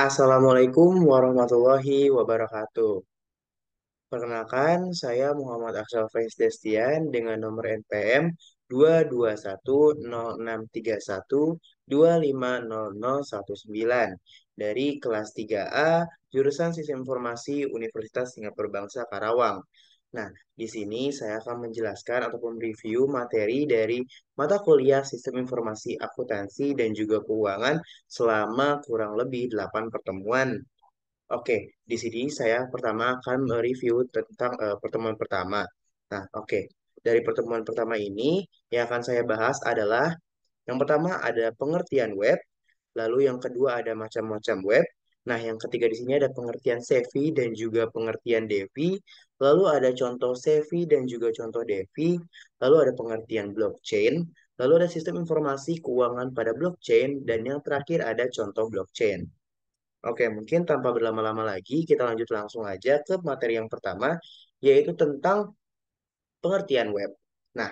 Assalamualaikum warahmatullahi wabarakatuh. Perkenalkan, saya Muhammad Aksal Faiz Destian dengan nomor NPM 2210631250019 dari kelas 3A jurusan Sistem Informasi Universitas Singapura Bangsa Karawang. Nah, di sini saya akan menjelaskan ataupun review materi dari mata kuliah Sistem Informasi Akuntansi dan juga Keuangan selama kurang lebih 8 pertemuan. Oke, di sini saya pertama akan mereview tentang pertemuan pertama. Nah, oke. Dari pertemuan pertama ini, yang akan saya bahas adalah yang pertama ada pengertian web, lalu yang kedua ada macam-macam web. Nah, yang ketiga di sini ada pengertian CEVI dan juga pengertian DEVI, lalu ada contoh CEVI dan juga contoh DEVI, lalu ada pengertian blockchain, lalu ada sistem informasi keuangan pada blockchain, dan yang terakhir ada contoh blockchain. Oke, mungkin tanpa berlama-lama lagi, kita lanjut langsung aja ke materi yang pertama, yaitu tentang pengertian web. Nah,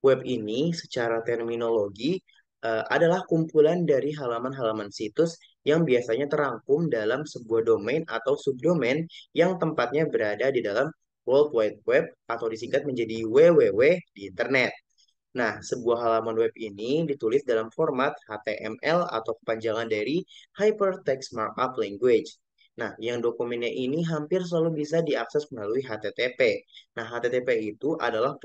web ini secara terminologi adalah kumpulan dari halaman-halaman situs yang biasanya terangkum dalam sebuah domain atau subdomain yang tempatnya berada di dalam World Wide Web atau disingkat menjadi WWW di internet. Nah, sebuah halaman web ini ditulis dalam format HTML atau kepanjangan dari Hypertext Markup Language. Nah, yang dokumennya ini hampir selalu bisa diakses melalui HTTP. Nah, HTTP itu adalah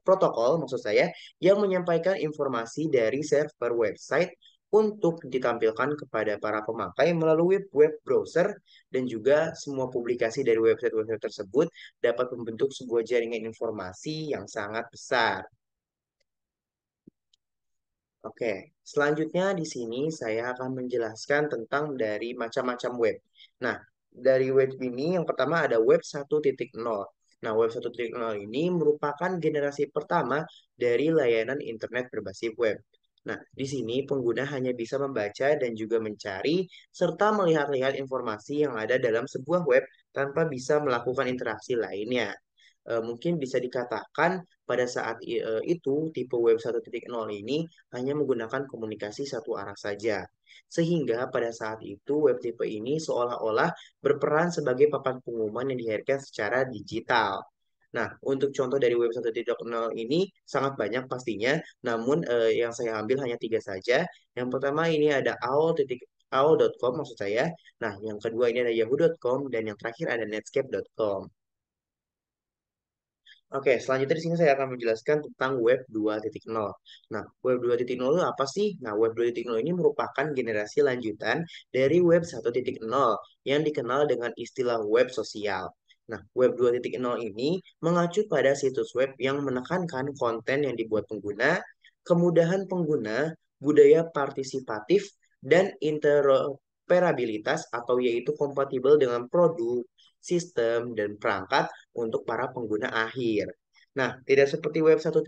protokol, maksud saya, yang menyampaikan informasi dari server website untuk ditampilkan kepada para pemakai melalui web browser dan juga semua publikasi dari website-website tersebut dapat membentuk sebuah jaringan informasi yang sangat besar. Oke, selanjutnya di sini saya akan menjelaskan tentang dari macam-macam web. Nah, dari web ini yang pertama ada web 1.0. Nah, web 1.0 ini merupakan generasi pertama dari layanan internet berbasis web. Nah, di sini pengguna hanya bisa membaca dan juga mencari serta melihat-lihat informasi yang ada dalam sebuah web tanpa bisa melakukan interaksi lainnya. Mungkin bisa dikatakan pada saat itu tipe web 1.0 ini hanya menggunakan komunikasi satu arah saja. Sehingga pada saat itu web tipe ini seolah-olah berperan sebagai papan pengumuman yang dihadirkan secara digital. Nah, untuk contoh dari web 1.0 ini sangat banyak pastinya, namun yang saya ambil hanya tiga saja. Yang pertama ini ada aol.com maksud saya. Nah, yang kedua ini ada yahoo.com dan yang terakhir ada netscape.com. Oke, selanjutnya di sini saya akan menjelaskan tentang Web 2.0. Nah, Web 2.0 itu apa sih? Nah, Web 2.0 ini merupakan generasi lanjutan dari Web 1.0 yang dikenal dengan istilah web sosial. Nah, Web 2.0 ini mengacu pada situs web yang menekankan konten yang dibuat pengguna, kemudahan pengguna, budaya partisipatif, dan interoperabilitas atau yaitu kompatibel dengan produk, sistem, dan perangkat untuk para pengguna akhir. Nah, tidak seperti web 1.0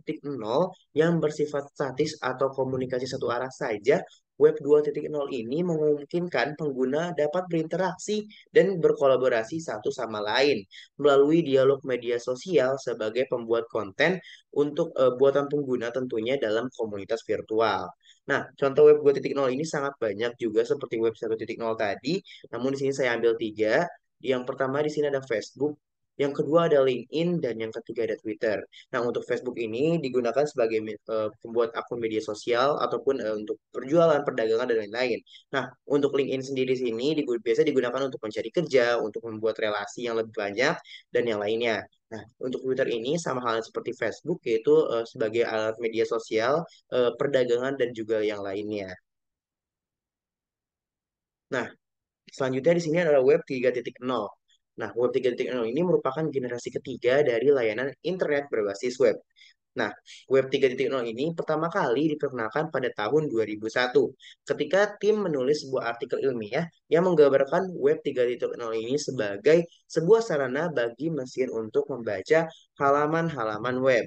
yang bersifat statis atau komunikasi satu arah saja, web 2.0 ini memungkinkan pengguna dapat berinteraksi dan berkolaborasi satu sama lain melalui dialog media sosial sebagai pembuat konten untuk buatan pengguna tentunya dalam komunitas virtual. Nah, contoh web 2.0 ini sangat banyak juga seperti web 1.0 tadi, namun di sini saya ambil tiga. Yang pertama di sini ada Facebook, yang kedua ada LinkedIn, dan yang ketiga ada Twitter. Nah, untuk Facebook ini digunakan sebagai pembuat akun media sosial ataupun untuk perjualan, perdagangan, dan lain-lain. Nah, untuk LinkedIn sendiri sini biasa digunakan untuk mencari kerja, untuk membuat relasi yang lebih banyak, dan yang lainnya. Nah, untuk Twitter ini sama halnya seperti Facebook, yaitu sebagai alat media sosial, perdagangan, dan juga yang lainnya. Nah, selanjutnya di sini adalah Web 3.0. Nah, Web 3.0 ini merupakan generasi ketiga dari layanan internet berbasis web. Nah, Web 3.0 ini pertama kali diperkenalkan pada tahun 2001 ketika tim menulis sebuah artikel ilmiah yang menggambarkan Web 3.0 ini sebagai sebuah sarana bagi mesin untuk membaca halaman-halaman web.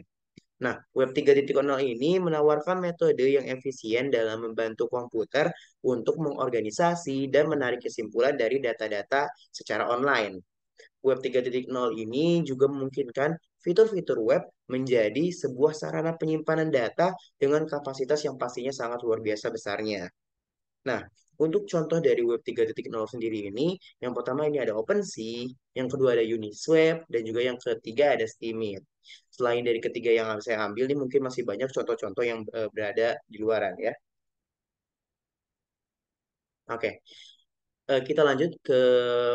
Nah, Web 3.0 ini menawarkan metode yang efisien dalam membantu komputer untuk mengorganisasi dan menarik kesimpulan dari data-data secara online. Web 3.0 ini juga memungkinkan fitur-fitur web menjadi sebuah sarana penyimpanan data dengan kapasitas yang pastinya sangat luar biasa besarnya. Nah, untuk contoh dari Web 3.0 sendiri ini, yang pertama ini ada OpenSea, yang kedua ada Uniswap, dan juga yang ketiga ada Steemit. Selain dari ketiga yang saya ambil, ini mungkin masih banyak contoh-contoh yang berada di luaran ya. Oke. Kita lanjut ke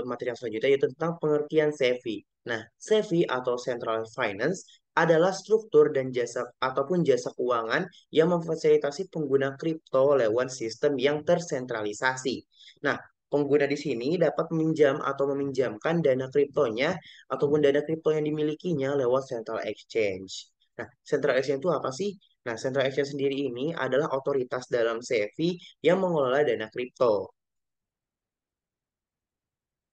materi yang selanjutnya yaitu tentang pengertian SEFI. Nah, SEFI atau Central Finance adalah struktur dan jasa ataupun jasa keuangan yang memfasilitasi pengguna kripto lewat sistem yang tersentralisasi. Nah, pengguna di sini dapat meminjam atau meminjamkan dana kriptonya ataupun dana kripto yang dimilikinya lewat Central Exchange. Nah, Central Exchange itu apa sih? Nah, Central Exchange sendiri ini adalah otoritas dalam SEFI yang mengelola dana kripto.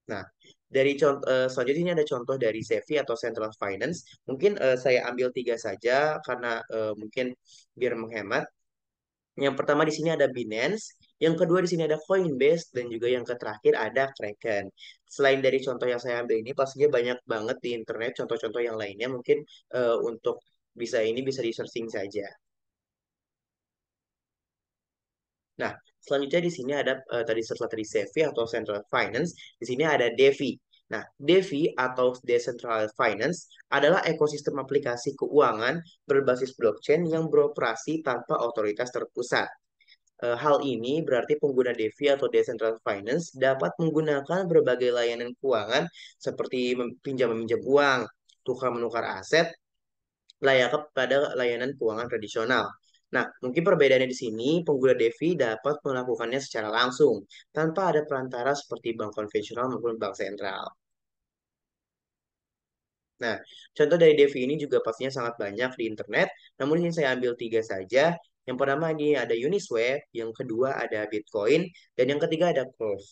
Nah, dari contoh selanjutnya ini ada contoh dari SEFI atau Central Finance. Mungkin saya ambil tiga saja karena mungkin biar menghemat. Yang pertama di sini ada Binance, yang kedua di sini ada Coinbase, dan juga yang terakhir ada Kraken. Selain dari contoh yang saya ambil ini, pastinya banyak banget di internet contoh-contoh yang lainnya. Mungkin untuk bisa ini bisa di searching saja. Nah, selanjutnya di sini ada tadi setelah tadi SEFI atau Central Finance, di sini ada DeFi. Nah, DeFi atau Decentralized Finance adalah ekosistem aplikasi keuangan berbasis blockchain yang beroperasi tanpa otoritas terpusat. Hal ini berarti pengguna DeFi atau Decentralized Finance dapat menggunakan berbagai layanan keuangan seperti pinjam meminjam uang, tukar menukar aset, layaknya pada layanan keuangan tradisional. Nah, mungkin perbedaannya di sini, pengguna DeFi dapat melakukannya secara langsung, tanpa ada perantara seperti bank konvensional maupun bank sentral. Nah, contoh dari DeFi ini juga pastinya sangat banyak di internet, namun ini saya ambil tiga saja. Yang pertama ini ada Uniswap, yang kedua ada Bitcoin, dan yang ketiga ada Curve.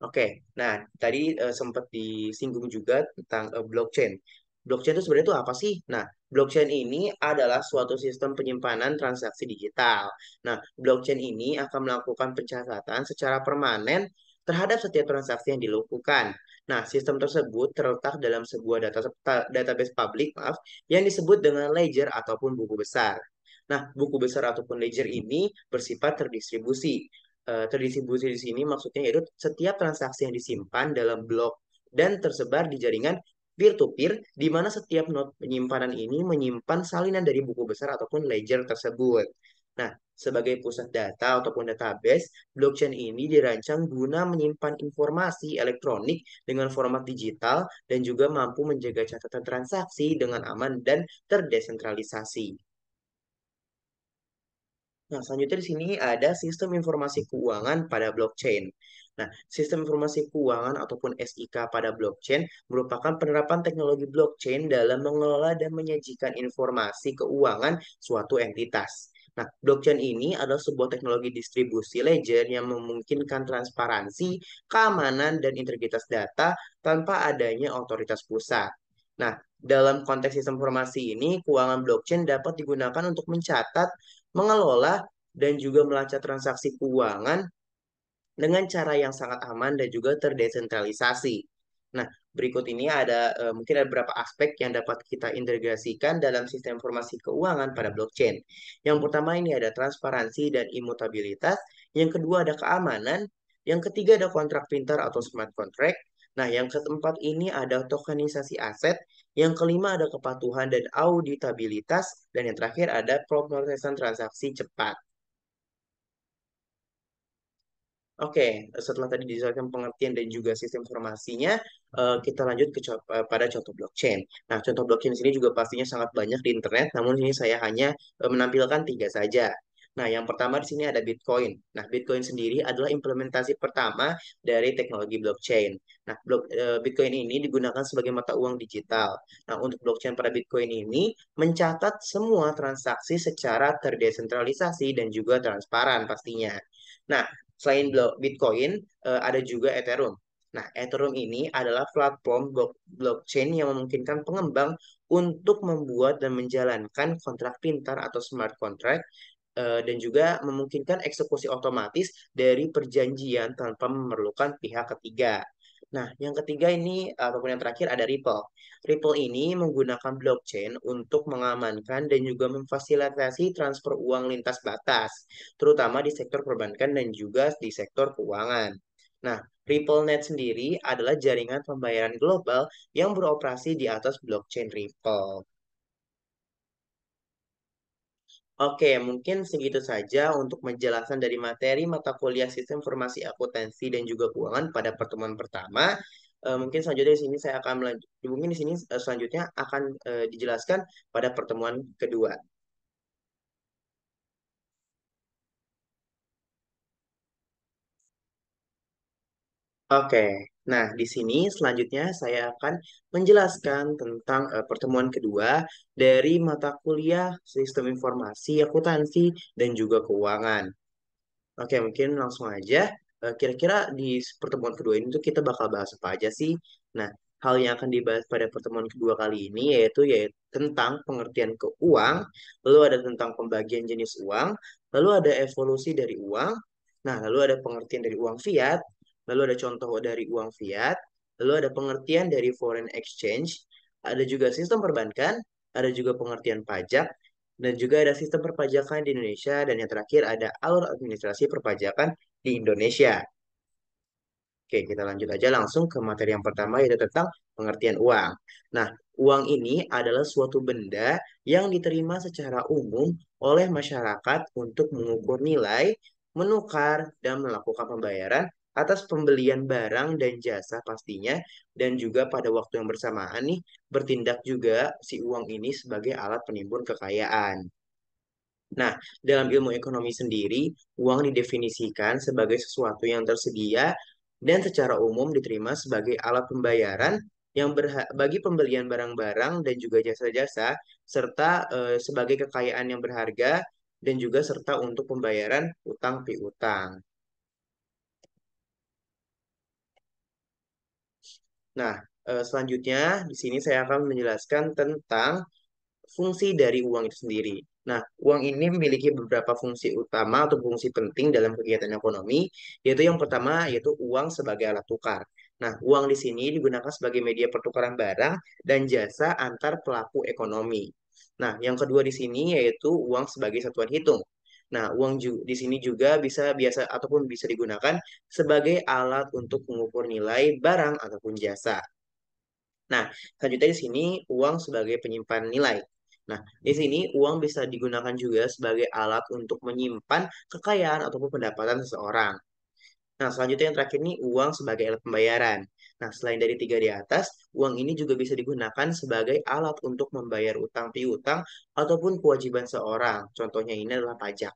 Oke, nah tadi sempat disinggung juga tentang blockchain. Blockchain itu sebenarnya itu apa sih? Nah, blockchain ini adalah suatu sistem penyimpanan transaksi digital. Nah, blockchain ini akan melakukan pencatatan secara permanen terhadap setiap transaksi yang dilakukan. Nah, sistem tersebut terletak dalam sebuah database publik, maaf, yang disebut dengan ledger ataupun buku besar. Nah, buku besar ataupun ledger ini bersifat terdistribusi. Terdistribusi di sini maksudnya yaitu setiap transaksi yang disimpan dalam blok dan tersebar di jaringan peer-to-peer, di mana setiap not penyimpanan ini menyimpan salinan dari buku besar ataupun ledger tersebut. Nah, sebagai pusat data ataupun database, blockchain ini dirancang guna menyimpan informasi elektronik dengan format digital dan juga mampu menjaga catatan transaksi dengan aman dan terdesentralisasi. Nah, selanjutnya di sini ada sistem informasi keuangan pada blockchain. Nah, sistem informasi keuangan ataupun SIK pada blockchain merupakan penerapan teknologi blockchain dalam mengelola dan menyajikan informasi keuangan suatu entitas. Nah, blockchain ini adalah sebuah teknologi distribusi ledger yang memungkinkan transparansi, keamanan, dan integritas data tanpa adanya otoritas pusat. Nah, dalam konteks sistem informasi ini, keuangan blockchain dapat digunakan untuk mencatat, mengelola, dan juga melacak transaksi keuangan dengan cara yang sangat aman dan juga terdesentralisasi. Nah, berikut ini ada mungkin ada beberapa aspek yang dapat kita integrasikan dalam sistem informasi keuangan pada blockchain. Yang pertama ini ada transparansi dan imutabilitas, yang kedua ada keamanan, yang ketiga ada kontrak pintar atau smart contract. Nah, yang keempat ini ada tokenisasi aset, yang kelima ada kepatuhan dan auditabilitas, dan yang terakhir ada pemrosesan transaksi cepat. Oke, setelah tadi dijelaskan pengertian dan juga sistem informasinya, kita lanjut pada contoh blockchain. Nah, contoh blockchain di sini juga pastinya sangat banyak di internet, namun ini saya hanya menampilkan tiga saja. Nah, yang pertama di sini ada Bitcoin. Nah, Bitcoin sendiri adalah implementasi pertama dari teknologi blockchain. Nah, Bitcoin ini digunakan sebagai mata uang digital. Nah, untuk blockchain pada Bitcoin ini mencatat semua transaksi secara terdesentralisasi dan juga transparan pastinya. Nah, selain Bitcoin, ada juga Ethereum. Nah, Ethereum ini adalah platform blockchain yang memungkinkan pengembang untuk membuat dan menjalankan kontrak pintar atau smart contract dan juga memungkinkan eksekusi otomatis dari perjanjian tanpa memerlukan pihak ketiga. Nah, yang ketiga ini ataupun yang terakhir ada Ripple. Ripple ini menggunakan blockchain untuk mengamankan dan juga memfasilitasi transfer uang lintas batas, terutama di sektor perbankan dan juga di sektor keuangan. Nah, RippleNet sendiri adalah jaringan pembayaran global yang beroperasi di atas blockchain Ripple. Oke, mungkin segitu saja untuk menjelaskan dari materi mata kuliah Sistem Informasi Akuntansi dan juga Keuangan pada pertemuan pertama. Mungkin selanjutnya di sini saya akan melanjut, mungkin di sini selanjutnya akan dijelaskan pada pertemuan kedua. Oke, nah di sini selanjutnya saya akan menjelaskan tentang pertemuan kedua dari mata kuliah Sistem Informasi Akuntansi dan juga Keuangan. Oke, mungkin langsung aja. Kira-kira di pertemuan kedua ini tuh kita bakal bahas apa aja sih? Nah, hal yang akan dibahas pada pertemuan kedua kali ini yaitu tentang pengertian ke uang, lalu ada tentang pembagian jenis uang, lalu ada evolusi dari uang, nah lalu ada pengertian dari uang fiat, lalu ada contoh dari uang fiat, lalu ada pengertian dari foreign exchange, ada juga sistem perbankan, ada juga pengertian pajak, dan juga ada sistem perpajakan di Indonesia, dan yang terakhir ada alur administrasi perpajakan di Indonesia. Oke, kita lanjut aja langsung ke materi yang pertama yaitu tentang pengertian uang. Nah, uang ini adalah suatu benda yang diterima secara umum oleh masyarakat untuk mengukur nilai, menukar, dan melakukan pembayaran atas pembelian barang dan jasa pastinya, dan juga pada waktu yang bersamaan nih bertindak juga si uang ini sebagai alat penimbun kekayaan. Nah, dalam ilmu ekonomi sendiri, uang didefinisikan sebagai sesuatu yang tersedia dan secara umum diterima sebagai alat pembayaran yang bagi pembelian barang-barang dan juga jasa-jasa, serta sebagai kekayaan yang berharga dan juga serta untuk pembayaran utang piutang. Nah, selanjutnya di sini saya akan menjelaskan tentang fungsi dari uang itu sendiri. Nah, uang ini memiliki beberapa fungsi utama atau fungsi penting dalam kegiatan ekonomi, yaitu yang pertama yaitu uang sebagai alat tukar. Nah, uang di sini digunakan sebagai media pertukaran barang dan jasa antar pelaku ekonomi. Nah, yang kedua di sini yaitu uang sebagai satuan hitung. Nah, di sini juga bisa biasa ataupun bisa digunakan sebagai alat untuk mengukur nilai barang ataupun jasa. Nah, selanjutnya di sini uang sebagai penyimpan nilai. Nah, di sini uang bisa digunakan juga sebagai alat untuk menyimpan kekayaan ataupun pendapatan seseorang. Nah, selanjutnya yang terakhir nih uang sebagai alat pembayaran. Nah, selain dari tiga di atas, uang ini juga bisa digunakan sebagai alat untuk membayar utang piutang ataupun kewajiban seorang. Contohnya ini adalah pajak.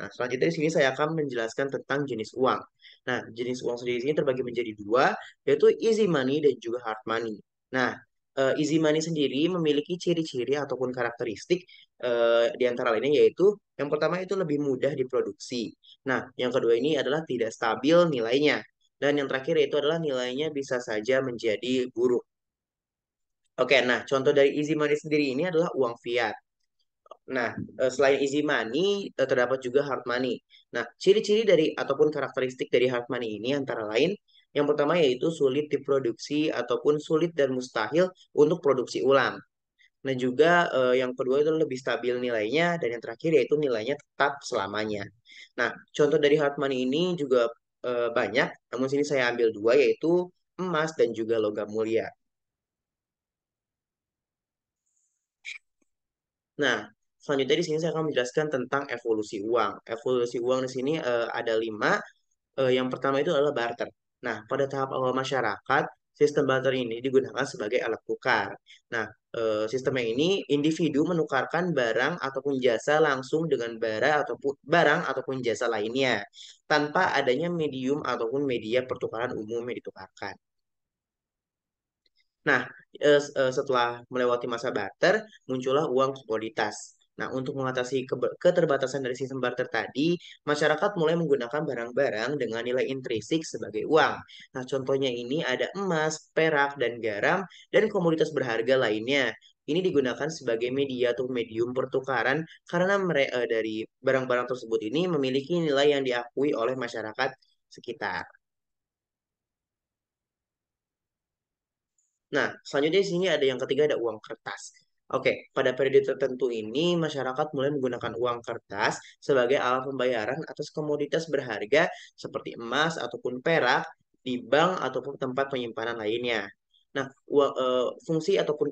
Nah, selanjutnya di sini saya akan menjelaskan tentang jenis uang. Nah, jenis uang sendiri ini terbagi menjadi dua, yaitu easy money dan juga hard money. Nah, easy money sendiri memiliki ciri-ciri ataupun karakteristik di antara lainnya yaitu yang pertama itu lebih mudah diproduksi. Nah, yang kedua ini adalah tidak stabil nilainya. Dan yang terakhir yaitu adalah nilainya bisa saja menjadi buruk. Oke, nah contoh dari easy money sendiri ini adalah uang fiat. Nah, selain easy money, terdapat juga hard money. Nah, ciri-ciri dari ataupun karakteristik dari hard money ini antara lain, yang pertama yaitu sulit diproduksi ataupun sulit dan mustahil untuk produksi ulang. Nah, juga yang kedua itu lebih stabil nilainya, dan yang terakhir yaitu nilainya tetap selamanya. Nah, contoh dari hard money ini juga banyak, namun sini saya ambil dua yaitu emas dan juga logam mulia. Nah, selanjutnya di sini saya akan menjelaskan tentang evolusi uang. Evolusi uang di sini ada lima. Yang pertama itu adalah barter. Nah, pada tahap awal masyarakat, sistem barter ini digunakan sebagai alat tukar. Nah, sistemnya ini individu menukarkan barang ataupun jasa langsung dengan barang ataupun jasa lainnya, tanpa adanya medium ataupun media pertukaran umum yang ditukarkan. Nah, setelah melewati masa barter, muncullah uang komoditas. Nah, untuk mengatasi keterbatasan dari sistem barter tadi, masyarakat mulai menggunakan barang-barang dengan nilai intrinsik sebagai uang. Nah, contohnya ini ada emas, perak, dan garam, dan komoditas berharga lainnya. Ini digunakan sebagai media atau medium pertukaran karena dari barang-barang tersebut ini memiliki nilai yang diakui oleh masyarakat sekitar. Nah, selanjutnya di sini ada yang ketiga, ada uang kertas. Oke, pada periode tertentu ini masyarakat mulai menggunakan uang kertas sebagai alat pembayaran atas komoditas berharga seperti emas ataupun perak di bank ataupun tempat penyimpanan lainnya. Nah, fungsi ataupun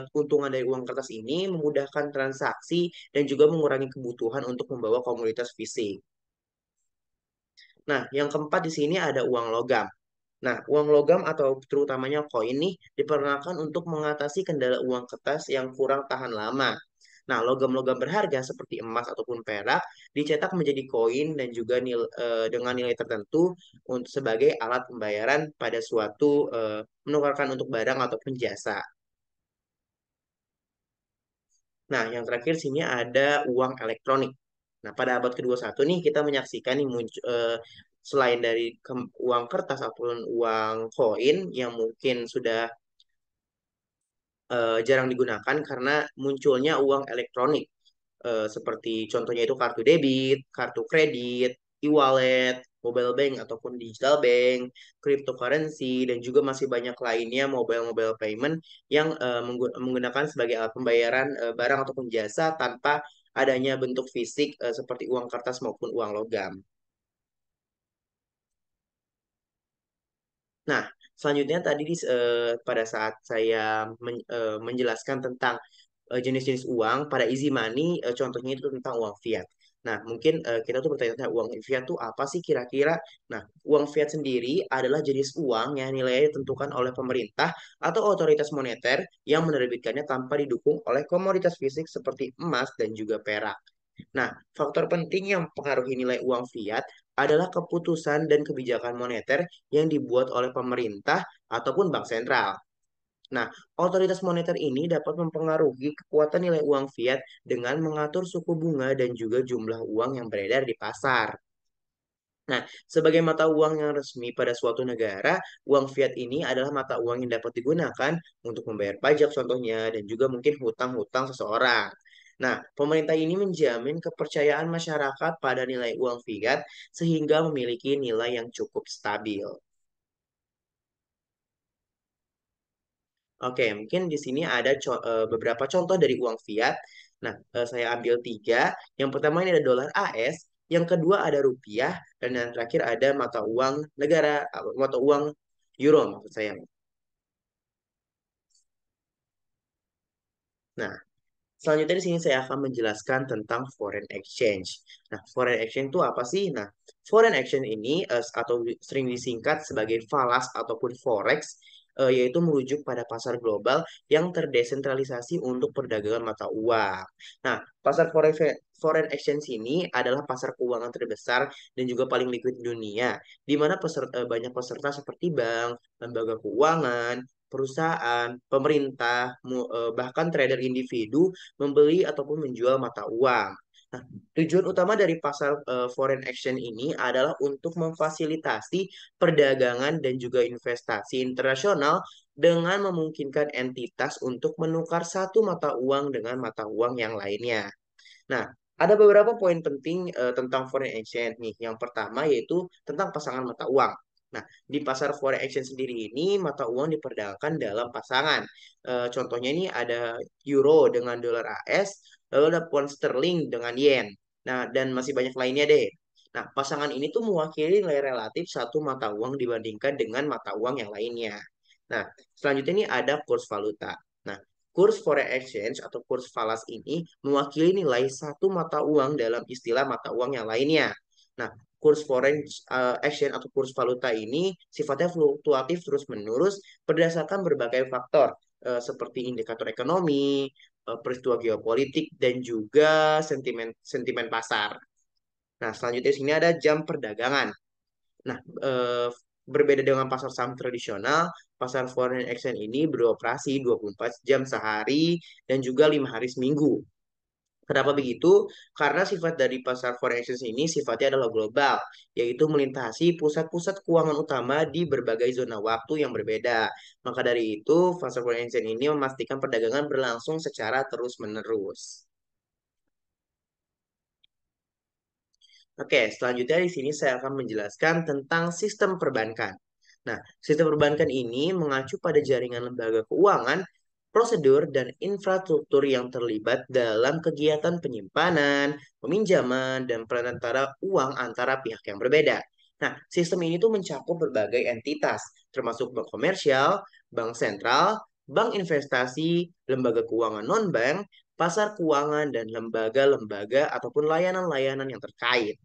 keuntungan dari uang kertas ini memudahkan transaksi dan juga mengurangi kebutuhan untuk membawa komoditas fisik. Nah, yang keempat di sini ada uang logam. Nah, uang logam atau terutamanya koin nih diperkenalkan untuk mengatasi kendala uang kertas yang kurang tahan lama. Nah, logam-logam berharga seperti emas ataupun perak dicetak menjadi koin dan juga dengan nilai tertentu untuk sebagai alat pembayaran pada suatu menukarkan untuk barang ataupun jasa. Nah, yang terakhir sini ada uang elektronik. Nah, pada abad ke-21 nih kita menyaksikan nih selain dari uang kertas ataupun uang koin yang mungkin sudah jarang digunakan karena munculnya uang elektronik. Seperti contohnya itu kartu debit, kartu kredit, e-wallet, mobile bank ataupun digital bank, cryptocurrency, dan juga masih banyak lainnya mobile-mobile payment yang menggunakan sebagai alat pembayaran barang ataupun jasa tanpa adanya bentuk fisik seperti uang kertas maupun uang logam. Nah, selanjutnya tadi pada saat saya menjelaskan tentang jenis-jenis uang pada easy money, contohnya itu tentang uang fiat. Nah, mungkin kita tuh bertanya-tanya uang fiat tuh apa sih kira-kira? Nah, uang fiat sendiri adalah jenis uang yang nilainya ditentukan oleh pemerintah atau otoritas moneter yang menerbitkannya tanpa didukung oleh komoditas fisik seperti emas dan juga perak. Nah, faktor penting yang mempengaruhi nilai uang fiat adalah keputusan dan kebijakan moneter yang dibuat oleh pemerintah ataupun bank sentral. Nah, otoritas moneter ini dapat mempengaruhi kekuatan nilai uang fiat dengan mengatur suku bunga dan juga jumlah uang yang beredar di pasar. Nah, sebagai mata uang yang resmi pada suatu negara, uang fiat ini adalah mata uang yang dapat digunakan untuk membayar pajak contohnya dan juga mungkin hutang-hutang seseorang. Nah, pemerintah ini menjamin kepercayaan masyarakat pada nilai uang fiat sehingga memiliki nilai yang cukup stabil. Oke, mungkin di sini ada beberapa contoh dari uang fiat. Nah, saya ambil tiga. Yang pertama ini ada dolar AS, yang kedua ada rupiah, dan yang terakhir ada mata uang negara, mata uang euro maksud saya. Nah, selanjutnya di sini saya akan menjelaskan tentang foreign exchange. Nah, foreign exchange itu apa sih? Nah, foreign exchange ini atau sering disingkat sebagai falas ataupun forex, yaitu merujuk pada pasar global yang terdesentralisasi untuk perdagangan mata uang. Nah, pasar foreign exchange ini adalah pasar keuangan terbesar dan juga paling liquid di dunia, di mana banyak peserta seperti bank, lembaga keuangan, perusahaan, pemerintah, bahkan trader individu membeli ataupun menjual mata uang. Nah, tujuan utama dari pasar foreign exchange ini adalah untuk memfasilitasi perdagangan dan juga investasi internasional dengan memungkinkan entitas untuk menukar satu mata uang dengan mata uang yang lainnya. Nah, ada beberapa poin penting tentang foreign exchange nih. Yang pertama yaitu tentang pasangan mata uang. Nah, di pasar foreign exchange sendiri ini mata uang diperdagangkan dalam pasangan. Contohnya ini ada euro dengan dolar AS, lalu ada pound sterling dengan yen. Nah, dan masih banyak lainnya deh. Nah, pasangan ini tuh mewakili nilai relatif satu mata uang dibandingkan dengan mata uang yang lainnya. Nah, selanjutnya ini ada kurs valuta. Nah, kurs foreign exchange atau kurs falas ini mewakili nilai satu mata uang dalam istilah mata uang yang lainnya. Nah, kurs foreign exchange atau kurs valuta ini sifatnya fluktuatif terus-menerus berdasarkan berbagai faktor seperti indikator ekonomi, peristiwa geopolitik, dan juga sentimen sentimen pasar. Nah, selanjutnya di sini ada jam perdagangan. Nah, berbeda dengan pasar saham tradisional, pasar foreign exchange ini beroperasi 24 jam sehari dan juga 5 hari seminggu. Kenapa begitu? Karena sifat dari pasar foreign exchange ini sifatnya adalah global, yaitu melintasi pusat-pusat keuangan utama di berbagai zona waktu yang berbeda. Maka dari itu, pasar foreign exchange ini memastikan perdagangan berlangsung secara terus-menerus. Oke, selanjutnya di sini saya akan menjelaskan tentang sistem perbankan. Nah, sistem perbankan ini mengacu pada jaringan lembaga keuangan, prosedur, dan infrastruktur yang terlibat dalam kegiatan penyimpanan, peminjaman, dan perantara uang antara pihak yang berbeda. Nah, sistem ini tuh mencakup berbagai entitas, termasuk bank komersial, bank sentral, bank investasi, lembaga keuangan non-bank, pasar keuangan, dan lembaga-lembaga ataupun layanan-layanan yang terkait.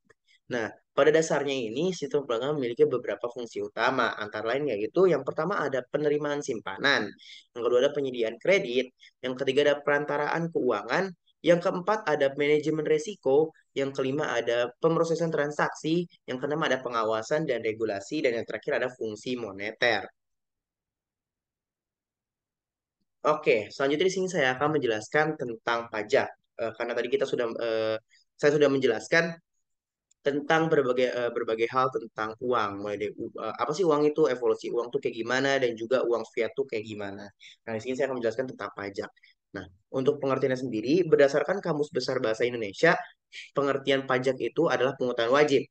Nah, pada dasarnya ini sistem keuangan memiliki beberapa fungsi utama, antara lain yaitu yang pertama ada penerimaan simpanan, yang kedua ada penyediaan kredit, yang ketiga ada perantaraan keuangan, yang keempat ada manajemen risiko, yang kelima ada pemrosesan transaksi, yang keenam ada pengawasan dan regulasi, dan yang terakhir ada fungsi moneter. Oke, selanjutnya di sini saya akan menjelaskan tentang pajak. Karena tadi saya sudah menjelaskan tentang berbagai hal tentang uang, mulai dari apa sih uang itu, evolusi uang tuh kayak gimana, dan juga uang fiat tuh kayak gimana. Nah, di sini saya akan menjelaskan tentang pajak. Nah, untuk pengertiannya sendiri, berdasarkan Kamus Besar Bahasa Indonesia, pengertian pajak itu adalah pungutan wajib.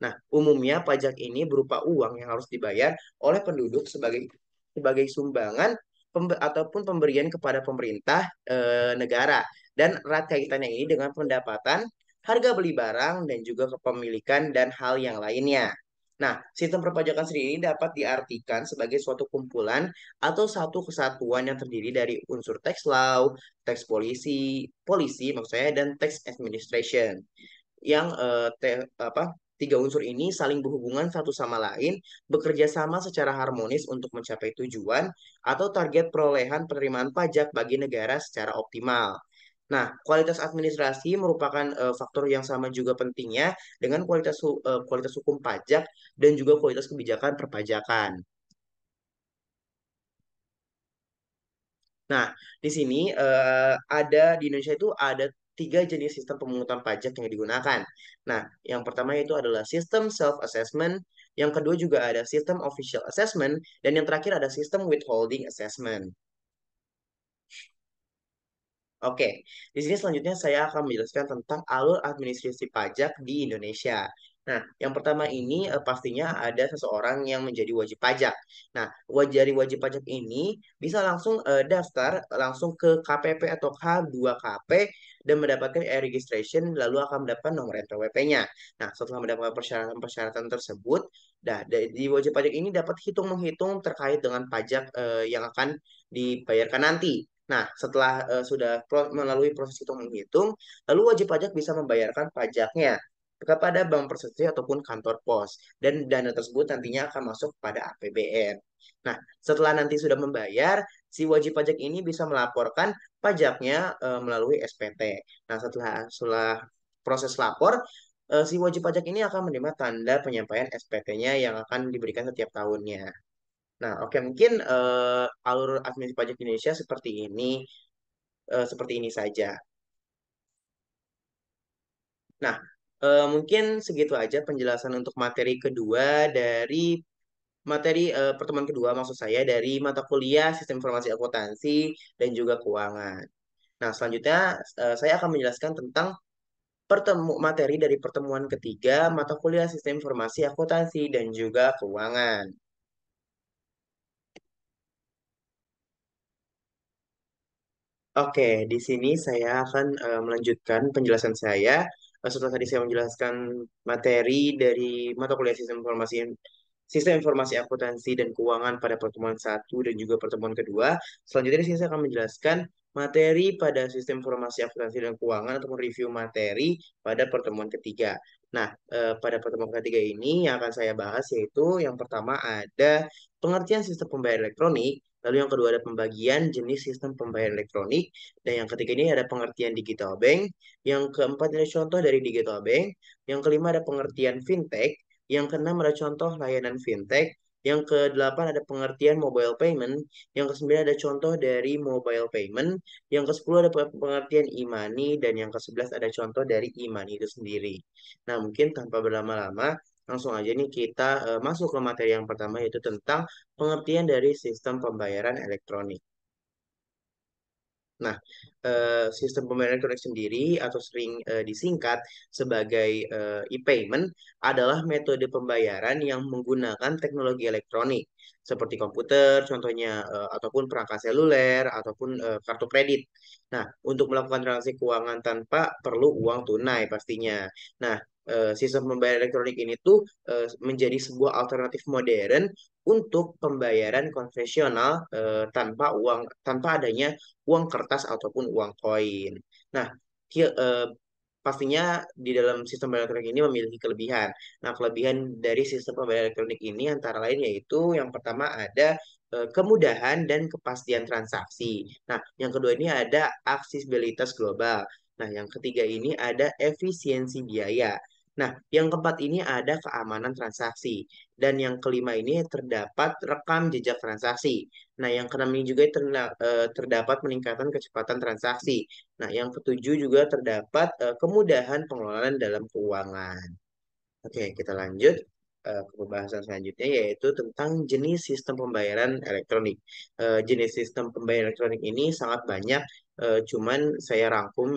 Nah, umumnya pajak ini berupa uang yang harus dibayar oleh penduduk sebagai sebagai sumbangan ataupun pemberian kepada pemerintah negara, dan erat kaitannya ini dengan pendapatan, harga beli barang, dan juga kepemilikan dan hal yang lainnya. Nah, sistem perpajakan sendiri ini dapat diartikan sebagai suatu kumpulan atau satu kesatuan yang terdiri dari unsur tax law, tax polisi maksud saya, dan tax administration yang tiga unsur ini saling berhubungan satu sama lain, bekerja sama secara harmonis untuk mencapai tujuan atau target perolehan penerimaan pajak bagi negara secara optimal. Nah, kualitas administrasi merupakan faktor yang sama juga pentingnya dengan kualitas hukum pajak dan juga kualitas kebijakan perpajakan. Nah, di sini di Indonesia itu ada tiga jenis sistem pemungutan pajak yang digunakan. Nah, yang pertama itu adalah sistem self-assessment, yang kedua juga ada sistem official assessment, dan yang terakhir ada sistem withholding assessment. Oke, di sini selanjutnya saya akan menjelaskan tentang alur administrasi pajak di Indonesia. Nah, yang pertama ini pastinya ada seseorang yang menjadi wajib pajak. Nah, dari wajib pajak ini bisa langsung daftar langsung ke KPP atau K2KP dan mendapatkan e-registration, lalu akan mendapatkan nomor NPWP-nya. Nah, setelah mendapatkan persyaratan-persyaratan tersebut, di wajib pajak ini dapat hitung-menghitung terkait dengan pajak yang akan dibayarkan nanti. Nah, setelah melalui proses hitung menghitung, lalu wajib pajak bisa membayarkan pajaknya kepada bank persekusi ataupun kantor pos, dan dana tersebut nantinya akan masuk pada APBN. Nah, setelah nanti sudah membayar, si wajib pajak ini bisa melaporkan pajaknya melalui SPT. Nah, setelah proses lapor, si wajib pajak ini akan menerima tanda penyampaian SPT-nya yang akan diberikan setiap tahunnya. Nah, oke, mungkin alur administrasi pajak Indonesia seperti ini saja. Nah, mungkin segitu aja penjelasan untuk materi kedua dari pertemuan kedua, maksud saya dari mata kuliah Sistem Informasi Akuntansi dan juga Keuangan. Nah, selanjutnya saya akan menjelaskan tentang materi dari pertemuan ketiga mata kuliah Sistem Informasi Akuntansi dan juga Keuangan. Oke, di sini saya akan melanjutkan penjelasan saya. Setelah tadi saya menjelaskan materi dari mata kuliah Sistem Informasi Akuntansi dan Keuangan pada pertemuan satu dan juga pertemuan kedua. Selanjutnya di sini saya akan menjelaskan materi pada Sistem Informasi Akuntansi dan Keuangan ataupun review materi pada pertemuan ketiga. Nah, pada pertemuan ketiga ini yang akan saya bahas yaitu yang pertama ada pengertian sistem pembayaran elektronik. Lalu yang kedua ada pembagian jenis sistem pembayaran elektronik. Dan yang ketiga ini ada pengertian digital bank. Yang keempat ada contoh dari digital bank. Yang kelima ada pengertian fintech. Yang keenam ada contoh layanan fintech. Yang kedelapan ada pengertian mobile payment. Yang kesembilan ada contoh dari mobile payment. Yang kesepuluh ada pengertian e-money. Dan yang kesebelas ada contoh dari e-money itu sendiri. Nah, mungkin tanpa berlama-lama, langsung aja nih kita masuk ke materi yang pertama yaitu tentang pengertian dari sistem pembayaran elektronik. Nah, sistem pembayaran elektronik sendiri atau sering disingkat sebagai e-payment adalah metode pembayaran yang menggunakan teknologi elektronik seperti komputer, contohnya ataupun perangkat seluler ataupun kartu kredit. Nah, untuk melakukan transaksi keuangan tanpa perlu uang tunai pastinya. Nah, sistem pembayaran elektronik ini tuh menjadi sebuah alternatif modern untuk pembayaran konvensional tanpa adanya uang kertas ataupun uang koin. Nah, pastinya di dalam sistem pembayaran elektronik ini memiliki kelebihan. Nah, kelebihan dari sistem pembayaran elektronik ini antara lain yaitu yang pertama ada kemudahan dan kepastian transaksi. Nah, yang kedua ini ada aksesibilitas global. Nah, yang ketiga ini ada efisiensi biaya. Nah, yang keempat ini ada keamanan transaksi. Dan yang kelima ini terdapat rekam jejak transaksi. Nah, yang keenam ini juga terdapat peningkatan kecepatan transaksi. Nah, yang ketujuh juga terdapat kemudahan pengelolaan dalam keuangan. Oke, kita lanjut ke pembahasan selanjutnya yaitu tentang jenis sistem pembayaran elektronik. Jenis sistem pembayaran elektronik ini sangat banyak, cuman saya rangkum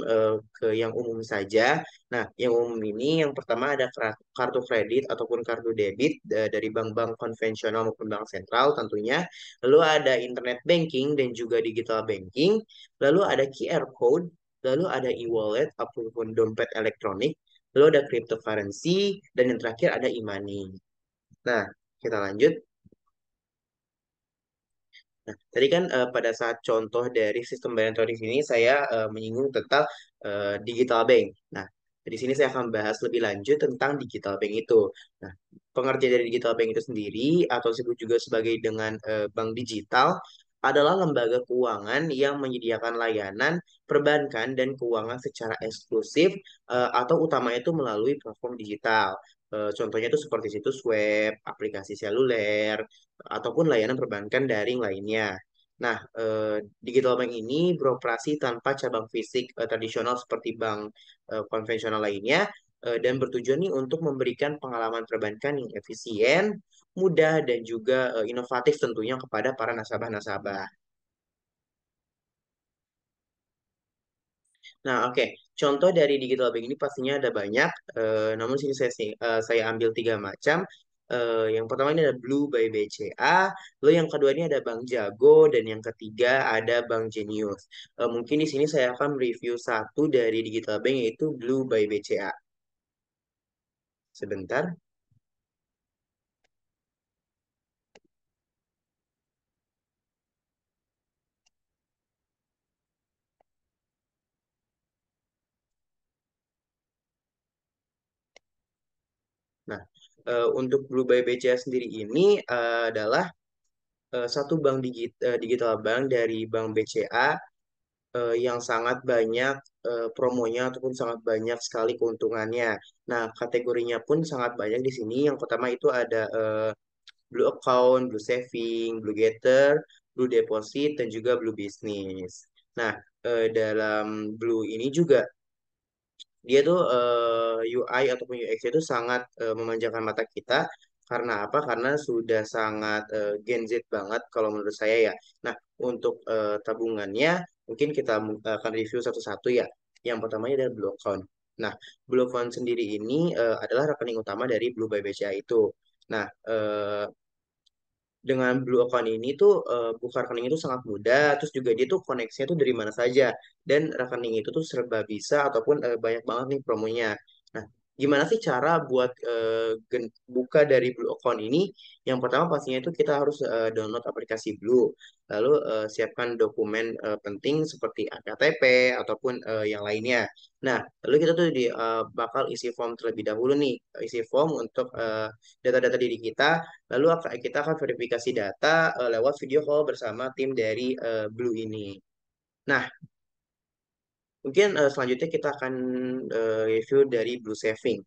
ke yang umum saja. Nah, yang umum ini yang pertama ada kartu kredit ataupun kartu debit dari bank-bank konvensional maupun bank sentral tentunya. Lalu ada internet banking dan juga digital banking. Lalu ada QR code. Lalu ada e-wallet ataupun dompet elektronik. Lalu ada cryptocurrency, dan yang terakhir ada e-money. Nah, kita lanjut. Nah, tadi kan pada saat contoh dari sistem pembayaran elektronik ini saya menyinggung tentang digital bank. Nah, di sini saya akan bahas lebih lanjut tentang digital bank itu. Nah, pengertian dari digital bank itu sendiri atau disebut juga sebagai dengan bank digital adalah lembaga keuangan yang menyediakan layanan perbankan dan keuangan secara eksklusif atau utamanya itu melalui platform digital. Contohnya itu seperti situs web, aplikasi seluler, ataupun layanan perbankan daring lainnya. Nah, digital bank ini beroperasi tanpa cabang fisik tradisional seperti bank konvensional lainnya dan bertujuan nih untuk memberikan pengalaman perbankan yang efisien, mudah dan juga inovatif tentunya kepada para nasabah-nasabah. Nah, oke. Contoh dari digital bank ini pastinya ada banyak, namun sini saya ambil tiga macam. Yang pertama ini ada Blue by BCA, lalu yang kedua ini ada Bank Jago, dan yang ketiga ada Bank Genius. Mungkin di sini saya akan review satu dari digital bank yaitu Blue by BCA. Sebentar. Nah, untuk Blue by BCA sendiri ini adalah satu digital bank dari Bank BCA yang sangat banyak promonya ataupun sangat banyak sekali keuntungannya. Nah, kategorinya pun sangat banyak di sini. Yang pertama itu ada Blue Account, Blue Saving, Blue Getter, Blue Deposit, dan juga Blue Business. Nah, dalam Blue ini juga dia tuh UI ataupun UX itu sangat memanjakan mata kita karena apa? Karena sudah sangat Gen Z banget kalau menurut saya ya. Nah, untuk tabungannya mungkin kita akan review satu-satu ya. Yang pertamanya adalah Blue Account. Nah, Blue Account sendiri ini adalah rekening utama dari Blue by BCA itu. Nah, dengan Blue Account ini tuh buka rekening itu sangat mudah, terus juga dia tuh koneksinya tuh dari mana saja, dan rekening itu tuh serba bisa ataupun banyak banget nih promonya. Nah, gimana sih cara buat buka dari Blue Account ini? Yang pertama pastinya itu kita harus download aplikasi Blue, lalu siapkan dokumen penting seperti KTP ataupun yang lainnya. Nah, lalu kita tuh bakal isi form terlebih dahulu nih, isi form untuk data-data diri kita. Lalu kita akan verifikasi data lewat video call bersama tim dari Blue ini. Nah, mungkin selanjutnya kita akan review dari Blue Saving.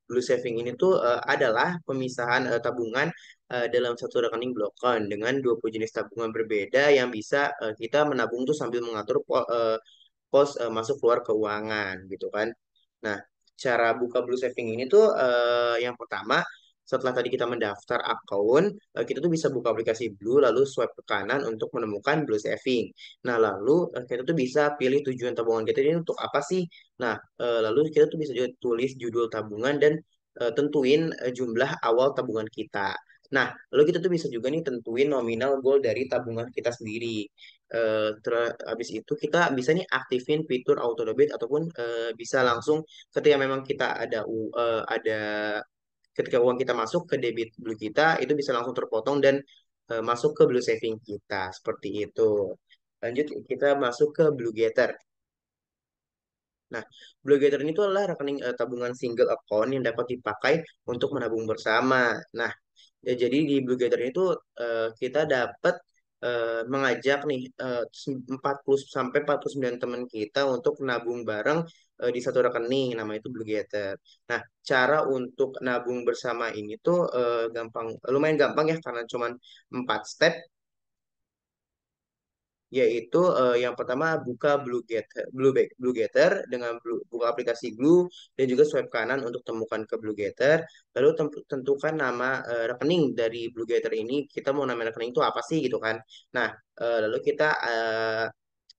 Blue Saving ini tuh adalah pemisahan tabungan dalam satu rekening Blue Account dengan 20 jenis tabungan berbeda yang bisa kita menabung tuh sambil mengatur pos masuk keluar keuangan gitu kan. Nah, cara buka Blue Saving ini tuh yang pertama setelah tadi kita mendaftar akun, kita tuh bisa buka aplikasi Blue lalu swipe ke kanan untuk menemukan Blue Saving. Nah, lalu kita tuh bisa pilih tujuan tabungan kita ini untuk apa sih? Nah, lalu kita tuh bisa juga tulis judul tabungan dan tentuin jumlah awal tabungan kita. Nah, lalu kita tuh bisa juga nih tentuin nominal goal dari tabungan kita sendiri. Habis itu kita bisa nih aktifin fitur auto debit ataupun bisa langsung ketika memang kita ada ketika uang kita masuk ke debit blue kita itu bisa langsung terpotong dan masuk ke blue saving kita seperti itu. Lanjut kita masuk ke Blue Getter. Nah, Blue Getter ini tuh adalah rekening tabungan single account yang dapat dipakai untuk menabung bersama. Nah, ya, jadi di Blue Gather itu kita dapat mengajak nih 40 sampai 49 teman kita untuk nabung bareng di satu rekening nama itu Blue Gather. Nah, cara untuk nabung bersama ini tuh lumayan gampang ya karena cuman 4 step, yaitu yang pertama buka Blue Getter dengan buka aplikasi Blue dan juga swipe kanan untuk temukan ke Blue Getter, lalu tentukan nama rekening dari Blue Getter ini, kita mau nama rekening itu apa sih gitu kan. Nah, lalu kita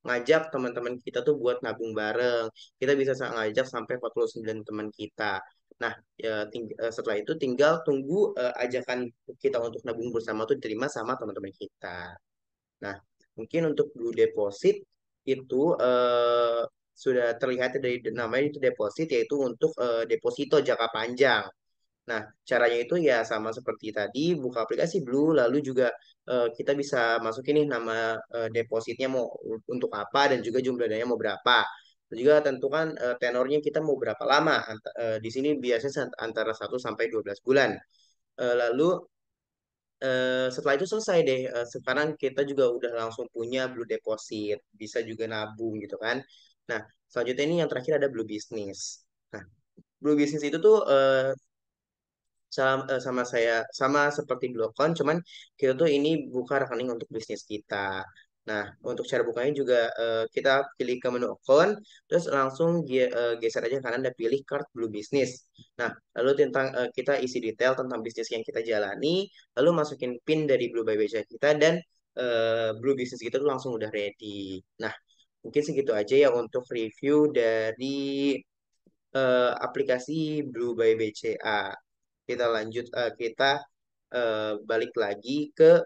ngajak teman-teman kita tuh buat nabung bareng, kita bisa ngajak sampai 49 teman kita. Nah, setelah itu tinggal tunggu ajakan kita untuk nabung bersama tuh diterima sama teman-teman kita. Nah, mungkin untuk Blue Deposit itu sudah terlihat dari namanya itu deposit, yaitu untuk deposito jangka panjang. Nah, caranya itu ya sama seperti tadi, buka aplikasi Blue, lalu juga kita bisa masukin nih nama depositnya mau untuk apa dan juga jumlah dananya mau berapa. Dan juga tentukan tenornya kita mau berapa lama. Di sini biasanya antara 1 sampai 12 bulan. Lalu setelah itu selesai deh. Sekarang kita juga udah langsung punya Blue Deposit, bisa juga nabung gitu kan. Nah, selanjutnya ini yang terakhir ada Blue Business. Nah, Blue Business itu tuh sama seperti Blue Account, cuman kita tuh ini buka rekening untuk bisnis kita. Nah, untuk cara bukanya juga kita pilih ke menu account, terus langsung geser aja kanan dan pilih card Blue Business. Nah, lalu tentang kita isi detail tentang bisnis yang kita jalani, lalu masukin PIN dari Blue by BCA kita dan Blue Business kita tuh langsung udah ready. Nah, mungkin segitu aja ya untuk review dari aplikasi Blue by BCA. Kita balik lagi ke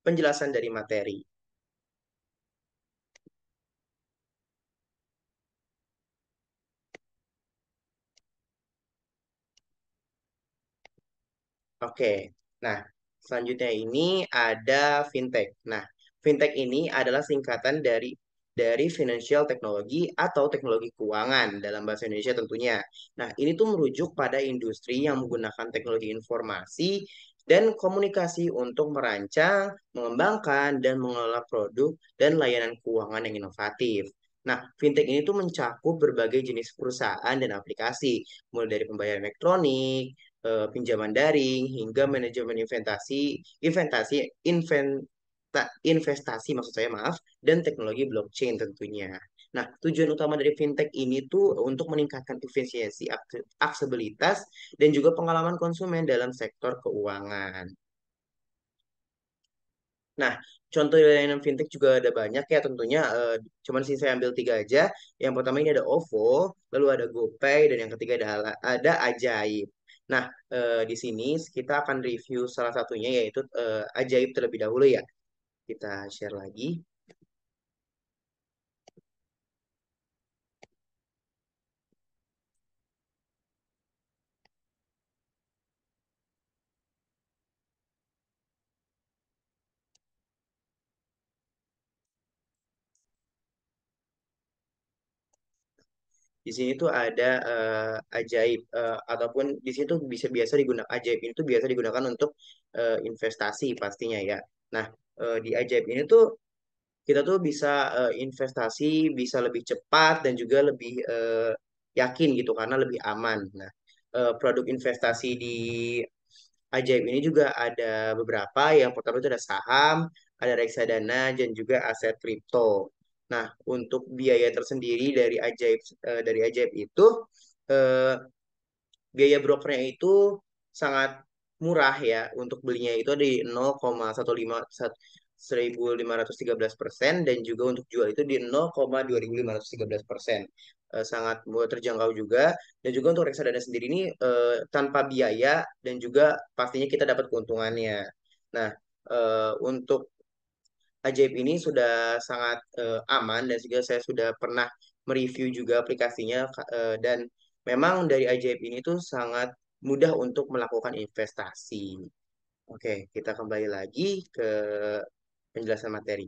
penjelasan dari materi. Oke, nah selanjutnya ini ada fintech. Nah, fintech ini adalah singkatan dari financial technology atau teknologi keuangan dalam bahasa Indonesia tentunya. Nah, ini tuh merujuk pada industri yang menggunakan teknologi informasi dan komunikasi untuk merancang, mengembangkan, dan mengelola produk dan layanan keuangan yang inovatif. Nah, fintech ini tuh mencakup berbagai jenis perusahaan dan aplikasi, mulai dari pembayaran elektronik, pinjaman daring hingga manajemen investasi maksud saya maaf, dan teknologi blockchain tentunya. Nah, tujuan utama dari fintech ini tuh untuk meningkatkan efisiensi, aksesibilitas, dan juga pengalaman konsumen dalam sektor keuangan. Nah, contoh layanan fintech juga ada banyak ya tentunya. Cuman sih saya ambil 3 aja. Yang pertama ini ada OVO, lalu ada GoPay, dan yang ketiga ada Ajaib. Nah, di sini kita akan review salah satunya yaitu Ajaib terlebih dahulu ya. Kita share lagi. Di sini tuh ada Ajaib ataupun di sini tuh bisa biasa digunakan Ajaib ini tuh biasa digunakan untuk investasi pastinya ya. Nah, di Ajaib ini tuh kita tuh bisa investasi bisa lebih cepat dan juga lebih yakin gitu karena lebih aman. Nah, produk investasi di Ajaib ini juga ada beberapa. Yang pertama itu ada saham, ada reksadana, dan juga aset kripto. Nah, untuk biaya tersendiri dari Ajaib itu biaya brokernya itu sangat murah ya. Untuk belinya itu di 0,151.513% dan juga untuk jual itu di 0,2513%. Sangat terjangkau juga. Dan juga untuk reksadana sendiri ini tanpa biaya dan juga pastinya kita dapat keuntungannya. Nah, untuk Ajaib ini sudah sangat aman dan juga saya sudah pernah mereview juga aplikasinya dan memang dari Ajaib ini tuh sangat mudah untuk melakukan investasi. Oke, kita kembali lagi ke penjelasan materi.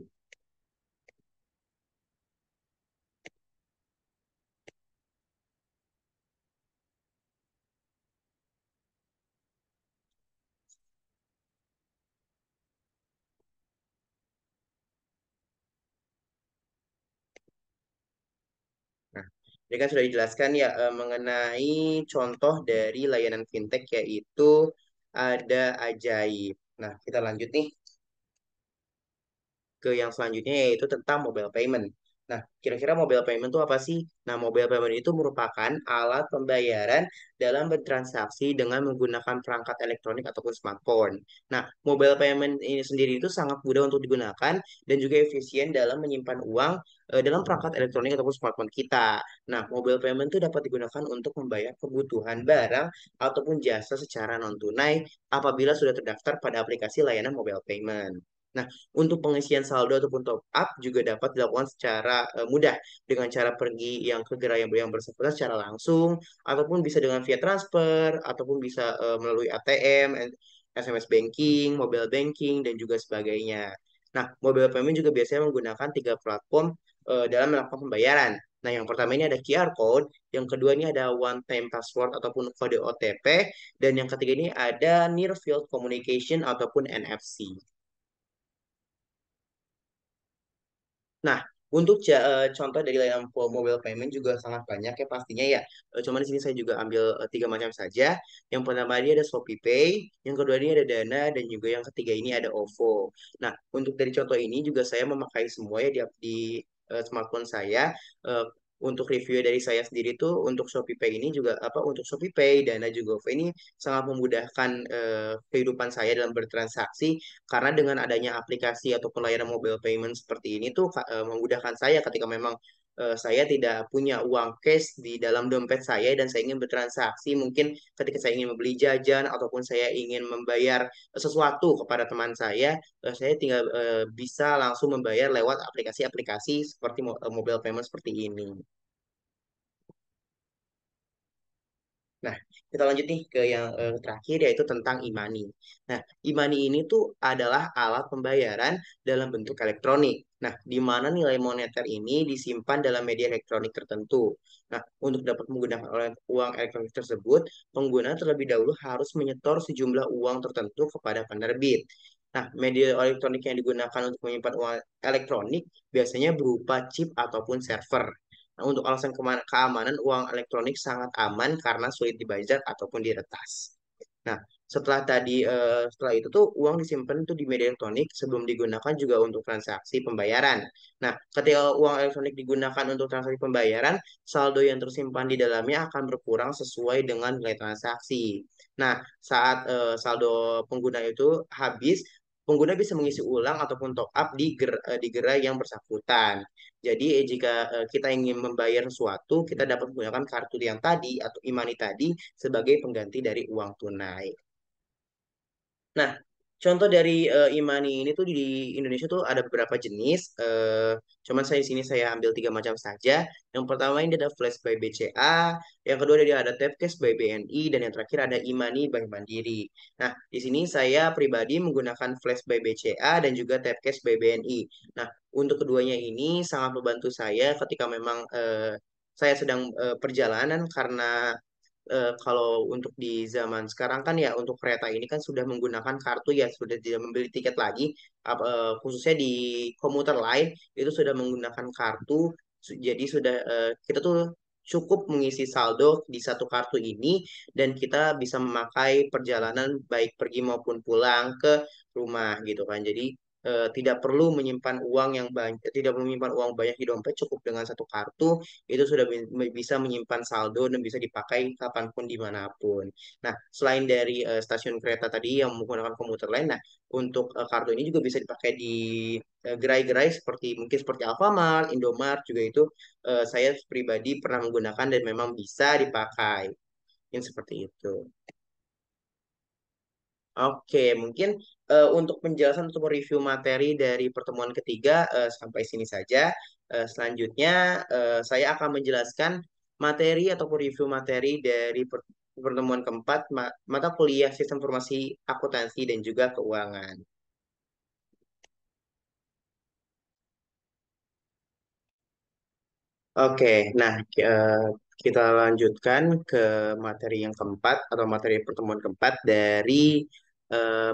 Nah, ini kan sudah dijelaskan ya mengenai contoh dari layanan fintech yaitu ada Ajaib. Nah, kita lanjut nih ke yang selanjutnya yaitu tentang mobile payment. Nah, kira-kira mobile payment itu apa sih? Nah, mobile payment itu merupakan alat pembayaran dalam bertransaksi dengan menggunakan perangkat elektronik ataupun smartphone. Nah, mobile payment ini sendiri itu sangat mudah untuk digunakan dan juga efisien dalam menyimpan uang dalam perangkat elektronik ataupun smartphone kita. Nah, mobile payment itu dapat digunakan untuk membayar kebutuhan barang ataupun jasa secara non-tunai apabila sudah terdaftar pada aplikasi layanan mobile payment. Nah, untuk pengisian saldo ataupun top up juga dapat dilakukan secara mudah dengan cara pergi yang ke gerai yang bersangkutan secara langsung ataupun bisa dengan via transfer ataupun bisa melalui ATM, SMS banking, mobile banking dan juga sebagainya. Nah, mobile payment juga biasanya menggunakan tiga platform dalam melakukan pembayaran. Nah, yang pertama ini ada QR code, yang kedua ini ada one time password ataupun kode OTP, dan yang ketiga ini ada near field communication ataupun NFC. Nah, untuk contoh dari layanan mobile payment juga sangat banyak ya pastinya ya. Cuman di sini saya juga ambil tiga macam saja. Yang pertama ini ada ShopeePay, yang kedua ini ada Dana, dan juga yang ketiga ini ada OVO. Nah, untuk dari contoh ini juga saya memakai semua ya di smartphone saya. Eh, untuk review dari saya sendiri tuh untuk ShopeePay ini juga apa untuk ShopeePay, Dana juga OVO ini sangat memudahkan kehidupan saya dalam bertransaksi karena dengan adanya aplikasi atau layanan mobile payment seperti ini tuh memudahkan saya ketika memang saya tidak punya uang cash di dalam dompet saya dan saya ingin bertransaksi mungkin ketika saya ingin membeli jajan ataupun saya ingin membayar sesuatu kepada teman saya tinggal bisa langsung membayar lewat aplikasi-aplikasi seperti mobile payment seperti ini. Nah, kita lanjut nih ke yang terakhir yaitu tentang e-money. Nah, e-money ini tuh adalah alat pembayaran dalam bentuk elektronik. Nah, di mana nilai moneter ini disimpan dalam media elektronik tertentu. Nah, untuk dapat menggunakan uang elektronik tersebut, pengguna terlebih dahulu harus menyetor sejumlah uang tertentu kepada penerbit. Nah, media elektronik yang digunakan untuk menyimpan uang elektronik biasanya berupa chip ataupun server. Nah, untuk alasan keamanan, uang elektronik sangat aman karena sulit dibajak ataupun diretas. Nah, setelah itu tuh uang disimpan tuh di media elektronik sebelum digunakan juga untuk transaksi pembayaran. Nah, ketika uang elektronik digunakan untuk transaksi pembayaran, saldo yang tersimpan di dalamnya akan berkurang sesuai dengan nilai transaksi. Nah, saat saldo pengguna itu habis, pengguna bisa mengisi ulang ataupun top up di gerai yang bersangkutan. Jadi jika kita ingin membayar sesuatu, kita dapat menggunakan kartu yang tadi atau e-money tadi sebagai pengganti dari uang tunai. Nah, contoh dari e-money ini tuh di Indonesia tuh ada beberapa jenis. Cuman saya di sini saya ambil tiga macam saja. Yang pertama ini ada Flash by BCA, yang kedua ada Tapcash by BNI, dan yang terakhir ada e-money by Mandiri. Nah, di sini saya pribadi menggunakan Flash by BCA dan juga Tapcash by BNI. Nah, untuk keduanya ini sangat membantu saya ketika memang saya sedang perjalanan karena kalau untuk di zaman sekarang kan ya untuk kereta ini kan sudah menggunakan kartu ya sudah tidak membeli tiket lagi khususnya di komuter lain itu sudah menggunakan kartu jadi sudah kita tuh cukup mengisi saldo di satu kartu ini dan kita bisa memakai perjalanan baik pergi maupun pulang ke rumah gitu kan jadi tidak perlu menyimpan uang yang banyak, tidak perlu menyimpan uang banyak di dompet, cukup dengan satu kartu itu sudah bisa menyimpan saldo dan bisa dipakai kapanpun dimanapun. Nah, selain dari stasiun kereta tadi yang menggunakan komuter lain, nah untuk kartu ini juga bisa dipakai di gerai-gerai seperti mungkin seperti Alfamart, Indomart juga itu saya pribadi pernah menggunakan dan memang bisa dipakai. Yang seperti itu. Oke, mungkin untuk penjelasan untuk review materi dari pertemuan ketiga sampai sini saja. Selanjutnya saya akan menjelaskan materi ataupun review materi dari pertemuan keempat mata kuliah Sistem Informasi Akuntansi dan juga Keuangan. Oke, nah kita lanjutkan ke materi yang keempat atau materi pertemuan keempat dari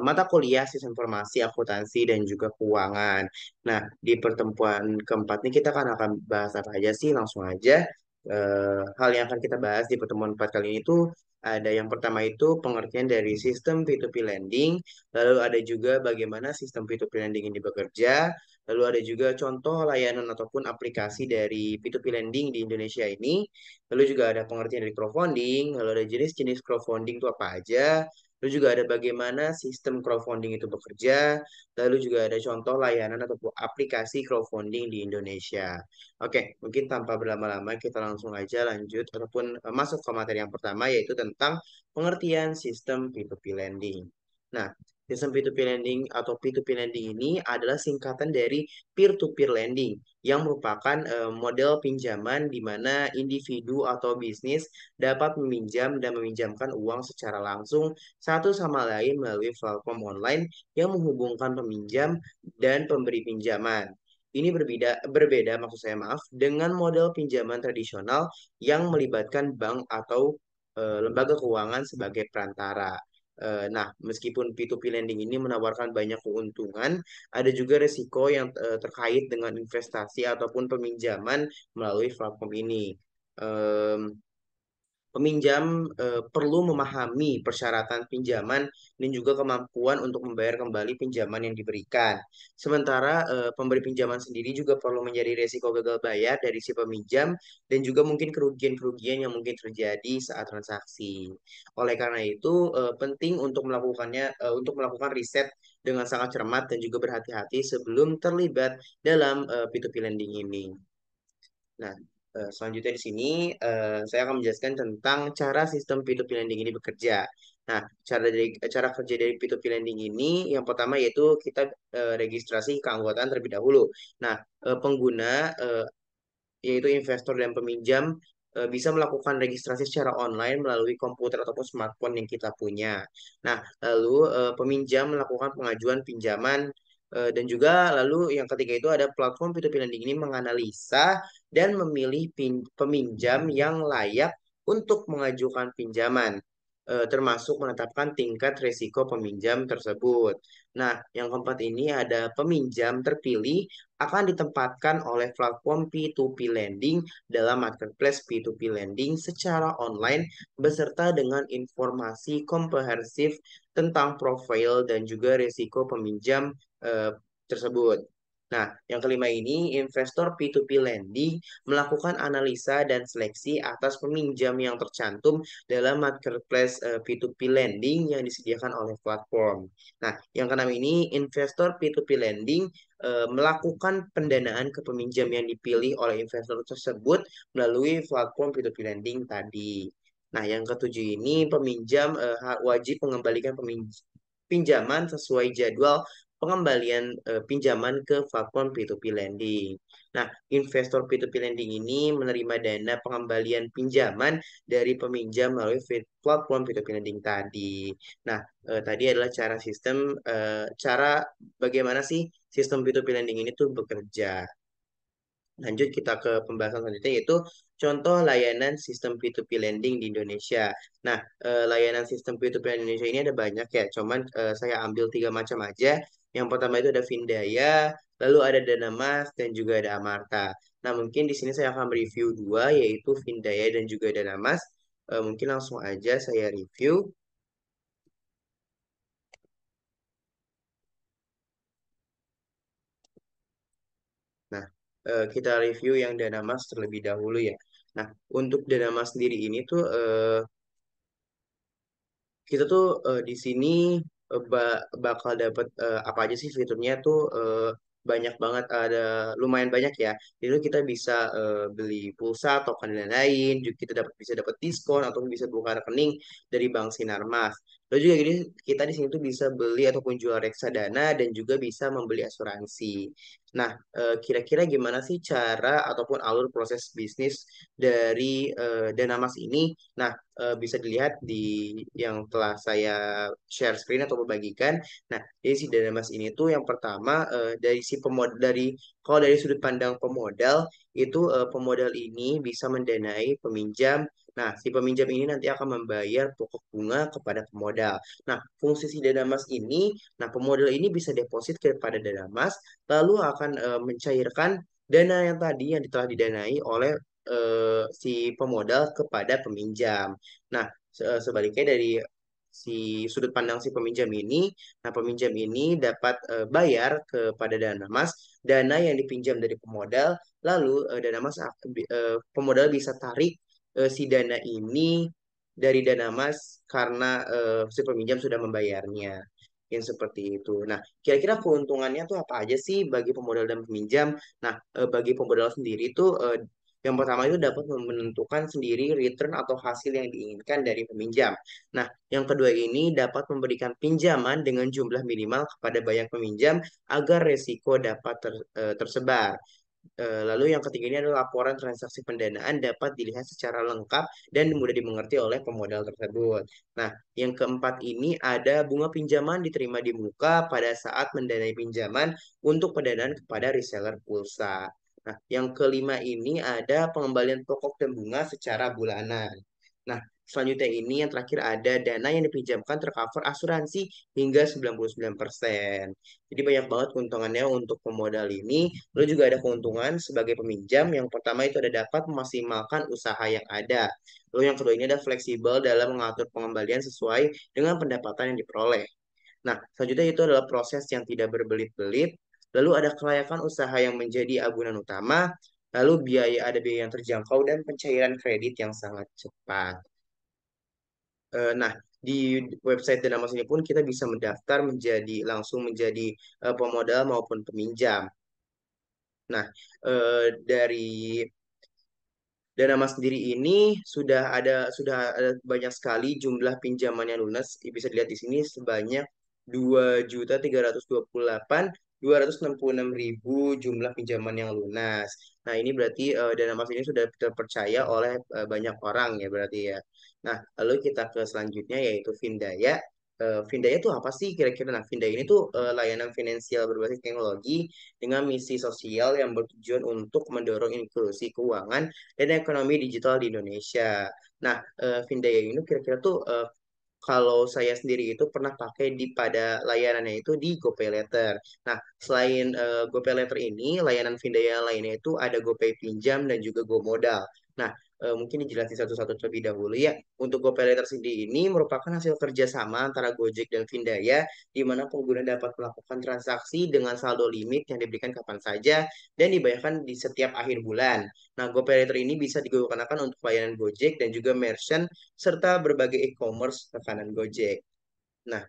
mata kuliah Sistem Informasi Akuntansi dan juga Keuangan. Nah, di pertemuan keempat ini kita akan bahas apa aja sih? Langsung aja. Hal yang akan kita bahas di pertemuan empat kali ini tuh ada yang pertama itu pengertian dari sistem P2P lending, lalu ada juga bagaimana sistem P2P lending ini bekerja, lalu ada juga contoh layanan ataupun aplikasi dari P2P lending di Indonesia ini. Lalu juga ada pengertian dari crowdfunding, lalu ada jenis-jenis crowdfunding itu apa aja. Lalu juga ada bagaimana sistem crowdfunding itu bekerja. Lalu juga ada contoh layanan ataupun aplikasi crowdfunding di Indonesia. Oke, mungkin tanpa berlama-lama kita langsung aja lanjut ataupun masuk ke materi yang pertama yaitu tentang pengertian sistem P2P lending. Nah, sistem P2P lending atau P2P lending ini adalah singkatan dari peer-to-peer lending yang merupakan model pinjaman di mana individu atau bisnis dapat meminjam dan meminjamkan uang secara langsung satu sama lain melalui platform online yang menghubungkan peminjam dan pemberi pinjaman. Ini berbeda maksud saya maaf, dengan model pinjaman tradisional yang melibatkan bank atau lembaga keuangan sebagai perantara. Nah, meskipun P2P lending ini menawarkan banyak keuntungan, ada juga resiko yang terkait dengan investasi ataupun peminjaman melalui platform ini. Em, Peminjam perlu memahami persyaratan pinjaman dan juga kemampuan untuk membayar kembali pinjaman yang diberikan. Sementara pemberi pinjaman sendiri juga perlu menjadi resiko gagal bayar dari si peminjam dan juga mungkin kerugian-kerugian yang mungkin terjadi saat transaksi. Oleh karena itu penting untuk melakukan riset dengan sangat cermat dan juga berhati-hati sebelum terlibat dalam P2P lending ini. Nah, selanjutnya di sini saya akan menjelaskan tentang cara sistem P2P lending ini bekerja. Nah, cara kerja dari P2P lending ini yang pertama yaitu kita registrasi keanggotaan terlebih dahulu. Nah, pengguna yaitu investor dan peminjam bisa melakukan registrasi secara online melalui komputer ataupun smartphone yang kita punya. Nah, lalu peminjam melakukan pengajuan pinjaman dan juga lalu yang ketiga itu ada platform P2P lending ini menganalisa dan memilih peminjam yang layak untuk mengajukan pinjaman. Termasuk menetapkan tingkat risiko peminjam tersebut. Nah, yang keempat ini ada peminjam terpilih akan ditempatkan oleh platform P2P lending dalam marketplace P2P lending secara online beserta dengan informasi komprehensif tentang profil dan juga risiko peminjam tersebut. Nah, yang kelima ini, investor P2P lending melakukan analisa dan seleksi atas peminjam yang tercantum dalam marketplace P2P lending yang disediakan oleh platform. Nah, yang keenam ini, investor P2P lending melakukan pendanaan ke peminjam yang dipilih oleh investor tersebut melalui platform P2P lending tadi. Nah, yang ketujuh ini peminjam wajib mengembalikan pinjaman sesuai jadwal pengembalian pinjaman ke platform P2P lending. Nah, investor P2P lending ini menerima dana pengembalian pinjaman dari peminjam melalui platform P2P lending tadi. Nah, tadi adalah cara bagaimana sih sistem P2P lending ini tuh bekerja. Lanjut kita ke pembahasan selanjutnya yaitu contoh layanan sistem P2P lending di Indonesia. Nah, layanan sistem P2P lending di Indonesia ini ada banyak ya, cuman saya ambil tiga macam aja. Yang pertama itu ada Vindaya, lalu ada Danamas dan juga ada Amarta. Nah, mungkin di sini saya akan mereview dua yaitu Vindaya dan juga Danamas. Mungkin langsung aja saya review. Kita review yang dana mas terlebih dahulu ya. Nah, untuk dana mas sendiri ini tuh kita tuh di sini bakal dapat apa aja sih fiturnya tuh banyak banget, ada lumayan banyak ya. Jadi tuh kita bisa beli pulsa atau kan lain-lain, juga kita bisa dapat diskon atau bisa buka rekening dari Bank Sinarmas. Lalu juga gini, kita di sini tuh bisa beli ataupun jual reksadana dan juga bisa membeli asuransi. Nah, kira-kira gimana sih cara ataupun alur proses bisnis dari Dana Mas ini? Nah, bisa dilihat di yang telah saya share screen atau membagikan. Nah, dari si dana mas ini tuh yang pertama dari si pemodal, kalau dari sudut pandang pemodal itu pemodal ini bisa mendanai peminjam. Nah, si peminjam ini nanti akan membayar pokok bunga kepada pemodal. Nah, fungsi si dana mas ini, nah pemodal ini bisa deposit kepada dana mas, lalu akan mencairkan dana yang tadi yang telah didanai oleh si pemodal kepada peminjam. Nah, sebaliknya dari si sudut pandang si peminjam ini, nah peminjam ini dapat bayar kepada dana mas, dana yang dipinjam dari pemodal, lalu dana mas pemodal bisa tarik si dana ini dari dana mas karena si peminjam sudah membayarnya. Yang seperti itu. Nah, kira-kira keuntungannya tuh apa aja sih bagi pemodal dan peminjam? Nah, bagi pemodal sendiri tuh yang pertama itu dapat menentukan sendiri return atau hasil yang diinginkan dari peminjam. Nah, yang kedua ini dapat memberikan pinjaman dengan jumlah minimal kepada banyak peminjam agar resiko dapat tersebar. Lalu yang ketiga ini adalah laporan transaksi pendanaan dapat dilihat secara lengkap dan mudah dimengerti oleh pemodal tersebut. Nah, yang keempat ini ada bunga pinjaman diterima di muka pada saat mendanai pinjaman untuk pendanaan kepada reseller pulsa. Nah, yang kelima ini ada pengembalian pokok dan bunga secara bulanan. Nah, selanjutnya ini yang terakhir ada dana yang dipinjamkan tercover asuransi hingga 99%. Jadi banyak banget keuntungannya untuk pemodal ini. Lalu juga ada keuntungan sebagai peminjam. Yang pertama itu ada dapat memaksimalkan usaha yang ada. Lalu yang kedua ini ada fleksibel dalam mengatur pengembalian sesuai dengan pendapatan yang diperoleh. Nah, selanjutnya itu adalah proses yang tidak berbelit-belit. Lalu ada kelayakan usaha yang menjadi agunan utama. Lalu ada biaya yang terjangkau dan pencairan kredit yang sangat cepat. Nah, di website Dana ini pun kita bisa mendaftar langsung menjadi pemodal maupun peminjam. Nah, dari Dana Mas sendiri ini sudah ada banyak sekali jumlah pinjaman yang lunas. Bisa dilihat di sini sebanyak 2.328.266.000 jumlah pinjaman yang lunas. Nah, ini berarti Dana Mas ini sudah terpercaya oleh banyak orang ya berarti ya. Nah, lalu kita ke selanjutnya yaitu Findaya. Findaya itu apa sih kira-kira? Nah, Findaya ini tuh layanan finansial berbasis teknologi dengan misi sosial yang bertujuan untuk mendorong inklusi keuangan dan ekonomi digital di Indonesia. Nah, Findaya ini kira-kira tuh kalau saya sendiri itu pernah pakai pada layanannya itu di GoPayLater. Nah, selain GoPayLater ini, layanan Findaya lainnya itu ada GoPay Pinjam dan juga GoModal. Nah, mungkin dijelasin satu-satu terlebih dahulu ya. Untuk GoPayLater sendiri ini merupakan hasil kerjasama antara Gojek dan Findaya, di mana pengguna dapat melakukan transaksi dengan saldo limit yang diberikan kapan saja dan dibayarkan di setiap akhir bulan. Nah, GoPayLater ini bisa digunakan untuk layanan Gojek dan juga merchant serta berbagai e-commerce rekanan Gojek. Nah,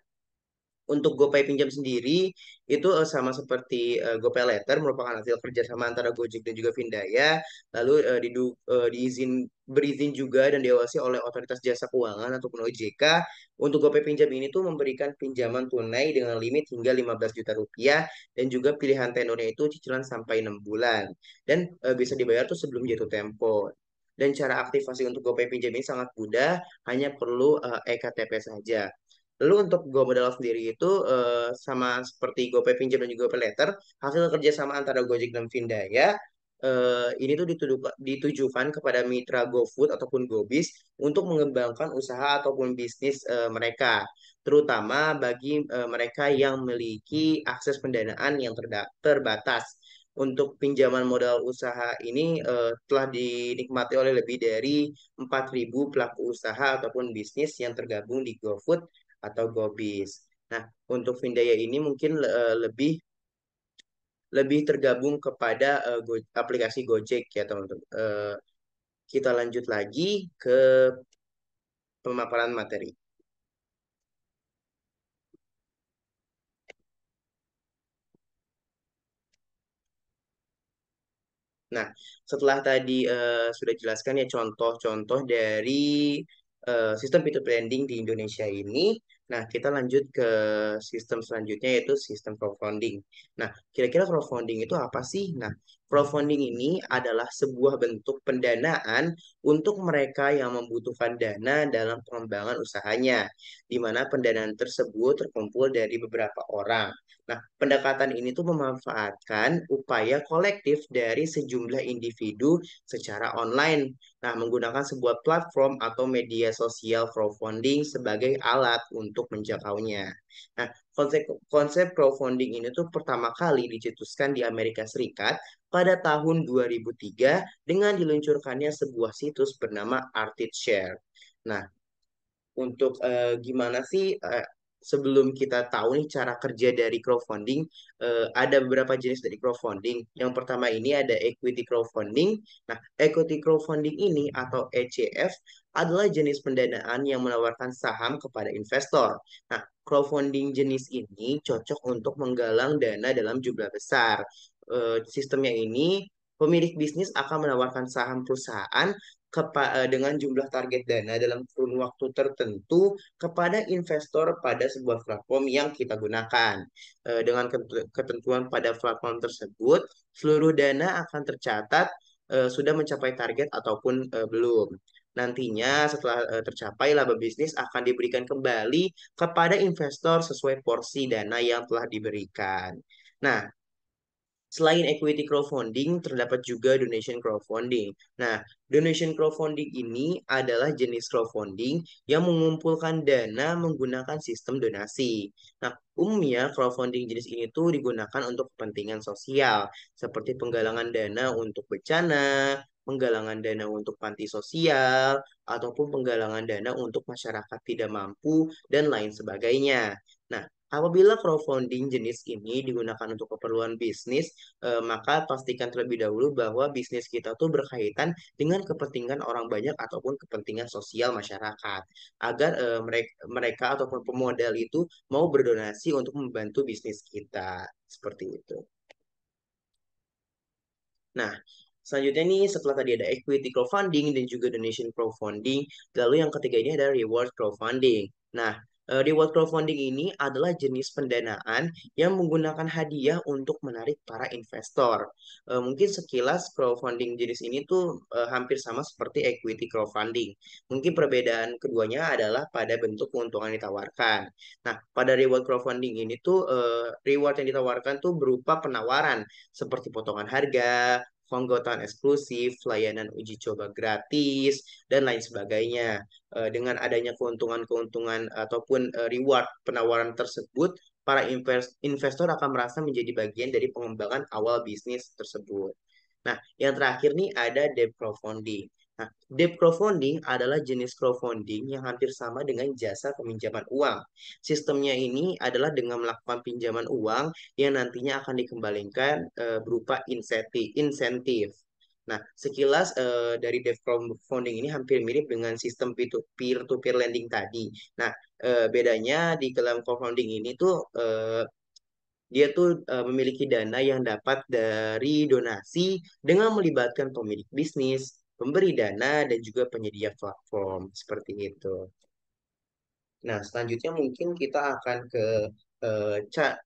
untuk GoPay pinjam sendiri itu sama seperti GoPay Later merupakan hasil kerjasama antara Gojek dan juga Findaya. Lalu berizin juga dan diawasi oleh Otoritas Jasa Keuangan ataupun OJK. Untuk GoPay pinjam ini tuh memberikan pinjaman tunai dengan limit hingga 15 juta rupiah dan juga pilihan tenornya itu cicilan sampai 6 bulan dan bisa dibayar tuh sebelum jatuh tempo. Dan cara aktivasi untuk GoPay pinjam ini sangat mudah, hanya perlu eKTP saja. Lalu untuk Go Modal sendiri itu sama seperti GoPay Pinjam dan juga GoPay Later, hasil kerjasama antara Gojek dan Findaya ini tuh ditujukan kepada mitra GoFood ataupun GoBiz untuk mengembangkan usaha ataupun bisnis mereka, terutama bagi mereka yang memiliki akses pendanaan yang terbatas. Untuk pinjaman modal usaha ini telah dinikmati oleh lebih dari 4.000 pelaku usaha ataupun bisnis yang tergabung di GoFood atau Gobis. Nah, untuk Vindaya ini mungkin lebih lebih tergabung kepada aplikasi Gojek ya teman-teman. Kita lanjut lagi ke pemaparan materi. Nah, setelah tadi sudah jelaskan ya contoh-contoh dari sistem P2P lending di Indonesia ini. Nah, kita lanjut ke sistem selanjutnya yaitu sistem crowdfunding. Nah, kira-kira crowdfunding itu apa sih? Nah, crowdfunding ini adalah sebuah bentuk pendanaan untuk mereka yang membutuhkan dana dalam pengembangan usahanya, di mana pendanaan tersebut terkumpul dari beberapa orang. Nah, pendekatan ini tuh memanfaatkan upaya kolektif dari sejumlah individu secara online. Nah, menggunakan sebuah platform atau media sosial crowdfunding sebagai alat untuk menjangkaunya. Nah, konsep crowdfunding ini tuh pertama kali dicetuskan di Amerika Serikat pada tahun 2003 dengan diluncurkannya sebuah situs bernama Artitshare. Nah, untuk gimana sih sebelum kita tahu nih cara kerja dari crowdfunding, ada beberapa jenis dari crowdfunding. Yang pertama ini ada equity crowdfunding. Nah, equity crowdfunding ini atau ECF adalah jenis pendanaan yang menawarkan saham kepada investor. Nah, crowdfunding jenis ini cocok untuk menggalang dana dalam jumlah besar. Sistemnya ini pemilik bisnis akan menawarkan saham perusahaan dengan jumlah target dana dalam kurun waktu tertentu kepada investor pada sebuah platform yang kita gunakan. Dengan ketentuan pada platform tersebut, seluruh dana akan tercatat sudah mencapai target ataupun belum. Nantinya setelah tercapai, laba bisnis akan diberikan kembali kepada investor sesuai porsi dana yang telah diberikan. Nah, selain equity crowdfunding, terdapat juga donation crowdfunding. Nah, donation crowdfunding ini adalah jenis crowdfunding yang mengumpulkan dana menggunakan sistem donasi. Nah, umumnya crowdfunding jenis ini tuh digunakan untuk kepentingan sosial, seperti penggalangan dana untuk bencana, penggalangan dana untuk panti sosial, ataupun penggalangan dana untuk masyarakat tidak mampu, dan lain sebagainya. Nah, apabila crowdfunding jenis ini digunakan untuk keperluan bisnis, maka pastikan terlebih dahulu bahwa bisnis kita tuh berkaitan dengan kepentingan orang banyak ataupun kepentingan sosial masyarakat agar mereka ataupun pemodal itu mau berdonasi untuk membantu bisnis kita seperti itu. Nah, selanjutnya nih setelah tadi ada equity crowdfunding dan juga donation crowdfunding, lalu yang ketiga ini ada reward crowdfunding. Nah, reward crowdfunding ini adalah jenis pendanaan yang menggunakan hadiah untuk menarik para investor. Mungkin sekilas crowdfunding jenis ini tuh hampir sama seperti equity crowdfunding. Mungkin perbedaan keduanya adalah pada bentuk keuntungan yang ditawarkan. Nah, pada reward crowdfunding ini tuh reward yang ditawarkan tuh berupa penawaran seperti potongan harga, keanggotaan eksklusif, layanan uji coba gratis, dan lain sebagainya. Dengan adanya keuntungan-keuntungan ataupun reward penawaran tersebut, para investor akan merasa menjadi bagian dari pengembangan awal bisnis tersebut. Nah, yang terakhir nih ada debt crowdfunding. Nah, debt crowdfunding adalah jenis crowdfunding yang hampir sama dengan jasa peminjaman uang. Sistemnya ini adalah dengan melakukan pinjaman uang yang nantinya akan dikembalikan berupa insentif. Nah, sekilas dari debt crowdfunding ini hampir mirip dengan sistem peer-to-peer lending tadi. Nah, bedanya di dalam crowdfunding ini tuh dia tuh memiliki dana yang dapat dari donasi dengan melibatkan pemilik bisnis, pemberi dana, dan juga penyedia platform. Seperti itu. Nah, selanjutnya mungkin kita akan ke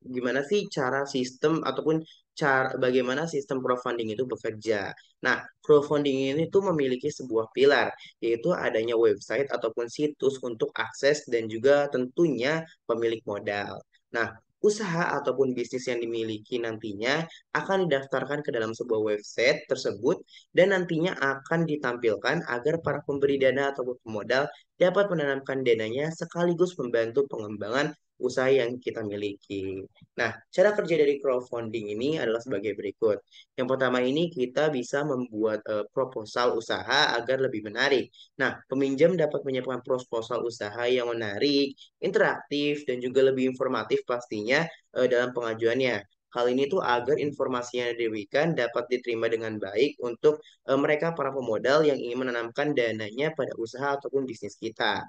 gimana sih cara sistem ataupun cara bagaimana sistem crowdfunding itu bekerja. Nah, crowdfunding ini tuh memiliki sebuah pilar, yaitu adanya website ataupun situs untuk akses dan juga tentunya pemilik modal. Nah, usaha ataupun bisnis yang dimiliki nantinya akan didaftarkan ke dalam sebuah website tersebut dan nantinya akan ditampilkan agar para pemberi dana ataupun pemodal dapat menanamkan dananya sekaligus membantu pengembangan usaha yang kita miliki. Nah, cara kerja dari crowdfunding ini adalah sebagai berikut. Yang pertama ini kita bisa membuat proposal usaha agar lebih menarik. Nah, peminjam dapat menyiapkan proposal usaha yang menarik, interaktif, dan juga lebih informatif pastinya dalam pengajuannya. Hal ini tuh agar informasi yang diberikan dapat diterima dengan baik untuk mereka para pemodal yang ingin menanamkan dananya pada usaha ataupun bisnis kita.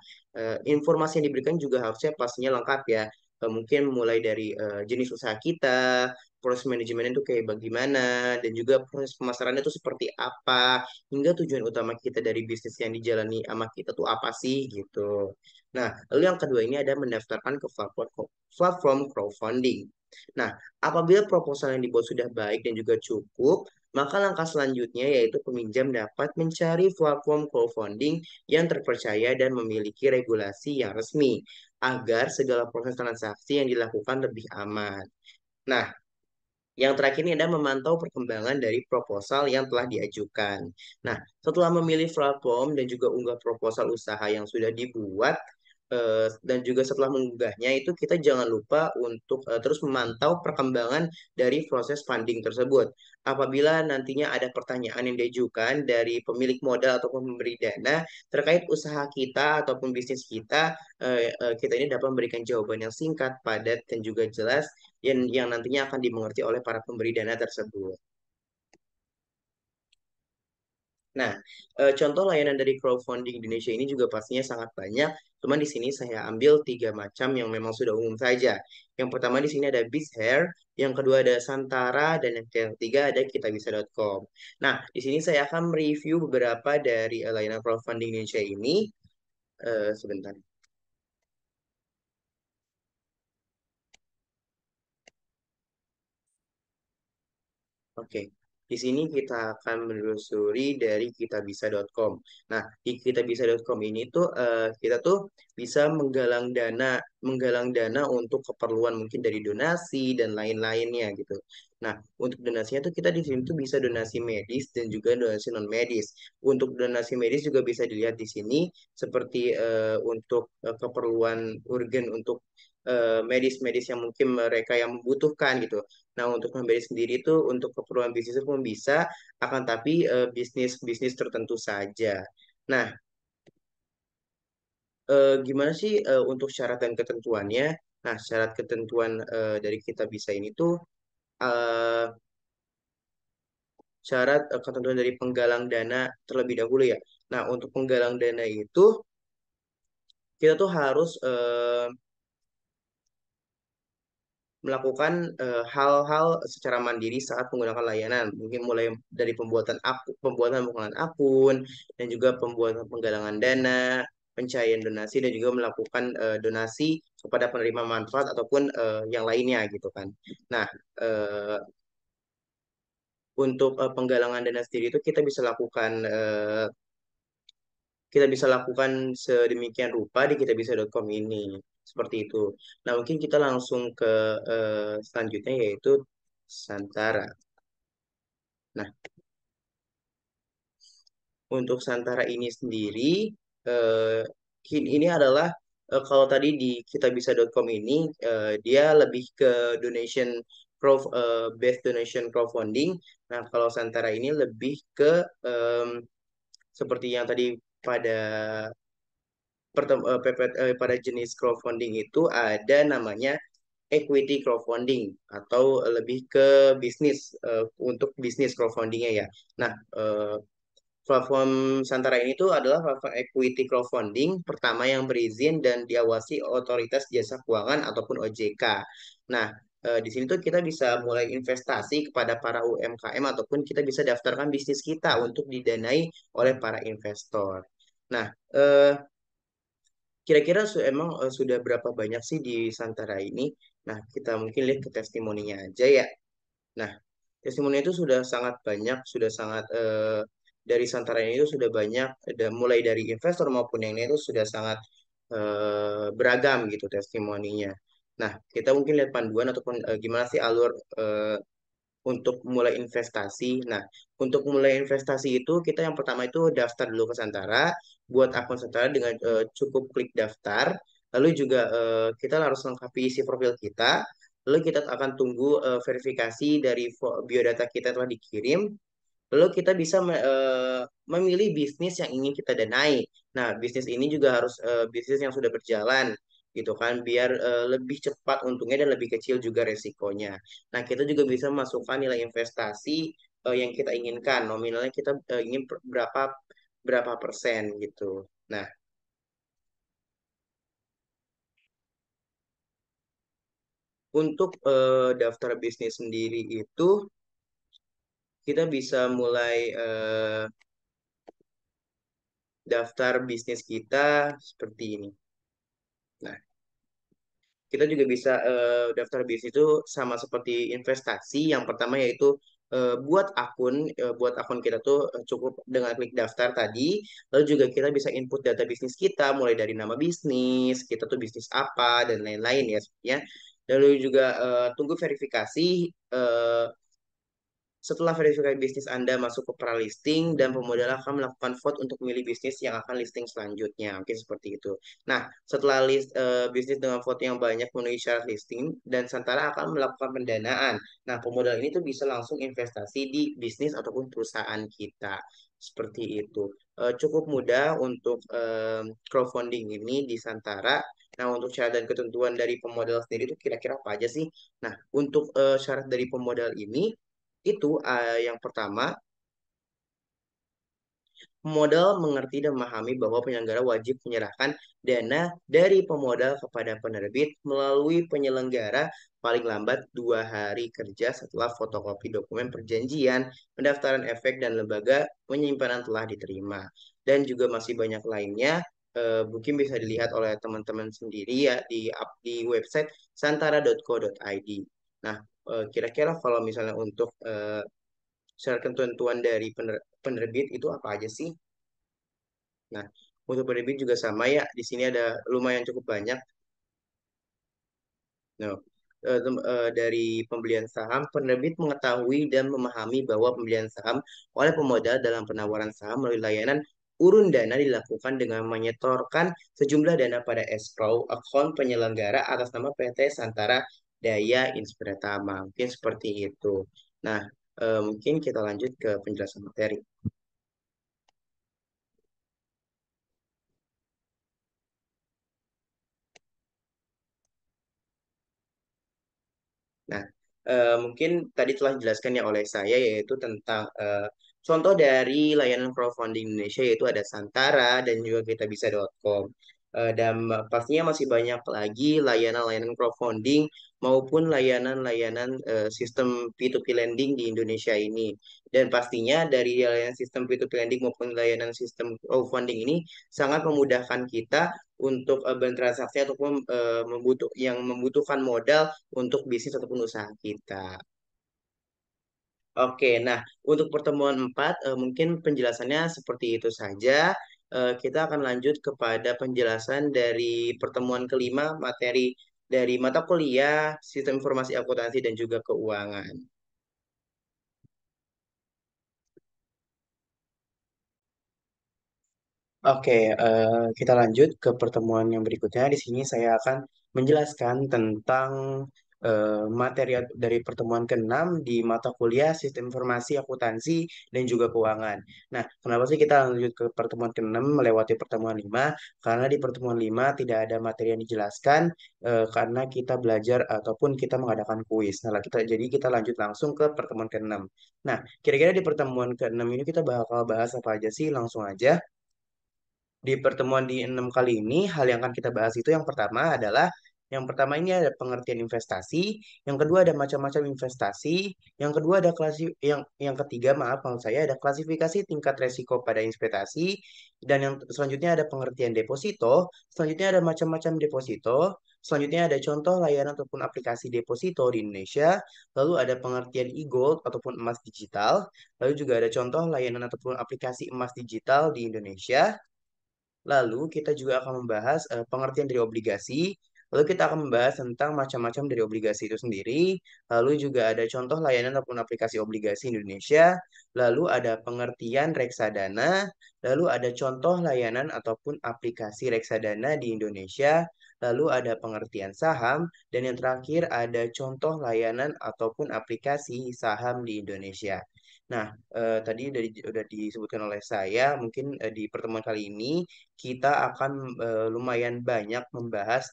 Informasi yang diberikan juga harusnya pastinya lengkap ya. Mungkin mulai dari jenis usaha kita, proses manajemennya itu kayak bagaimana, dan juga proses pemasarannya itu seperti apa, hingga tujuan utama kita dari bisnis yang dijalani sama kita tuh apa sih gitu. Nah, lalu yang kedua ini ada mendaftarkan ke platform crowdfunding. Nah, apabila proposal yang dibuat sudah baik dan juga cukup, maka langkah selanjutnya yaitu peminjam dapat mencari platform crowdfunding yang terpercaya dan memiliki regulasi yang resmi agar segala proses transaksi yang dilakukan lebih aman. Nah, yang terakhir ini adalah memantau perkembangan dari proposal yang telah diajukan. Nah, setelah memilih platform dan juga unggah proposal usaha yang sudah dibuat, dan juga setelah mengunggahnya itu kita jangan lupa untuk terus memantau perkembangan dari proses funding tersebut. Apabila nantinya ada pertanyaan yang diajukan dari pemilik modal ataupun pemberi dana terkait usaha kita ataupun bisnis kita, kita ini dapat memberikan jawaban yang singkat, padat, dan juga jelas yang nantinya akan dimengerti oleh para pemberi dana tersebut. Nah, contoh layanan dari crowdfunding di Indonesia ini juga pastinya sangat banyak. Cuman di sini saya ambil tiga macam yang memang sudah umum saja. Yang pertama di sini ada Bizhair, yang kedua ada Santara, dan yang ketiga ada kitabisa.com. Nah, di sini saya akan mereview beberapa dari layanan crowdfunding Indonesia ini. Sebentar. Oke, di sini kita akan menelusuri dari kitabisa.com. Nah, di kitabisa.com ini tuh kita tuh bisa menggalang dana untuk keperluan mungkin dari donasi dan lain-lainnya gitu. Nah, untuk donasinya tuh kita di sini tuh bisa donasi medis dan juga donasi non medis. Untuk donasi medis juga bisa dilihat di sini seperti untuk keperluan urgen untuk medis-medis yang mungkin mereka yang membutuhkan gitu. Nah, untuk membeli sendiri itu untuk keperluan bisnis pun bisa, akan tapi bisnis-bisnis tertentu saja. Nah, gimana sih untuk syarat dan ketentuannya? Nah, syarat ketentuan dari kita bisa ini tuh eh, syarat ketentuan dari penggalang dana terlebih dahulu ya. Nah, untuk penggalang dana itu kita tuh harus melakukan hal-hal secara mandiri saat menggunakan layanan, mungkin mulai dari pembuatan akun, dan juga pembuatan penggalangan dana, pencairan donasi, dan juga melakukan donasi kepada penerima manfaat ataupun yang lainnya gitu kan. Nah, eh, untuk penggalangan dana sendiri itu kita bisa lakukan sedemikian rupa di kitabisa.com ini. Seperti itu. Nah, mungkin kita langsung ke selanjutnya yaitu Santara. Nah, untuk Santara ini sendiri, eh, ini adalah kalau tadi di kitabisa.com ini dia lebih ke based donation crowdfunding. Nah, kalau Santara ini lebih ke seperti yang tadi pada pada jenis crowdfunding itu ada namanya equity crowdfunding atau lebih ke bisnis untuk bisnis crowdfundingnya ya. Nah, platform Santara ini tuh adalah platform equity crowdfunding pertama yang berizin dan diawasi Otoritas Jasa Keuangan ataupun OJK. Nah, di sini tuh kita bisa mulai investasi kepada para UMKM ataupun kita bisa daftarkan bisnis kita untuk didanai oleh para investor. Nah, kira-kira emang sudah berapa banyak sih di Santara ini? Nah, kita mungkin lihat ke testimoninya aja ya. Nah, testimoni itu sudah sangat banyak, sudah sangat dari Santara ini itu sudah banyak, mulai dari investor maupun yang lain itu sudah sangat beragam gitu testimoninya. Nah, kita mungkin lihat panduan ataupun gimana sih alur eh, untuk mulai investasi. Nah, untuk mulai investasi itu kita yang pertama itu daftar dulu ke Santara, buat akun Santara dengan cukup klik daftar. Lalu juga kita harus lengkapi isi profil kita. Lalu kita akan tunggu verifikasi dari biodata kita telah dikirim. Lalu kita bisa memilih bisnis yang ingin kita danai. Nah, bisnis ini juga harus bisnis yang sudah berjalan. gitu kan, biar lebih cepat untungnya dan lebih kecil juga resikonya. Nah, kita juga bisa masukkan nilai investasi yang kita inginkan, nominalnya kita ingin berapa berapa persen gitu. Nah, untuk daftar bisnis sendiri itu kita bisa mulai daftar bisnis kita seperti ini. Nah, kita juga bisa daftar bisnis itu sama seperti investasi. Yang pertama yaitu buat akun kita tuh cukup dengan klik daftar tadi. Lalu juga kita bisa input data bisnis kita, mulai dari nama bisnis, kita tuh bisnis apa dan lain-lain ya. Ya. Lalu juga tunggu verifikasi. eh, Setelah verifikasi bisnis Anda masuk ke pralisting dan pemodal akan melakukan vote untuk memilih bisnis yang akan listing selanjutnya. Mungkin seperti itu. Nah, setelah bisnis dengan vote yang banyak memenuhi syarat listing dan Santara akan melakukan pendanaan. Nah, pemodal ini tuh bisa langsung investasi di bisnis ataupun perusahaan kita. Seperti itu. Cukup mudah untuk crowdfunding ini di Santara. Nah, untuk syarat dan ketentuan dari pemodal sendiri itu kira-kira apa aja sih? Nah, untuk syarat dari pemodal ini itu yang pertama, pemodal mengerti dan memahami bahwa penyelenggara wajib menyerahkan dana dari pemodal kepada penerbit melalui penyelenggara paling lambat 2 hari kerja setelah fotokopi dokumen perjanjian, pendaftaran efek dan lembaga penyimpanan telah diterima. Dan juga masih banyak lainnya. Mungkin bisa dilihat oleh teman-teman sendiri ya di website santara.co.id. Nah, kira-kira kalau misalnya untuk syarat ketentuan dari penerbit itu apa aja sih? Nah, untuk penerbit juga sama ya. Di sini ada lumayan cukup banyak. Nah, dari pembelian saham, penerbit mengetahui dan memahami bahwa pembelian saham oleh pemodal dalam penawaran saham melalui layanan urun dana dilakukan dengan menyetorkan sejumlah dana pada escrow account penyelenggara atas nama PT Santara Daya Inspiratama. Mungkin seperti itu. Nah, mungkin kita lanjut ke penjelasan materi. Nah, mungkin tadi telah dijelaskan ya oleh saya yaitu tentang contoh dari layanan crowdfunding Indonesia yaitu ada Santara dan juga kitabisa.com. Dan pastinya masih banyak lagi layanan-layanan crowdfunding maupun layanan-layanan sistem P2P lending di Indonesia ini. Dan pastinya dari layanan sistem P2P lending maupun layanan sistem crowdfunding ini sangat memudahkan kita untuk bertransaksi ataupun yang membutuhkan modal untuk bisnis ataupun usaha kita. Oke, nah untuk pertemuan 4 mungkin penjelasannya seperti itu saja. Kita akan lanjut kepada penjelasan dari pertemuan kelima materi dari mata kuliah Sistem Informasi Akuntansi dan juga Keuangan. Oke, kita lanjut ke pertemuan yang berikutnya. Di sini saya akan menjelaskan tentang materi dari pertemuan ke-6 di mata kuliah Sistem Informasi Akuntansi dan juga Keuangan. Nah, kenapa sih kita lanjut ke pertemuan ke-6 melewati pertemuan 5? Karena di pertemuan 5 tidak ada materi yang dijelaskan karena kita belajar ataupun kita mengadakan kuis. Nah, jadi kita lanjut langsung ke pertemuan ke-6. Nah, kira-kira di pertemuan ke-6 ini kita bakal bahas apa aja sih? Langsung aja. Di pertemuan di 6 kali ini, hal yang akan kita bahas itu yang pertama ini ada pengertian investasi, yang kedua ada macam-macam investasi, yang kedua ada yang ketiga maaf maksud saya ada klasifikasi tingkat resiko pada investasi, dan yang selanjutnya ada pengertian deposito, selanjutnya ada macam-macam deposito, selanjutnya ada contoh layanan ataupun aplikasi deposito di Indonesia, lalu ada pengertian e-gold ataupun emas digital, lalu juga ada contoh layanan ataupun aplikasi emas digital di Indonesia. Lalu kita juga akan membahas pengertian dari obligasi. Lalu kita akan membahas tentang macam-macam dari obligasi itu sendiri. Lalu juga ada contoh layanan ataupun aplikasi obligasi Indonesia. Lalu ada pengertian reksadana. Lalu ada contoh layanan ataupun aplikasi reksadana di Indonesia. Lalu ada pengertian saham. Dan yang terakhir ada contoh layanan ataupun aplikasi saham di Indonesia. Nah, tadi udah disebutkan oleh saya, mungkin di pertemuan kali ini kita akan lumayan banyak membahas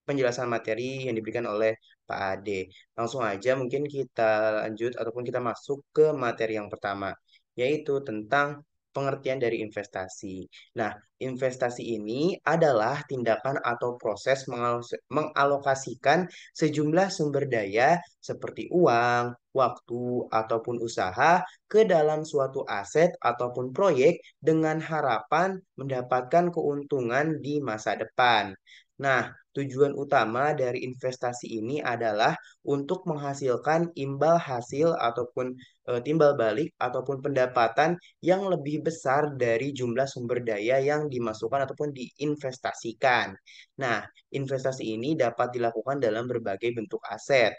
penjelasan materi yang diberikan oleh Pak Ade. Langsung aja mungkin kita lanjut ataupun kita masuk ke materi yang pertama, yaitu tentang pengertian dari investasi. Nah, investasi ini adalah tindakan atau proses mengalokasikan sejumlah sumber daya seperti uang, waktu, ataupun usaha ke dalam suatu aset ataupun proyek dengan harapan mendapatkan keuntungan di masa depan. Nah, tujuan utama dari investasi ini adalah untuk menghasilkan imbal hasil ataupun timbal balik ataupun pendapatan yang lebih besar dari jumlah sumber daya yang dimasukkan ataupun diinvestasikan. Nah, investasi ini dapat dilakukan dalam berbagai bentuk aset,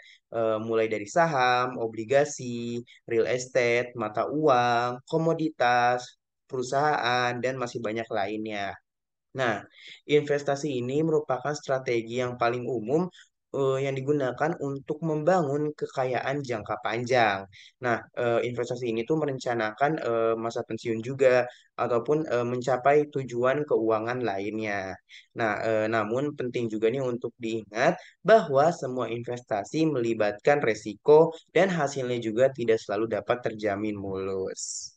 mulai dari saham, obligasi, real estate, mata uang, komoditas, perusahaan, dan masih banyak lainnya. Nah, investasi ini merupakan strategi yang paling umum yang digunakan untuk membangun kekayaan jangka panjang. Nah, investasi ini tuh merencanakan masa pensiun juga ataupun mencapai tujuan keuangan lainnya. Nah, namun penting juga nih untuk diingat bahwa semua investasi melibatkan resiko dan hasilnya juga tidak selalu dapat terjamin mulus.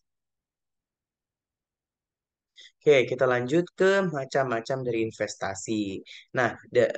Oke, kita lanjut ke macam-macam dari investasi. Nah,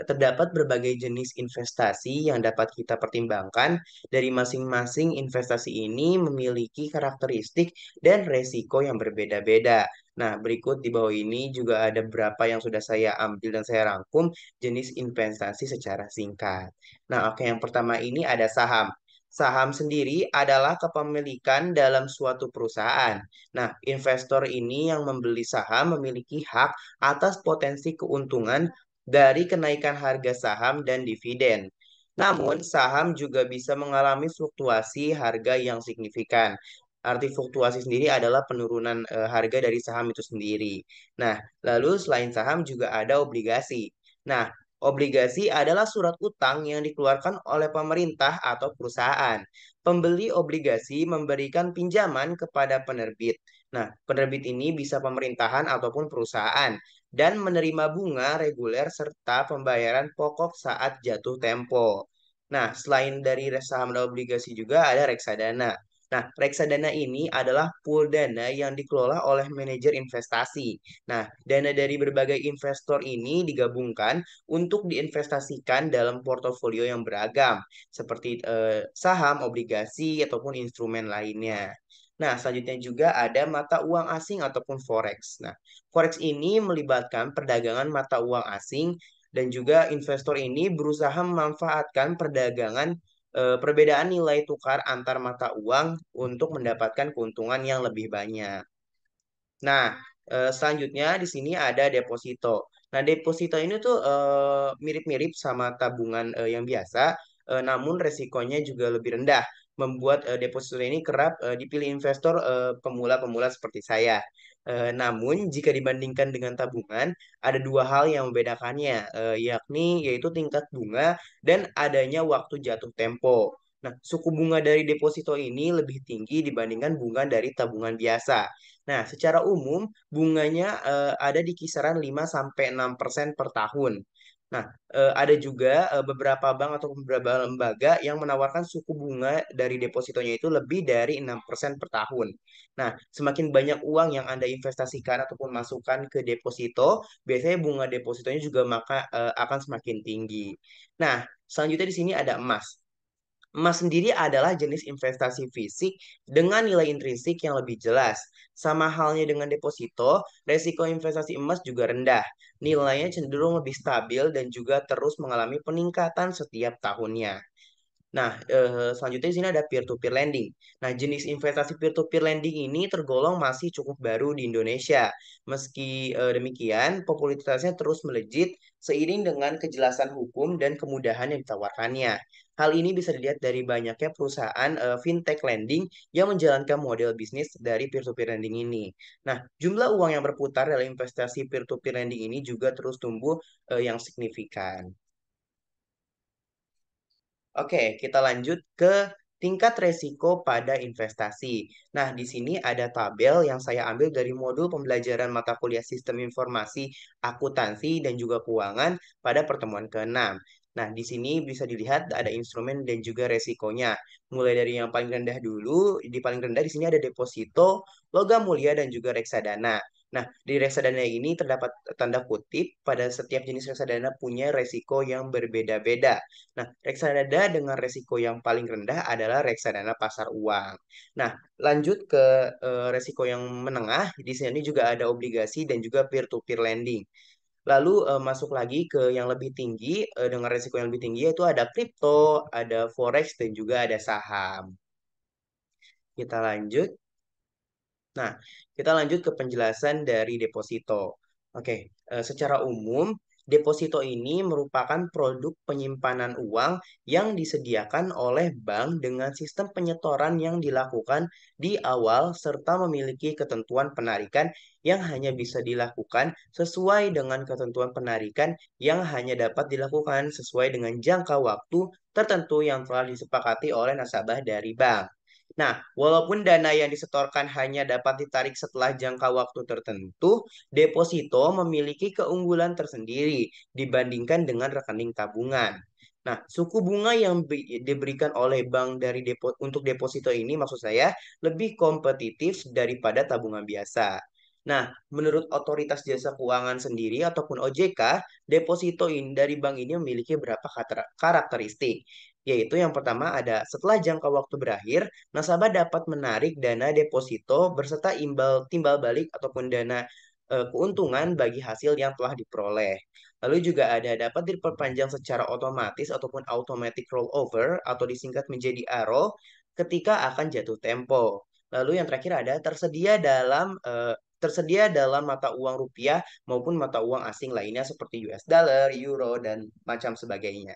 terdapat berbagai jenis investasi yang dapat kita pertimbangkan. Dari masing-masing investasi ini memiliki karakteristik dan resiko yang berbeda-beda. Nah, berikut di bawah ini juga ada beberapa yang sudah saya ambil dan saya rangkum jenis investasi secara singkat. Nah, oke, yang pertama ini ada saham. Saham sendiri adalah kepemilikan dalam suatu perusahaan. Nah, investor ini yang membeli saham memiliki hak atas potensi keuntungan dari kenaikan harga saham dan dividen. Namun, saham juga bisa mengalami fluktuasi harga yang signifikan. Arti fluktuasi sendiri adalah penurunan harga dari saham itu sendiri. Nah, lalu selain saham juga ada obligasi. Nah, obligasi adalah surat utang yang dikeluarkan oleh pemerintah atau perusahaan. Pembeli obligasi memberikan pinjaman kepada penerbit. Nah, penerbit ini bisa pemerintahan ataupun perusahaan dan menerima bunga reguler serta pembayaran pokok saat jatuh tempo. Nah, selain dari saham dan obligasi juga ada reksadana. Nah, reksadana ini adalah pool dana yang dikelola oleh manajer investasi. Nah, dana dari berbagai investor ini digabungkan untuk diinvestasikan dalam portofolio yang beragam, seperti saham, obligasi, ataupun instrumen lainnya. Nah, selanjutnya juga ada mata uang asing ataupun forex. Nah, forex ini melibatkan perdagangan mata uang asing dan juga investor ini berusaha memanfaatkan perbedaan nilai tukar antar mata uang untuk mendapatkan keuntungan yang lebih banyak. Nah, selanjutnya di sini ada deposito. Nah, deposito ini tuh mirip-mirip sama tabungan yang biasa, namun resikonya juga lebih rendah. Membuat deposito ini kerap dipilih investor pemula-pemula seperti saya. Namun, jika dibandingkan dengan tabungan, ada dua hal yang membedakannya, yakni yaitu tingkat bunga dan adanya waktu jatuh tempo. Nah, suku bunga dari deposito ini lebih tinggi dibandingkan bunga dari tabungan biasa. Nah, secara umum bunganya ada di kisaran 5 sampai 6% per tahun. Nah, ada juga beberapa bank atau beberapa lembaga yang menawarkan suku bunga dari depositonya itu lebih dari 6% per tahun. Nah, semakin banyak uang yang Anda investasikan ataupun masukkan ke deposito, biasanya bunga depositonya juga maka akan semakin tinggi. Nah, selanjutnya di sini ada emas. Emas sendiri adalah jenis investasi fisik dengan nilai intrinsik yang lebih jelas. Sama halnya dengan deposito, resiko investasi emas juga rendah. Nilainya cenderung lebih stabil dan juga terus mengalami peningkatan setiap tahunnya. Nah, selanjutnya di sini ada peer-to-peer lending. Nah, jenis investasi peer-to-peer lending ini tergolong masih cukup baru di Indonesia. Meski demikian, popularitasnya terus melejit seiring dengan kejelasan hukum dan kemudahan yang ditawarkannya. Hal ini bisa dilihat dari banyaknya perusahaan fintech lending yang menjalankan model bisnis dari peer-to-peer lending ini. Nah, jumlah uang yang berputar dalam investasi peer-to-peer lending ini juga terus tumbuh yang signifikan. Oke, kita lanjut ke tingkat resiko pada investasi. Nah, di sini ada tabel yang saya ambil dari modul pembelajaran mata kuliah Sistem Informasi, Akuntansi, dan juga Keuangan pada pertemuan ke-6. Nah, di sini bisa dilihat ada instrumen dan juga resikonya. Mulai dari yang paling rendah dulu, di paling rendah di sini ada deposito, logam mulia, dan juga reksadana. Nah, di reksadana ini terdapat tanda kutip pada setiap jenis reksadana punya resiko yang berbeda-beda. Nah, reksadana dengan resiko yang paling rendah adalah reksadana pasar uang. Nah, lanjut ke resiko yang menengah, di sini juga ada obligasi dan juga peer-to-peer lending. Lalu masuk lagi ke yang lebih tinggi dengan resiko yang lebih tinggi yaitu ada kripto, ada forex dan juga ada saham. Kita lanjut. Nah, kita lanjut ke penjelasan dari deposito. Oke, secara umum, deposito ini merupakan produk penyimpanan uang yang disediakan oleh bank dengan sistem penyetoran yang dilakukan di awal serta memiliki ketentuan penarikan yang hanya bisa dilakukan sesuai dengan ketentuan penarikan yang hanya dapat dilakukan sesuai dengan jangka waktu tertentu yang telah disepakati oleh nasabah dari bank. Nah, walaupun dana yang disetorkan hanya dapat ditarik setelah jangka waktu tertentu, deposito memiliki keunggulan tersendiri dibandingkan dengan rekening tabungan. Nah, suku bunga yang diberikan oleh bank dari untuk deposito ini maksud saya lebih kompetitif daripada tabungan biasa. Nah, menurut Otoritas Jasa Keuangan sendiri ataupun OJK, deposito ini dari bank ini memiliki beberapa karakteristik, yaitu yang pertama ada setelah jangka waktu berakhir, nasabah dapat menarik dana deposito berserta timbal balik ataupun dana keuntungan bagi hasil yang telah diperoleh. Lalu juga ada dapat diperpanjang secara otomatis ataupun automatic rollover atau disingkat menjadi ARO ketika akan jatuh tempo. Lalu yang terakhir ada tersedia dalam mata uang rupiah maupun mata uang asing lainnya seperti US dollar, euro, dan macam sebagainya.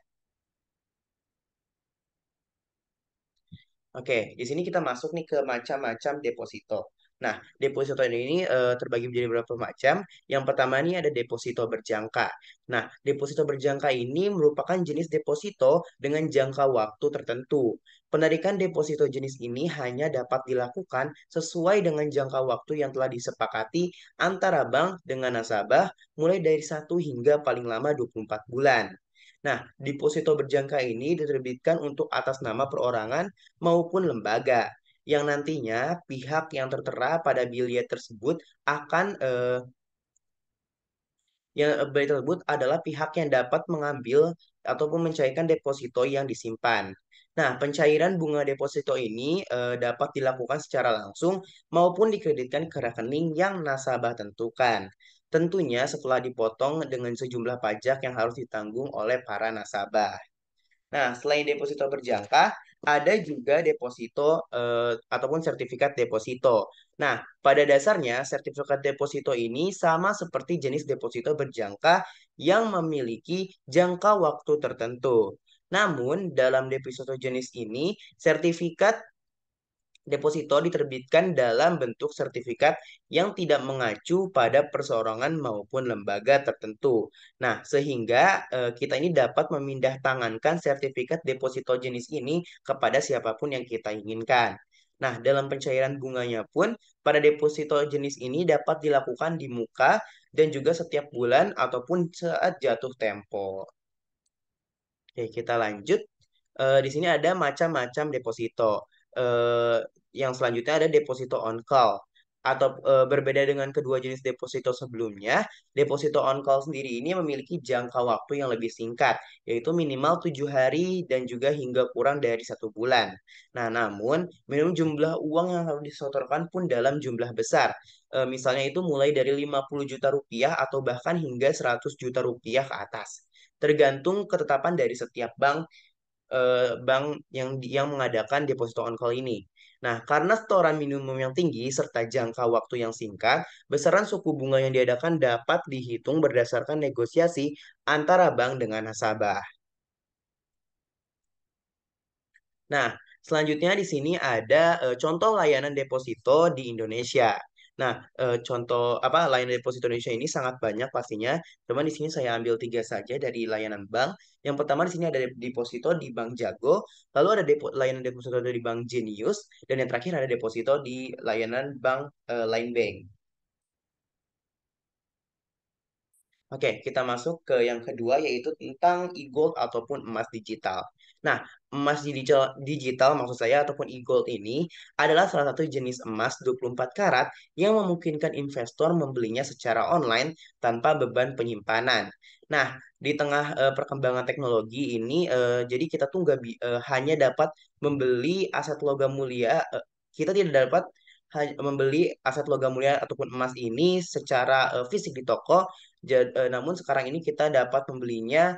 Oke, di sini kita masuk nih ke macam-macam deposito. Nah, deposito ini terbagi menjadi beberapa macam. Yang pertama nih ada deposito berjangka. Nah, deposito berjangka ini merupakan jenis deposito dengan jangka waktu tertentu. Penarikan deposito jenis ini hanya dapat dilakukan sesuai dengan jangka waktu yang telah disepakati antara bank dengan nasabah mulai dari 1 hingga paling lama 24 bulan. Nah, deposito berjangka ini diterbitkan untuk atas nama perorangan maupun lembaga yang nantinya pihak yang tertera pada bilia tersebut akan bayi tersebut adalah pihak yang dapat mengambil ataupun mencairkan deposito yang disimpan. Nah, pencairan bunga deposito ini dapat dilakukan secara langsung maupun dikreditkan ke rekening yang nasabah tentukan. Tentunya setelah dipotong dengan sejumlah pajak yang harus ditanggung oleh para nasabah. Nah, selain deposito berjangka, ada juga deposito ataupun sertifikat deposito. Nah, pada dasarnya sertifikat deposito ini sama seperti jenis deposito berjangka yang memiliki jangka waktu tertentu. Namun, dalam deposito jenis ini, sertifikat deposito diterbitkan dalam bentuk sertifikat yang tidak mengacu pada perseorangan maupun lembaga tertentu. Nah, sehingga kita ini dapat memindah tangankan sertifikat deposito jenis ini kepada siapapun yang kita inginkan. Nah, dalam pencairan bunganya pun pada deposito jenis ini dapat dilakukan di muka dan juga setiap bulan ataupun saat jatuh tempo. Oke, kita lanjut. Di sini ada macam-macam deposito. Eh, yang selanjutnya ada deposito on call. Atau berbeda dengan kedua jenis deposito sebelumnya, deposito on call sendiri ini memiliki jangka waktu yang lebih singkat, yaitu minimal 7 hari dan juga hingga kurang dari 1 bulan. Nah, namun minimum jumlah uang yang harus disetorkan pun dalam jumlah besar. Misalnya itu mulai dari 50 juta rupiah atau bahkan hingga 100 juta rupiah ke atas tergantung ketetapan dari setiap bank yang mengadakan deposito on call ini. Nah, karena setoran minimum yang tinggi serta jangka waktu yang singkat, besaran suku bunga yang diadakan dapat dihitung berdasarkan negosiasi antara bank dengan nasabah. Nah, selanjutnya di sini ada contoh layanan deposito di Indonesia. Nah, contoh apa layanan deposito Indonesia ini sangat banyak pastinya. Cuman di sini saya ambil tiga saja dari layanan bank. Yang pertama di sini ada deposito di Bank Jago, lalu ada layanan deposito dari Bank Jenius, dan yang terakhir ada deposito di layanan Bank Line Bank. Oke, kita masuk ke yang kedua yaitu tentang e-gold ataupun emas digital. Nah, emas digital maksud saya ataupun e-gold ini adalah salah satu jenis emas 24 karat yang memungkinkan investor membelinya secara online tanpa beban penyimpanan. Nah, di tengah perkembangan teknologi ini, jadi kita tuh hanya dapat membeli aset logam mulia, kita tidak dapat membeli aset logam mulia ataupun emas ini secara fisik di toko. Namun sekarang ini kita dapat membelinya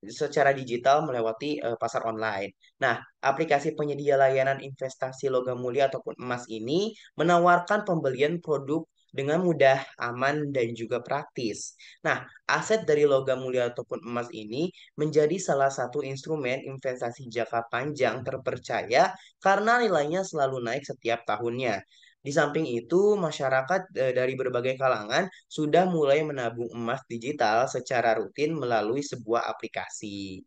secara digital melewati pasar online. Nah, aplikasi penyedia layanan investasi logam mulia ataupun emas ini menawarkan pembelian produk dengan mudah, aman, dan juga praktis. Nah, aset dari logam mulia ataupun emas ini menjadi salah satu instrumen investasi jangka panjang terpercaya karena nilainya selalu naik setiap tahunnya. Di samping itu, masyarakat dari berbagai kalangan sudah mulai menabung emas digital secara rutin melalui sebuah aplikasi.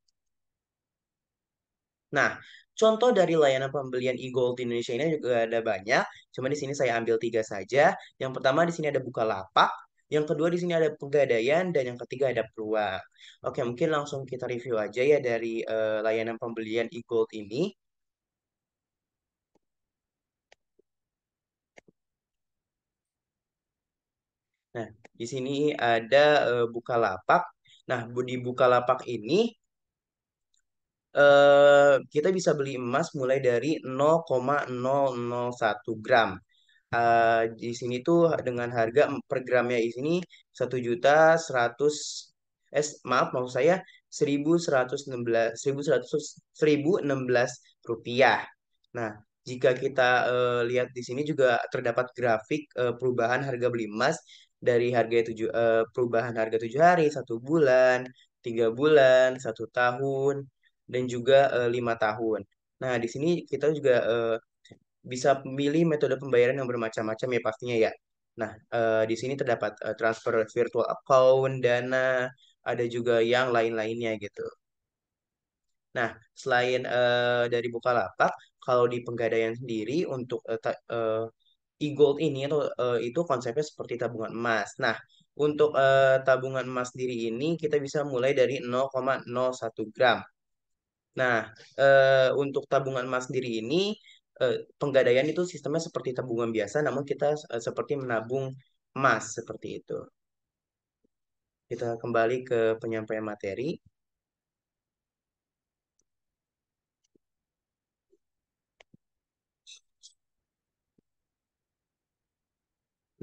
Nah, contoh dari layanan pembelian e-gold di Indonesia ini juga ada banyak. Cuma di sini saya ambil tiga saja. Yang pertama di sini ada Bukalapak, yang kedua di sini ada Pegadaian, dan yang ketiga ada Peluang. Oke, mungkin langsung kita review aja ya dari layanan pembelian e-gold ini. Nah, di sini ada Bukalapak. Nah, di Bukalapak ini kita bisa beli emas mulai dari 0,001 gram. Di sini tuh dengan harga per gramnya di sini 1.100 maaf maksud saya 1.116 1.116 rupiah. Nah, jika kita lihat di sini juga terdapat grafik perubahan harga beli emas dari perubahan harga 7 hari, 1 bulan, 3 bulan, 1 tahun, dan juga 5 tahun. Nah, di sini kita juga bisa memilih metode pembayaran yang bermacam-macam ya pastinya ya. Nah, di sini terdapat transfer virtual account, Dana, ada juga yang lain-lainnya gitu. Nah, selain dari Bukalapak, kalau di Pegadaian sendiri untuk e-gold ini atau itu konsepnya seperti tabungan emas. Nah, untuk tabungan emas sendiri ini kita bisa mulai dari 0,01 gram. Nah, untuk tabungan emas sendiri ini, penggadaian itu sistemnya seperti tabungan biasa, namun kita seperti menabung emas seperti itu. Kita kembali ke penyampaian materi.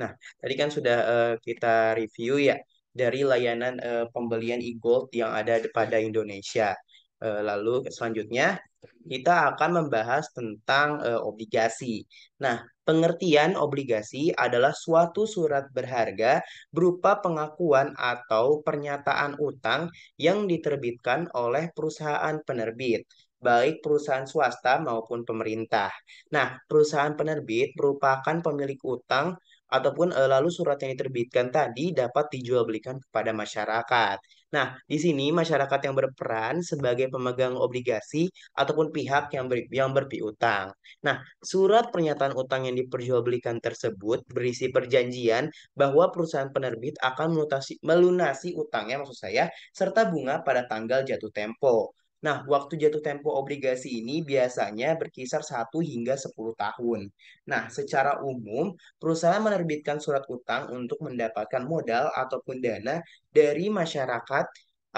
Nah, tadi kan sudah kita review ya dari layanan pembelian e-gold yang ada pada Indonesia. Lalu selanjutnya kita akan membahas tentang obligasi. Nah, pengertian obligasi adalah suatu surat berharga berupa pengakuan atau pernyataan utang yang diterbitkan oleh perusahaan penerbit, baik perusahaan swasta maupun pemerintah. Nah, perusahaan penerbit merupakan pemilik utang ataupun lalu surat yang diterbitkan tadi dapat dijual belikan kepada masyarakat. Nah, di sini masyarakat yang berperan sebagai pemegang obligasi ataupun pihak yang berpiutang. Nah, surat pernyataan utang yang diperjualbelikan tersebut berisi perjanjian bahwa perusahaan penerbit akan melunasi utangnya maksud saya serta bunga pada tanggal jatuh tempo. Nah, waktu jatuh tempo obligasi ini biasanya berkisar 1 hingga 10 tahun. Nah, secara umum, perusahaan menerbitkan surat utang untuk mendapatkan modal ataupun dana dari masyarakat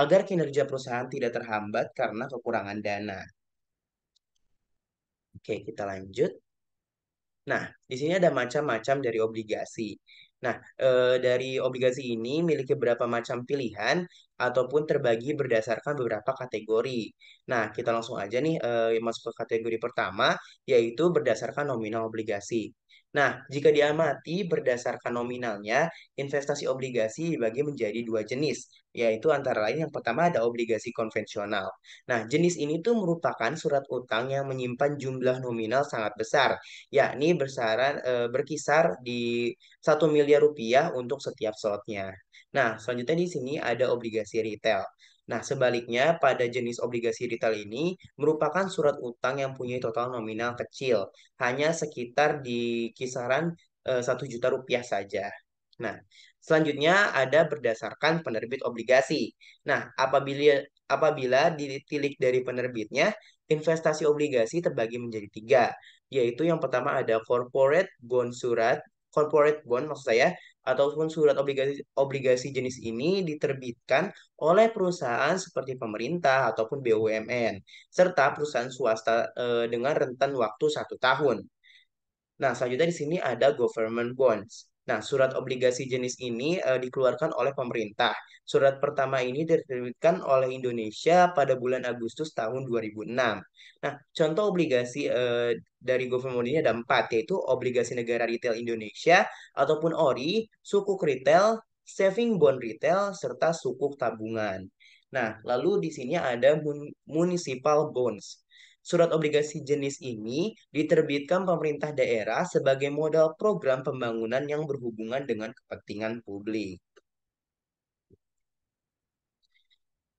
agar kinerja perusahaan tidak terhambat karena kekurangan dana. Oke, kita lanjut. Nah, di sini ada macam-macam dari obligasi. Nah, dari obligasi ini memiliki beberapa macam pilihan ataupun terbagi berdasarkan beberapa kategori. Nah, kita langsung aja nih masuk ke kategori pertama, yaitu berdasarkan nominal obligasi. Nah, jika diamati berdasarkan nominalnya, investasi obligasi dibagi menjadi dua jenis, yaitu antara lain yang pertama ada obligasi konvensional. Nah, jenis ini tuh merupakan surat utang yang menyimpan jumlah nominal sangat besar, yakni berkisar di 1 miliar rupiah untuk setiap slotnya. Nah, selanjutnya di sini ada obligasi retail. Nah, sebaliknya pada jenis obligasi retail ini merupakan surat utang yang punya total nominal kecil, hanya sekitar di kisaran 1 juta rupiah saja. Nah, selanjutnya ada berdasarkan penerbit obligasi. Nah, apabila ditilik dari penerbitnya, investasi obligasi terbagi menjadi tiga, yaitu yang pertama ada corporate bond maksud saya, ataupun surat obligasi obligasi jenis ini diterbitkan oleh perusahaan seperti pemerintah ataupun BUMN serta perusahaan swasta dengan rentan waktu 1 tahun. Nah, selanjutnya di sini ada government bonds. Nah, surat obligasi jenis ini dikeluarkan oleh pemerintah. Surat pertama ini diterbitkan oleh Indonesia pada bulan Agustus tahun 2006. Nah, contoh obligasi dari government bond ini ada empat, yaitu obligasi negara retail Indonesia ataupun ORI, sukuk retail, saving bond retail, serta sukuk tabungan. Nah, lalu di sini ada municipal bonds. Surat obligasi jenis ini diterbitkan pemerintah daerah sebagai modal program pembangunan yang berhubungan dengan kepentingan publik.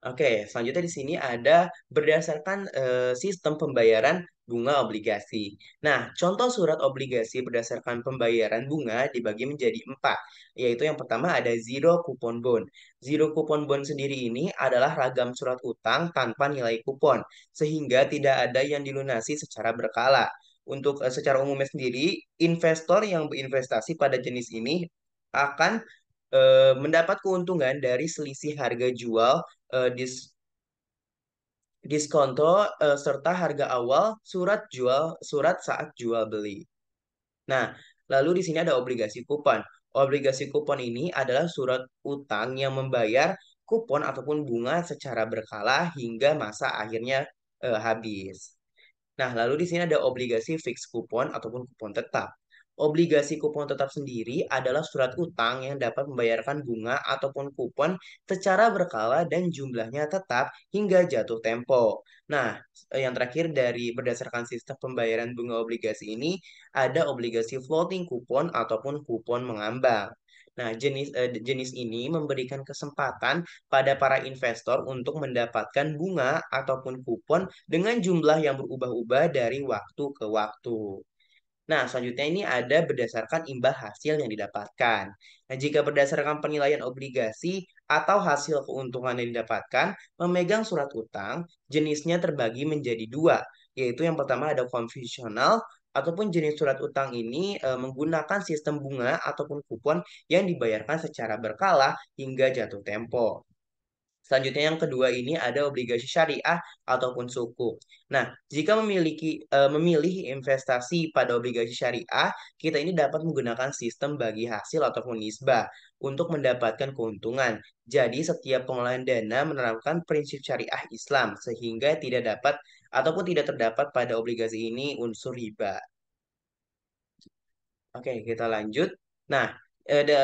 Oke, selanjutnya di sini ada berdasarkan sistem pembayaran bunga obligasi. Nah, contoh surat obligasi berdasarkan pembayaran bunga dibagi menjadi empat, yaitu yang pertama ada zero coupon bond. Zero coupon bond sendiri ini adalah ragam surat utang tanpa nilai kupon, sehingga tidak ada yang dilunasi secara berkala. Untuk secara umumnya sendiri, investor yang berinvestasi pada jenis ini akan mendapat keuntungan dari selisih harga jual eh, dis diskonto serta harga awal surat saat jual beli. Nah, lalu di sini ada obligasi kupon. Obligasi kupon ini adalah surat utang yang membayar kupon ataupun bunga secara berkala hingga masa akhirnya habis. Nah, lalu di sini ada obligasi fixed coupon ataupun kupon tetap. Obligasi kupon tetap sendiri adalah surat utang yang dapat membayarkan bunga ataupun kupon secara berkala dan jumlahnya tetap hingga jatuh tempo. Nah, yang terakhir dari berdasarkan sistem pembayaran bunga obligasi ini ada obligasi floating coupon ataupun kupon mengambang. Nah, jenis ini memberikan kesempatan pada para investor untuk mendapatkan bunga ataupun kupon dengan jumlah yang berubah-ubah dari waktu ke waktu. Nah, selanjutnya ini ada berdasarkan imbal hasil yang didapatkan. Nah, jika berdasarkan penilaian obligasi atau hasil keuntungan yang didapatkan, memegang surat utang, jenisnya terbagi menjadi dua, yaitu yang pertama ada konvensional, ataupun jenis surat utang ini menggunakan sistem bunga ataupun kupon yang dibayarkan secara berkala hingga jatuh tempo. Selanjutnya yang kedua ini ada obligasi syariah ataupun sukuk. Nah, jika memilih investasi pada obligasi syariah, kita ini dapat menggunakan sistem bagi hasil ataupun nisbah untuk mendapatkan keuntungan. Jadi, setiap pengolahan dana menerapkan prinsip syariah Islam sehingga tidak dapat ataupun tidak terdapat pada obligasi ini unsur riba. Oke, kita lanjut. Nah, ada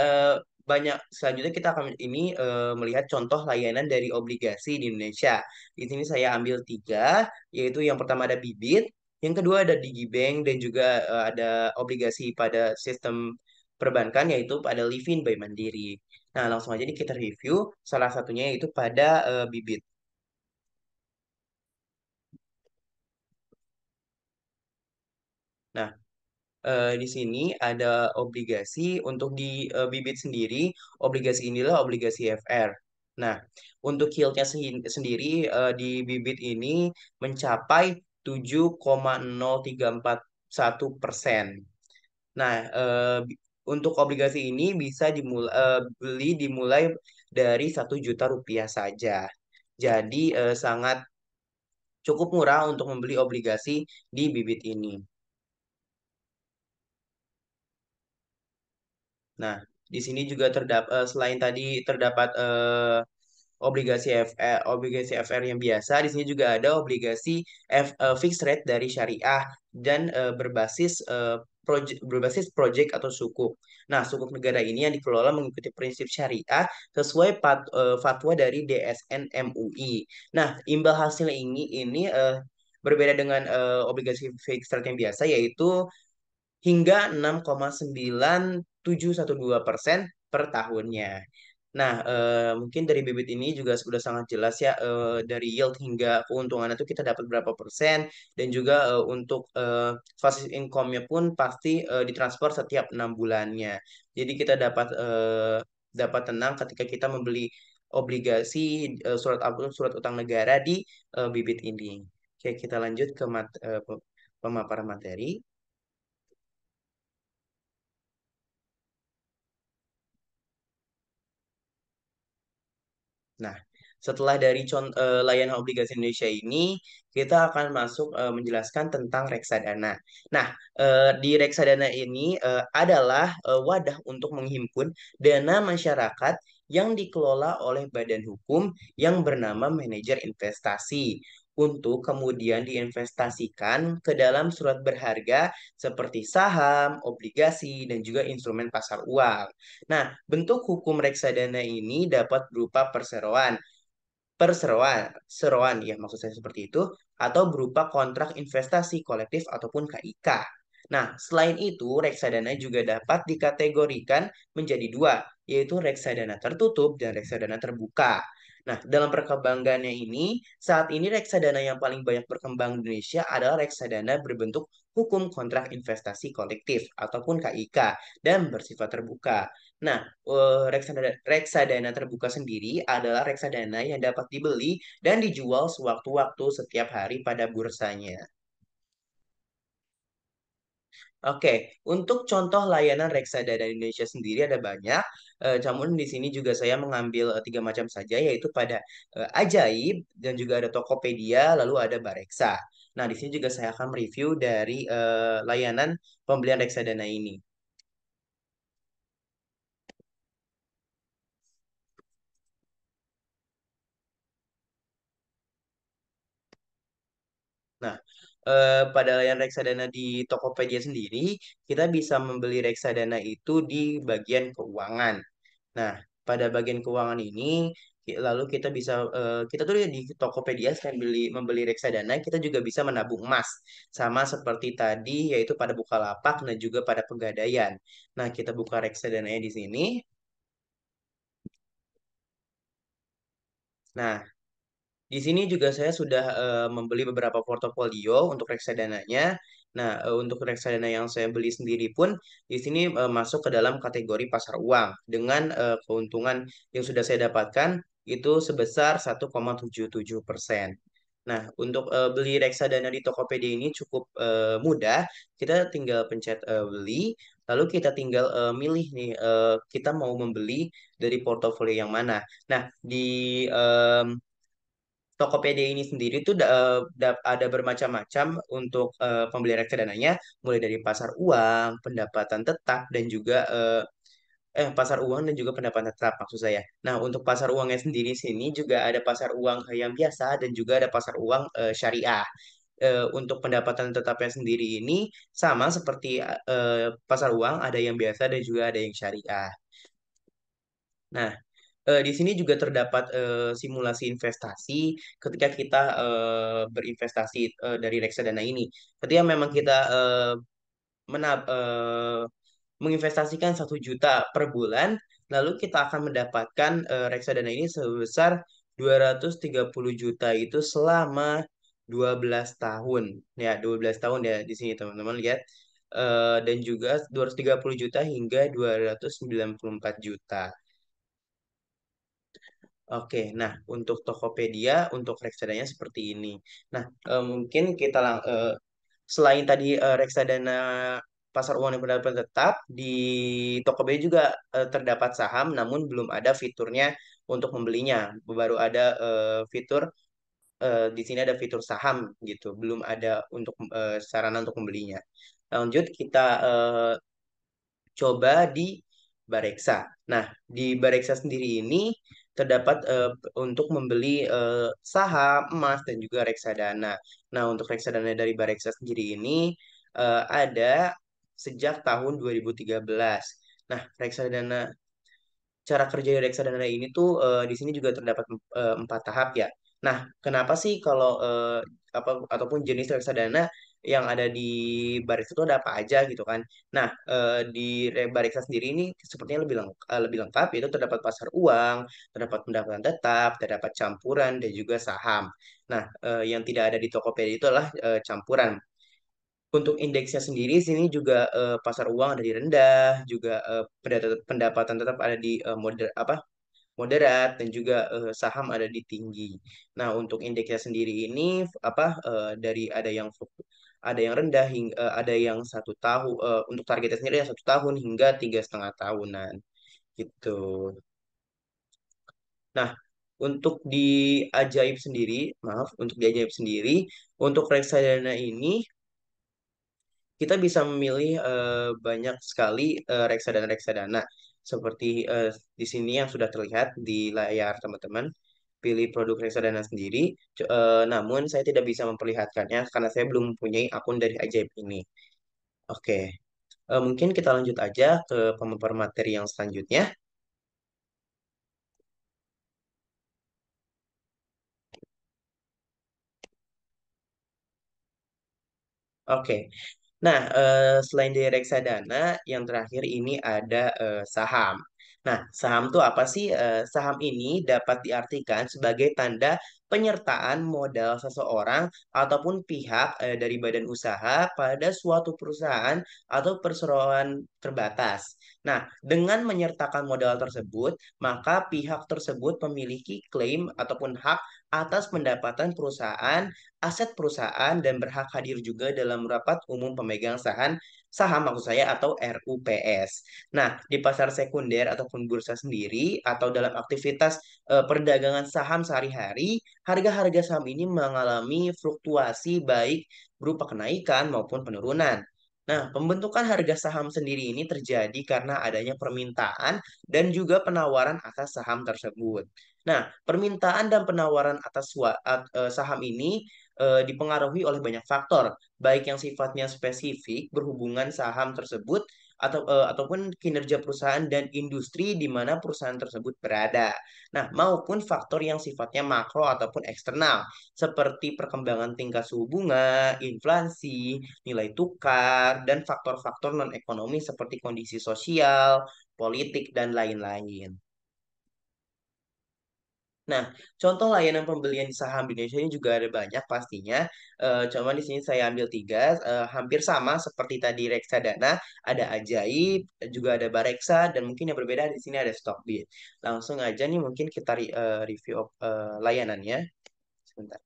banyak selanjutnya kita akan ini melihat contoh layanan dari obligasi di Indonesia. Di sini saya ambil tiga, yaitu yang pertama ada Bibit, yang kedua ada Digibank, dan juga ada obligasi pada sistem perbankan yaitu pada Livin by Mandiri. Nah, langsung aja nih kita review salah satunya yaitu pada Bibit. Nah, di sini ada obligasi untuk di Bibit sendiri, obligasi inilah obligasi FR. Nah, untuk yieldnya sendiri di Bibit ini mencapai 7,0341%. Nah, untuk obligasi ini bisa dimulai dari 1 juta rupiah saja. Jadi sangat cukup murah untuk membeli obligasi di Bibit ini. Nah, di sini juga terdapat selain tadi terdapat obligasi FR yang biasa, di sini juga ada obligasi fixed rate dari syariah dan berbasis berbasis project atau sukuk. Nah, sukuk negara ini yang dikelola mengikuti prinsip syariah sesuai fatwa dari DSN MUI. Nah, imbal hasil ini berbeda dengan obligasi fixed rate yang biasa, yaitu hingga 6,9712% per tahunnya. Nah, mungkin dari bibit ini juga sudah sangat jelas ya, dari yield hingga keuntungan itu kita dapat berapa persen, dan juga untuk passive income-nya pun pasti ditransfer setiap 6 bulannya. Jadi kita dapat tenang ketika kita membeli obligasi, surat utang negara di bibit ini. Oke, kita lanjut ke pemaparan materi. Nah, setelah dari layanan obligasi Indonesia ini, kita akan masuk menjelaskan tentang reksadana. Nah, di reksadana ini adalah wadah untuk menghimpun dana masyarakat yang dikelola oleh badan hukum yang bernama manajer investasi untuk kemudian diinvestasikan ke dalam surat berharga seperti saham, obligasi, dan juga instrumen pasar uang. Nah, bentuk hukum reksadana ini dapat berupa seroan ya maksud saya seperti itu, atau berupa kontrak investasi kolektif ataupun KIK. Nah, selain itu, reksadana juga dapat dikategorikan menjadi dua, yaitu reksadana tertutup dan reksadana terbuka. Nah, dalam perkembangannya ini, saat ini reksadana yang paling banyak berkembang di Indonesia adalah reksadana berbentuk hukum kontrak investasi kolektif ataupun KIK dan bersifat terbuka. Nah, reksadana terbuka sendiri adalah reksadana yang dapat dibeli dan dijual sewaktu-waktu setiap hari pada bursanya. Oke, untuk contoh layanan reksadana di Indonesia sendiri ada banyak. Namun di sini juga saya mengambil tiga macam saja, yaitu pada Ajaib dan juga ada Tokopedia, lalu ada Bareksa. Nah, di sini juga saya akan mereview dari layanan pembelian reksadana ini. Nah, pada layanan reksadana di Tokopedia sendiri, kita bisa membeli reksadana itu di bagian keuangan. Nah, pada bagian keuangan ini, lalu kita bisa, kita tuh di Tokopedia selain membeli reksadana, kita juga bisa menabung emas. Sama seperti tadi, yaitu pada Bukalapak dan juga pada Pegadaian. Nah, kita buka reksadananya di sini. Nah, di sini juga saya sudah membeli beberapa portofolio untuk reksadananya. Nah, untuk reksadana yang saya beli sendiri pun di sini masuk ke dalam kategori pasar uang dengan keuntungan yang sudah saya dapatkan itu sebesar 1,77%. Nah, untuk beli reksadana di Tokopedia ini cukup mudah. Kita tinggal pencet beli, lalu kita tinggal milih nih, kita mau membeli dari portofolio yang mana. Nah, di Tokopedia ini sendiri tuh ada bermacam-macam untuk pembelian reksadananya, mulai dari pasar uang, pendapatan tetap, dan juga pasar uang dan juga pendapatan tetap maksud saya. Nah, untuk pasar uangnya sendiri sini juga ada pasar uang yang biasa dan juga ada pasar uang syariah. Untuk pendapatan tetapnya sendiri ini sama seperti pasar uang, ada yang biasa dan juga ada yang syariah. Nah, di sini juga terdapat simulasi investasi ketika kita berinvestasi dari reksadana ini. Ketika memang kita menginvestasikan 1 juta per bulan, lalu kita akan mendapatkan reksadana ini sebesar 230 juta itu selama 12 tahun. Ya, 12 tahun ya di sini teman-teman lihat. Dan juga 230 juta hingga 294 juta. Oke, nah untuk Tokopedia, untuk reksadanya seperti ini. Nah, mungkin selain tadi reksadana pasar uang yang pendapatan tetap, di Tokopedia juga terdapat saham, namun belum ada fiturnya untuk membelinya. Baru ada fitur di sini ada fitur saham gitu, belum ada untuk sarana untuk membelinya. Lanjut kita coba di Bareksa. Nah, di Bareksa sendiri ini terdapat untuk membeli saham, emas, dan juga reksadana. Nah, untuk reksadana dari Bareksa sendiri ini ada sejak tahun 2013. Nah, reksadana cara kerja reksadana ini tuh di sini juga terdapat 4 tahap ya. Nah, kenapa sih kalau apa ataupun jenis reksadana yang ada di Bareksa itu ada apa aja gitu kan? Nah, di Bareksa sendiri ini sepertinya lebih lengkap yaitu terdapat pasar uang, terdapat pendapatan tetap, terdapat campuran dan juga saham. Nah, yang tidak ada di Tokopedia itu adalah campuran. Untuk indeksnya sendiri sini juga pasar uang ada di rendah, juga pendapatan tetap ada di moderat dan juga saham ada di tinggi. Nah, untuk indeksnya sendiri ini dari ada yang rendah hingga ada yang 1 tahun untuk targetnya sendiri yang 1 tahun hingga 3,5 tahunan gitu. Nah, untuk di ajaib sendiri, maaf, untuk di ajaib sendiri, untuk reksadana ini kita bisa memilih banyak sekali reksadana-reksadana seperti di sini yang sudah terlihat di layar teman-teman. Pilih produk reksadana sendiri, namun saya tidak bisa memperlihatkannya karena saya belum mempunyai akun dari Ajaib ini. Oke, mungkin kita lanjut aja ke pemaparan materi yang selanjutnya. Oke, nah, selain dari reksadana, yang terakhir ini ada saham. Nah, saham itu apa sih? Saham ini dapat diartikan sebagai tanda penyertaan modal seseorang ataupun pihak dari badan usaha pada suatu perusahaan atau perseroan terbatas. Nah, dengan menyertakan modal tersebut, maka pihak tersebut memiliki klaim ataupun hak atas pendapatan perusahaan, aset perusahaan, dan berhak hadir juga dalam rapat umum pemegang saham saham maksud saya atau RUPS. Nah, di pasar sekunder ataupun bursa sendiri atau dalam aktivitas perdagangan saham sehari-hari, harga-harga saham ini mengalami fluktuasi baik berupa kenaikan maupun penurunan. Nah, pembentukan harga saham sendiri ini terjadi karena adanya permintaan dan juga penawaran atas saham tersebut. Nah, permintaan dan penawaran atas saham ini dipengaruhi oleh banyak faktor, baik yang sifatnya spesifik berhubungan saham tersebut ataupun kinerja perusahaan dan industri di mana perusahaan tersebut berada. Nah, maupun faktor yang sifatnya makro ataupun eksternal, seperti perkembangan tingkat suhu bunga, inflasi, nilai tukar, dan faktor-faktor non-ekonomi seperti kondisi sosial, politik, dan lain-lain. Nah, contoh layanan pembelian saham di Indonesia ini juga ada banyak pastinya. Cuma di sini saya ambil 3, hampir sama seperti tadi reksadana, ada Ajaib, juga ada Bareksa, dan mungkin yang berbeda di sini ada Stockbit. Langsung aja nih mungkin kita review layanannya. Sebentar.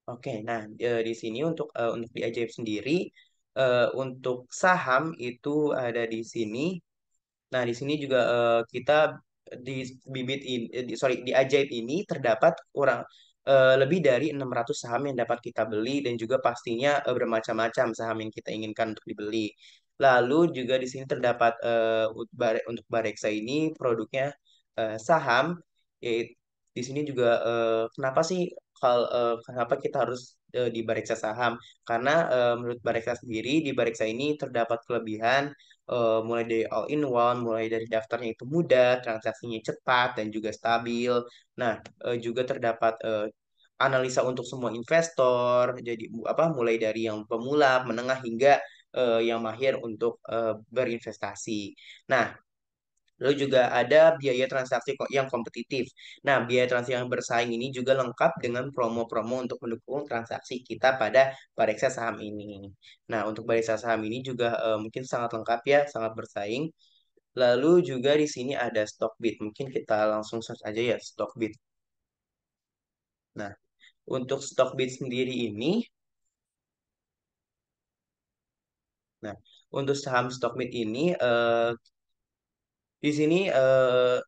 Oke, nah di sini untuk di Ajaib sendiri, untuk saham itu ada di sini. Nah, di sini juga kita di sorry, di Ajaib ini terdapat lebih dari 600 saham yang dapat kita beli dan juga pastinya bermacam-macam saham yang kita inginkan untuk dibeli. Lalu juga di sini terdapat untuk Bareksa ini produknya saham. Yaitu, di sini juga kenapa sih kenapa kita harus di Bareksa saham? Karena menurut Bareksa sendiri di Bareksa ini terdapat kelebihan mulai dari all in one, mulai dari daftarnya itu mudah, transaksinya cepat dan juga stabil. Nah, juga terdapat analisa untuk semua investor, jadi mulai dari yang pemula, menengah hingga yang mahir untuk berinvestasi. Nah, lalu juga ada biaya transaksi yang kompetitif. Nah, biaya transaksi yang bersaing ini juga lengkap dengan promo-promo untuk mendukung transaksi kita pada Bareksa saham ini. Nah, untuk Bareksa saham ini juga mungkin sangat lengkap ya, sangat bersaing. Lalu juga di sini ada Stockbit. Mungkin kita langsung search aja ya Stockbit. Nah, untuk Stockbit sendiri ini, nah, untuk saham Stockbit ini di sini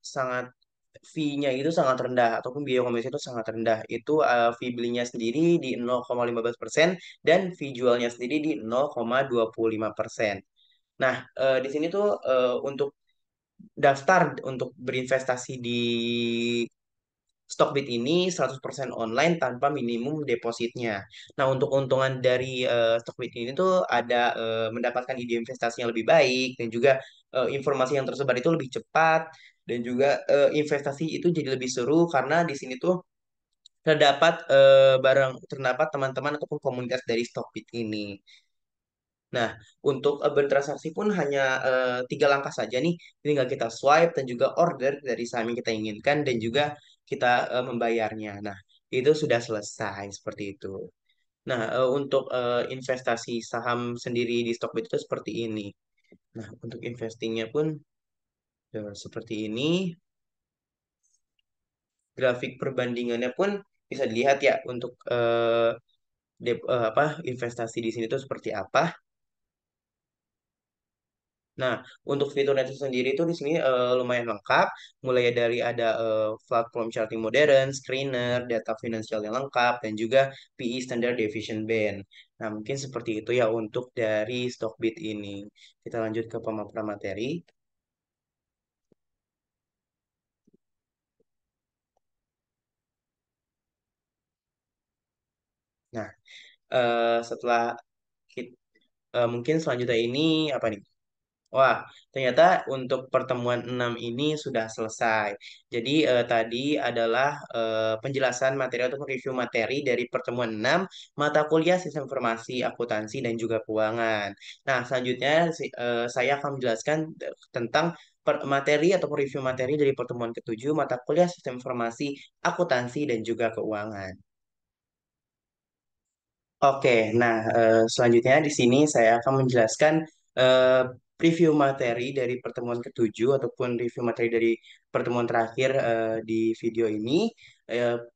sangat fee-nya itu sangat rendah ataupun biaya komisi itu sangat rendah. Itu fee belinya sendiri di 0,15% dan fee jualnya sendiri di 0,25%. Nah, di sini tuh untuk daftar untuk berinvestasi di Stockbit ini 100% online tanpa minimum depositnya. Nah, untuk keuntungan dari Stockbit ini tuh ada mendapatkan ide investasi yang lebih baik dan juga informasi yang tersebar itu lebih cepat dan juga investasi itu jadi lebih seru karena di sini tuh terdapat teman-teman ataupun komunitas dari Stockbit ini. Nah, untuk bertransaksi pun hanya 3 langkah saja nih. Tinggal kita swipe dan juga order dari saham yang kita inginkan dan juga kita membayarnya. Nah, itu sudah selesai seperti itu. Nah, untuk investasi saham sendiri di Stockbit itu seperti ini. Nah, untuk investingnya pun seperti ini. Grafik perbandingannya pun bisa dilihat ya untuk apa investasi di sini tuh seperti apa. Nah, untuk fiturnya itu sendiri itu di sini lumayan lengkap, mulai dari ada platform charting modern, screener, data finansial yang lengkap, dan juga PE Standard Deviation Band. Nah, mungkin seperti itu ya untuk dari Stockbit ini. Kita lanjut ke pemaparan materi. Nah, setelah mungkin selanjutnya ini apa nih? Wah, ternyata untuk pertemuan 6 ini sudah selesai. Jadi tadi adalah penjelasan materi atau review materi dari pertemuan 6 mata kuliah Sistem Informasi, Akuntansi, dan juga Keuangan. Nah, selanjutnya saya akan menjelaskan tentang materi atau review materi dari pertemuan ketujuh mata kuliah Sistem Informasi, Akuntansi, dan juga Keuangan. Oke, nah selanjutnya di sini saya akan menjelaskan eh, preview materi dari pertemuan ketujuh ataupun review materi dari pertemuan terakhir di video ini,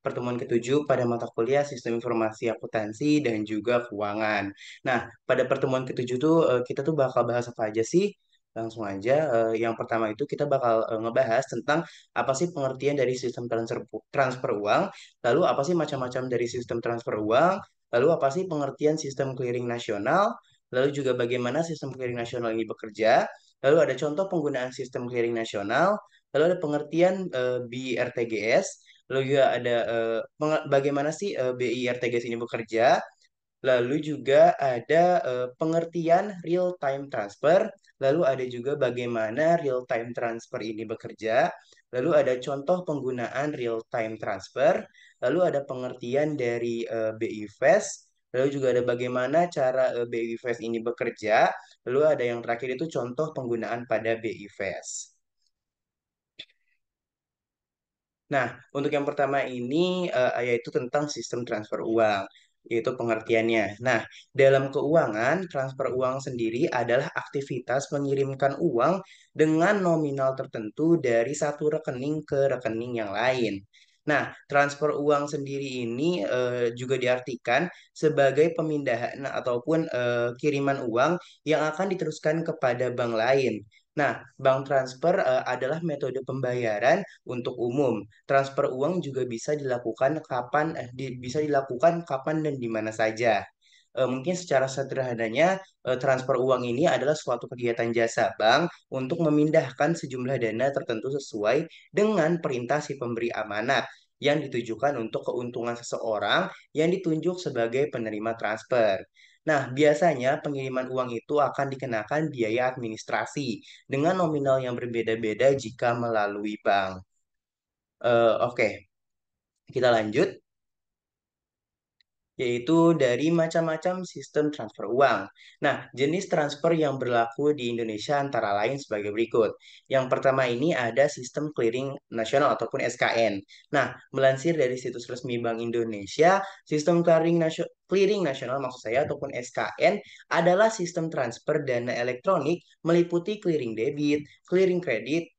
pertemuan ketujuh pada mata kuliah Sistem Informasi Akuntansi dan juga Keuangan. Nah, pada pertemuan ketujuh tuh kita tuh bakal bahas apa aja sih? Langsung aja, yang pertama itu kita bakal ngebahas tentang apa sih pengertian dari sistem transfer uang, lalu apa sih macam-macam dari sistem transfer uang. Lalu apa sih pengertian sistem clearing nasional? Lalu juga bagaimana sistem clearing nasional ini bekerja? Lalu ada contoh penggunaan sistem clearing nasional. Lalu ada pengertian BIRTGS. Lalu juga ada bagaimana sih BIRTGS ini bekerja? Lalu juga ada pengertian real time transfer. Lalu ada juga bagaimana real time transfer ini bekerja. Lalu ada contoh penggunaan real time transfer. Lalu ada pengertian dari BI Fast. Lalu juga ada bagaimana cara BI Fast ini bekerja. Lalu ada yang terakhir itu contoh penggunaan pada BI Fast. Nah, untuk yang pertama ini yaitu tentang sistem transfer uang, yaitu pengertiannya. Nah, dalam keuangan, transfer uang sendiri adalah aktivitas mengirimkan uang dengan nominal tertentu dari satu rekening ke rekening yang lain. Nah, transfer uang sendiri ini juga diartikan sebagai pemindahan ataupun kiriman uang yang akan diteruskan kepada bank lain. Nah, bank transfer adalah metode pembayaran untuk umum. Transfer uang juga bisa dilakukan kapan dan di mana saja. Mungkin secara sederhananya transfer uang ini adalah suatu kegiatan jasa bank untuk memindahkan sejumlah dana tertentu sesuai dengan perintah si pemberi amanat yang ditujukan untuk keuntungan seseorang yang ditunjuk sebagai penerima transfer. Nah, biasanya pengiriman uang itu akan dikenakan biaya administrasi dengan nominal yang berbeda-beda jika melalui bank. Oke, kita lanjut, yaitu dari macam-macam sistem transfer uang. Nah, jenis transfer yang berlaku di Indonesia antara lain sebagai berikut. Yang pertama ini ada sistem clearing nasional ataupun SKN. Nah, melansir dari situs resmi Bank Indonesia, sistem clearing nasional maksud saya ataupun SKN adalah sistem transfer dana elektronik meliputi clearing debit, clearing kredit,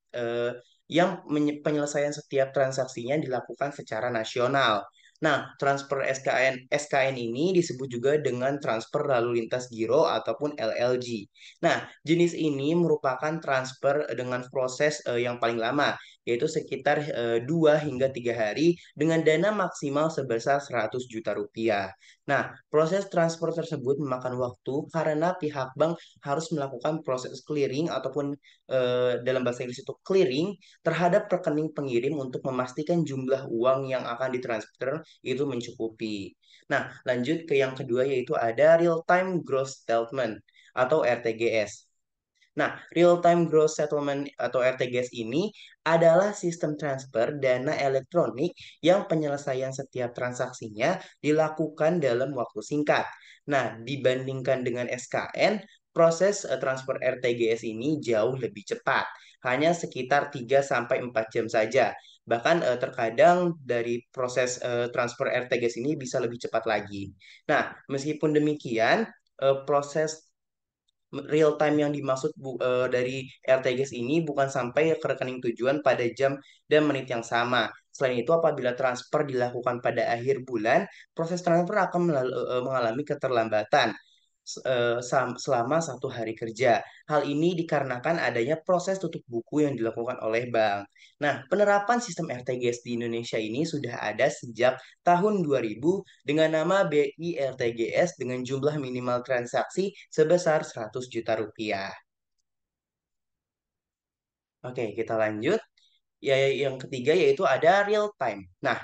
yang penyelesaian setiap transaksinya dilakukan secara nasional. Nah, transfer SKN ini disebut juga dengan transfer lalu lintas giro ataupun LLG. Nah, jenis ini merupakan transfer dengan proses yang paling lama, yaitu sekitar 2 hingga 3 hari dengan dana maksimal sebesar 100 juta rupiah. Nah, proses transfer tersebut memakan waktu karena pihak bank harus melakukan proses clearing ataupun dalam bahasa Inggris itu clearing terhadap rekening pengirim untuk memastikan jumlah uang yang akan ditransfer itu mencukupi. Nah, lanjut ke yang kedua yaitu ada real time gross settlement atau RTGS. Nah, real time gross settlement atau RTGS ini adalah sistem transfer dana elektronik yang penyelesaian setiap transaksinya dilakukan dalam waktu singkat. Nah, dibandingkan dengan SKN, proses transfer RTGS ini jauh lebih cepat, hanya sekitar 3 sampai 4 jam saja. Bahkan terkadang dari proses transfer RTGS ini bisa lebih cepat lagi. Nah, meskipun demikian, proses real time yang dimaksud dari RTGS ini bukan sampai ke rekening tujuan pada jam dan menit yang sama. Selain itu, apabila transfer dilakukan pada akhir bulan, proses transfer akan mengalami keterlambatan selama 1 hari kerja. Hal ini dikarenakan adanya proses tutup buku yang dilakukan oleh bank. Nah, penerapan sistem RTGS di Indonesia ini sudah ada sejak tahun 2000 dengan nama BI RTGS dengan jumlah minimal transaksi sebesar 100 juta rupiah. Oke, kita lanjut. Ya, yang ketiga yaitu ada real time. Nah,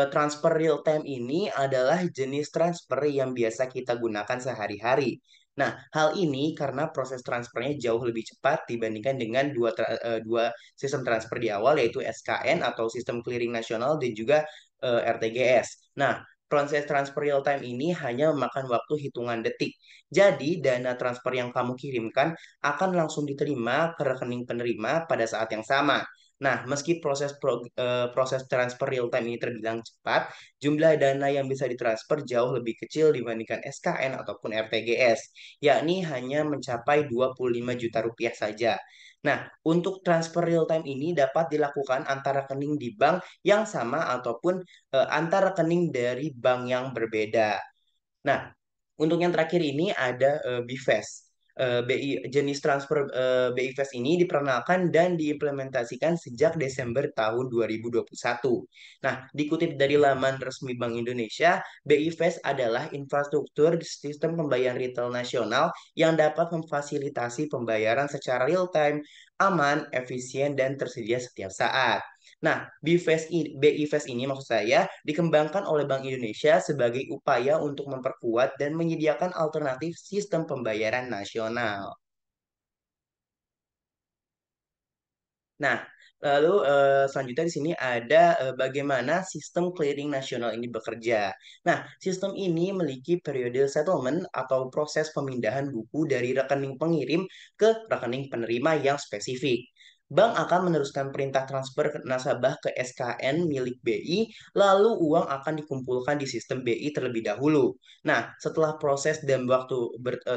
transfer real time ini adalah jenis transfer yang biasa kita gunakan sehari-hari. Nah, hal ini karena proses transfernya jauh lebih cepat dibandingkan dengan dua sistem transfer di awal yaitu SKN atau sistem clearing nasional dan juga RTGS. Nah, proses transfer real time ini hanya memakan waktu hitungan detik. Jadi, dana transfer yang kamu kirimkan akan langsung diterima ke rekening penerima pada saat yang sama. Nah, meski proses transfer real time ini terbilang cepat, jumlah dana yang bisa ditransfer jauh lebih kecil dibandingkan SKN ataupun RTGS, yakni hanya mencapai 25 juta rupiah saja. Nah, untuk transfer real time ini dapat dilakukan antara rekening di bank yang sama ataupun antar rekening dari bank yang berbeda. Nah, untuk yang terakhir ini ada BIFAS. Jenis transfer BI Fast ini diperkenalkan dan diimplementasikan sejak Desember tahun 2021. Nah, dikutip dari laman resmi Bank Indonesia, BI Fast adalah infrastruktur sistem pembayaran retail nasional yang dapat memfasilitasi pembayaran secara real time, aman, efisien, dan tersedia setiap saat. Nah, BIFAS ini maksud saya dikembangkan oleh Bank Indonesia sebagai upaya untuk memperkuat dan menyediakan alternatif sistem pembayaran nasional. Nah, lalu selanjutnya di sini ada bagaimana sistem clearing nasional ini bekerja. Nah, sistem ini memiliki periode settlement atau proses pemindahan buku dari rekening pengirim ke rekening penerima yang spesifik. Bank akan meneruskan perintah transfer ke nasabah ke SKN milik BI, lalu uang akan dikumpulkan di sistem BI terlebih dahulu. Nah, setelah proses dan waktu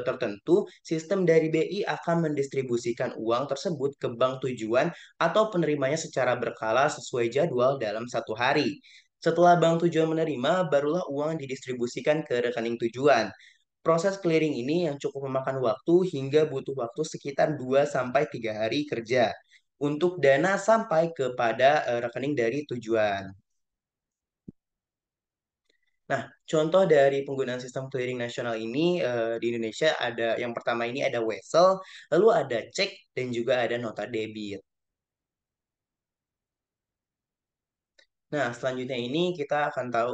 tertentu, sistem dari BI akan mendistribusikan uang tersebut ke bank tujuan atau penerimanya secara berkala sesuai jadwal dalam 1 hari. Setelah bank tujuan menerima, barulah uang didistribusikan ke rekening tujuan. Proses clearing ini yang cukup memakan waktu hingga butuh waktu sekitar 2 sampai 3 hari kerja untuk dana sampai kepada rekening dari tujuan. Nah, contoh dari penggunaan sistem clearing nasional ini di Indonesia ada yang pertama ini ada Wesel, lalu ada cek dan juga ada nota debit. Nah, selanjutnya ini kita akan tahu,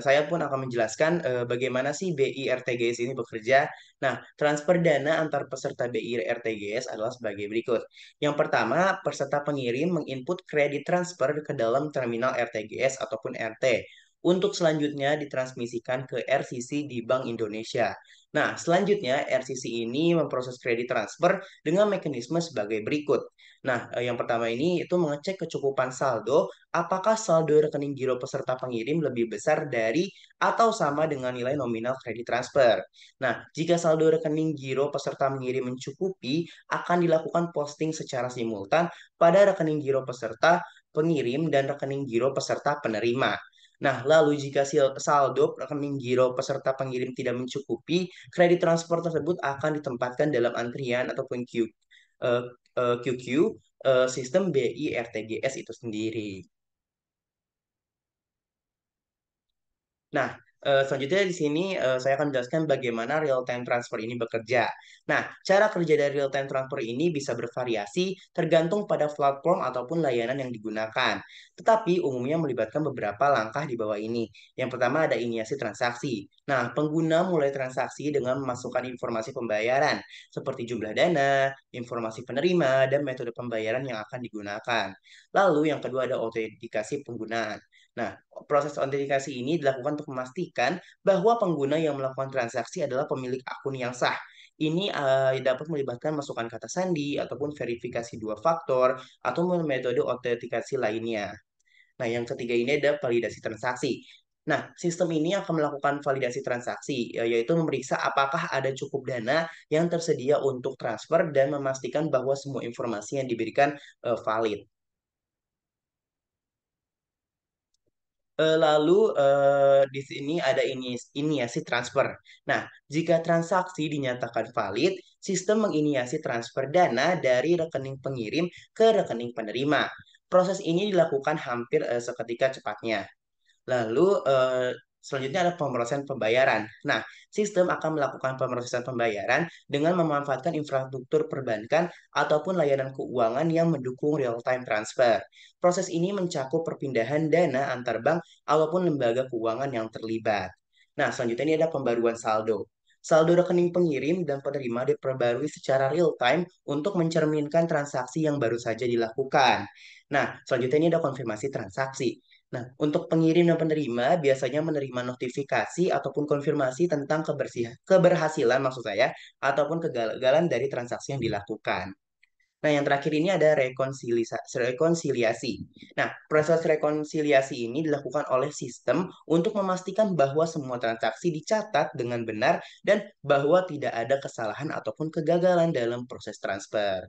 saya pun akan menjelaskan bagaimana sih BI RTGS ini bekerja. Nah, transfer dana antar peserta BI RTGS adalah sebagai berikut. Yang pertama, peserta pengirim menginput kredit transfer ke dalam terminal RTGS ataupun RT. Untuk selanjutnya ditransmisikan ke RCC di Bank Indonesia. Nah, selanjutnya RCC ini memproses kredit transfer dengan mekanisme sebagai berikut. Nah, yang pertama ini itu mengecek kecukupan saldo, apakah saldo rekening giro peserta pengirim lebih besar dari atau sama dengan nilai nominal kredit transfer. Nah, jika saldo rekening giro peserta pengirim mencukupi, akan dilakukan posting secara simultan pada rekening giro peserta pengirim dan rekening giro peserta penerima. Nah, lalu jika saldo rekening giro peserta pengirim tidak mencukupi, kredit transfer tersebut akan ditempatkan dalam antrian ataupun QQ sistem BI RTGS itu sendiri. Nah, selanjutnya di sini saya akan menjelaskan bagaimana real time transfer ini bekerja. Nah, cara kerja dari real time transfer ini bisa bervariasi tergantung pada platform ataupun layanan yang digunakan. Tetapi umumnya melibatkan beberapa langkah di bawah ini. Yang pertama ada inisiasi transaksi. Nah, pengguna mulai transaksi dengan memasukkan informasi pembayaran seperti jumlah dana, informasi penerima, dan metode pembayaran yang akan digunakan. Lalu yang kedua ada autentikasi penggunaan. Nah, proses autentikasi ini dilakukan untuk memastikan bahwa pengguna yang melakukan transaksi adalah pemilik akun yang sah. Ini dapat melibatkan masukan kata sandi ataupun verifikasi dua faktor atau metode autentikasi lainnya. Nah, yang ketiga ini ada validasi transaksi. Nah, sistem ini akan melakukan validasi transaksi, yaitu memeriksa apakah ada cukup dana yang tersedia untuk transfer dan memastikan bahwa semua informasi yang diberikan valid. Lalu di sini ada inisiasi transfer. Nah, jika transaksi dinyatakan valid, sistem menginiasi transfer dana dari rekening pengirim ke rekening penerima. Proses ini dilakukan hampir seketika cepatnya. Lalu selanjutnya ada pemrosesan pembayaran. Nah, sistem akan melakukan pemrosesan pembayaran dengan memanfaatkan infrastruktur perbankan ataupun layanan keuangan yang mendukung real-time transfer. Proses ini mencakup perpindahan dana antar bank ataupun lembaga keuangan yang terlibat. Nah, selanjutnya ini ada pembaruan saldo. Saldo rekening pengirim dan penerima diperbarui secara real time untuk mencerminkan transaksi yang baru saja dilakukan. Nah, selanjutnya ini ada konfirmasi transaksi. Nah, untuk pengirim dan penerima biasanya menerima notifikasi ataupun konfirmasi tentang keberhasilan maksud saya ataupun kegagalan dari transaksi yang dilakukan. Nah, yang terakhir ini ada rekonsiliasi. Nah, proses rekonsiliasi ini dilakukan oleh sistem untuk memastikan bahwa semua transaksi dicatat dengan benar dan bahwa tidak ada kesalahan ataupun kegagalan dalam proses transfer.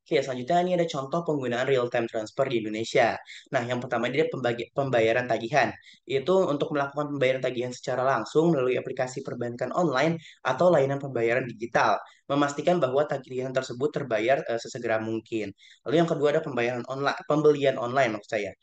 Oke, selanjutnya ini ada contoh penggunaan real time transfer di Indonesia. Nah, yang pertama ini ada pembayaran tagihan. Itu untuk melakukan pembayaran tagihan secara langsung melalui aplikasi perbankan online atau layanan pembayaran digital, memastikan bahwa tagihan tersebut terbayar sesegera mungkin. Lalu yang kedua ada pembayaran online, pembelian online maksud saya.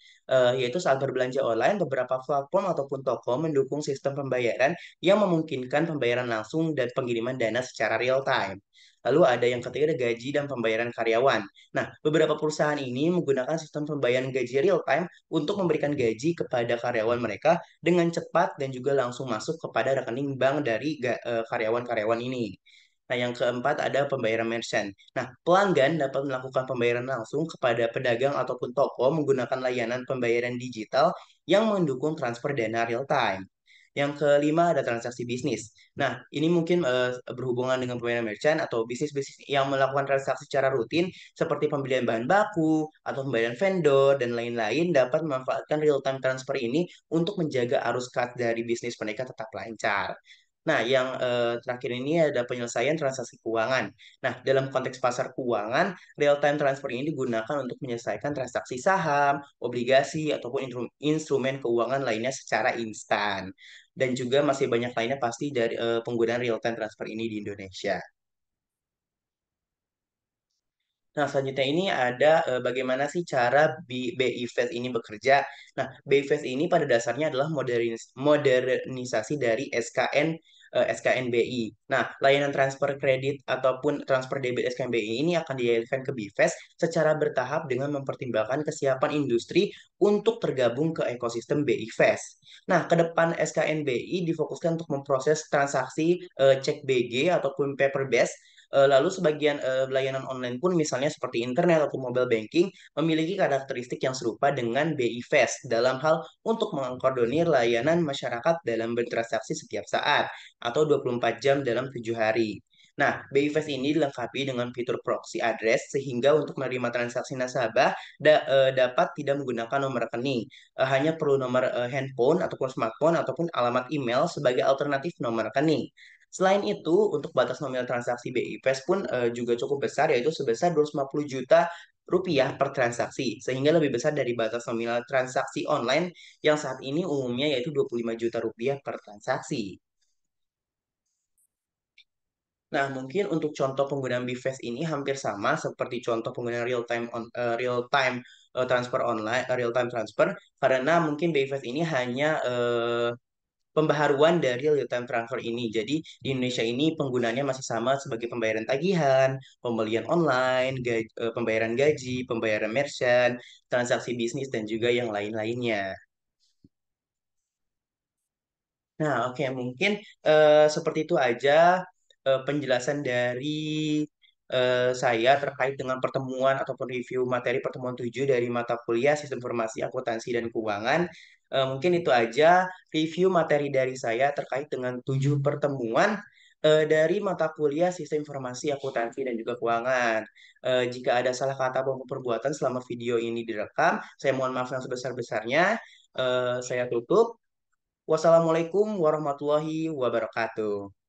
Yaitu saat berbelanja online, beberapa platform ataupun toko mendukung sistem pembayaran yang memungkinkan pembayaran langsung dan pengiriman dana secara real time. Lalu ada yang ketiga ada gaji dan pembayaran karyawan. Nah, beberapa perusahaan ini menggunakan sistem pembayaran gaji real time untuk memberikan gaji kepada karyawan mereka dengan cepat dan juga langsung masuk kepada rekening bank dari karyawan-karyawan ini. Nah, yang keempat ada pembayaran merchant. Nah, pelanggan dapat melakukan pembayaran langsung kepada pedagang ataupun toko menggunakan layanan pembayaran digital yang mendukung transfer dana real time. Yang kelima ada transaksi bisnis. Nah, ini mungkin berhubungan dengan pembayaran merchant atau bisnis-bisnis yang melakukan transaksi secara rutin seperti pembelian bahan baku atau pembayaran vendor dan lain-lain dapat memanfaatkan real-time transfer ini untuk menjaga arus kas dari bisnis mereka tetap lancar. Nah, yang terakhir ini ada penyelesaian transaksi keuangan. Nah, dalam konteks pasar keuangan, real-time transfer ini digunakan untuk menyelesaikan transaksi saham, obligasi, ataupun instrumen keuangan lainnya secara instan. Dan juga masih banyak lainnya pasti dari penggunaan real-time transfer ini di Indonesia. Nah, selanjutnya ini ada bagaimana sih cara BI Fast ini bekerja. Nah, BI Fast ini pada dasarnya adalah modernisasi dari SKNBI. Nah, layanan transfer kredit ataupun transfer debit SKNBI ini akan dialihkan ke BI Fast secara bertahap dengan mempertimbangkan kesiapan industri untuk tergabung ke ekosistem BI Fast. Nah, ke depan SKNBI difokuskan untuk memproses transaksi cek BG ataupun paper based. Lalu sebagian layanan online pun misalnya seperti internet atau mobile banking memiliki karakteristik yang serupa dengan BI Fast dalam hal untuk mengkoordinir layanan masyarakat dalam bertransaksi setiap saat atau 24 jam dalam 7 hari. Nah, BI Fast ini dilengkapi dengan fitur proxy address sehingga untuk menerima transaksi nasabah dapat tidak menggunakan nomor rekening. Hanya perlu nomor handphone ataupun smartphone ataupun alamat email sebagai alternatif nomor rekening. Selain itu, untuk batas nominal transaksi BI Fast pun juga cukup besar, yaitu sebesar 250 juta rupiah per transaksi, sehingga lebih besar dari batas nominal transaksi online yang saat ini umumnya yaitu 25 juta rupiah per transaksi. Nah, mungkin untuk contoh penggunaan BIFAS ini hampir sama seperti contoh penggunaan real time transfer online, real time transfer, karena mungkin BIFAS ini hanya pembaharuan dari real time transfer ini. Jadi di Indonesia ini penggunanya masih sama sebagai pembayaran tagihan, pembelian online, pembayaran gaji, pembayaran merchant, transaksi bisnis dan juga yang lain-lainnya. Nah, oke, mungkin seperti itu aja penjelasan dari saya terkait dengan pertemuan ataupun review materi pertemuan 7 dari mata kuliah Sistem Informasi Akuntansi dan Keuangan. Mungkin itu aja review materi dari saya terkait dengan 7 pertemuan dari mata kuliah Sistem Informasi Akuntansi dan juga Keuangan. Jika ada salah kata maupun perbuatan selama video ini direkam, saya mohon maaf yang sebesar-besarnya. Saya tutup. Wassalamualaikum warahmatullahi wabarakatuh.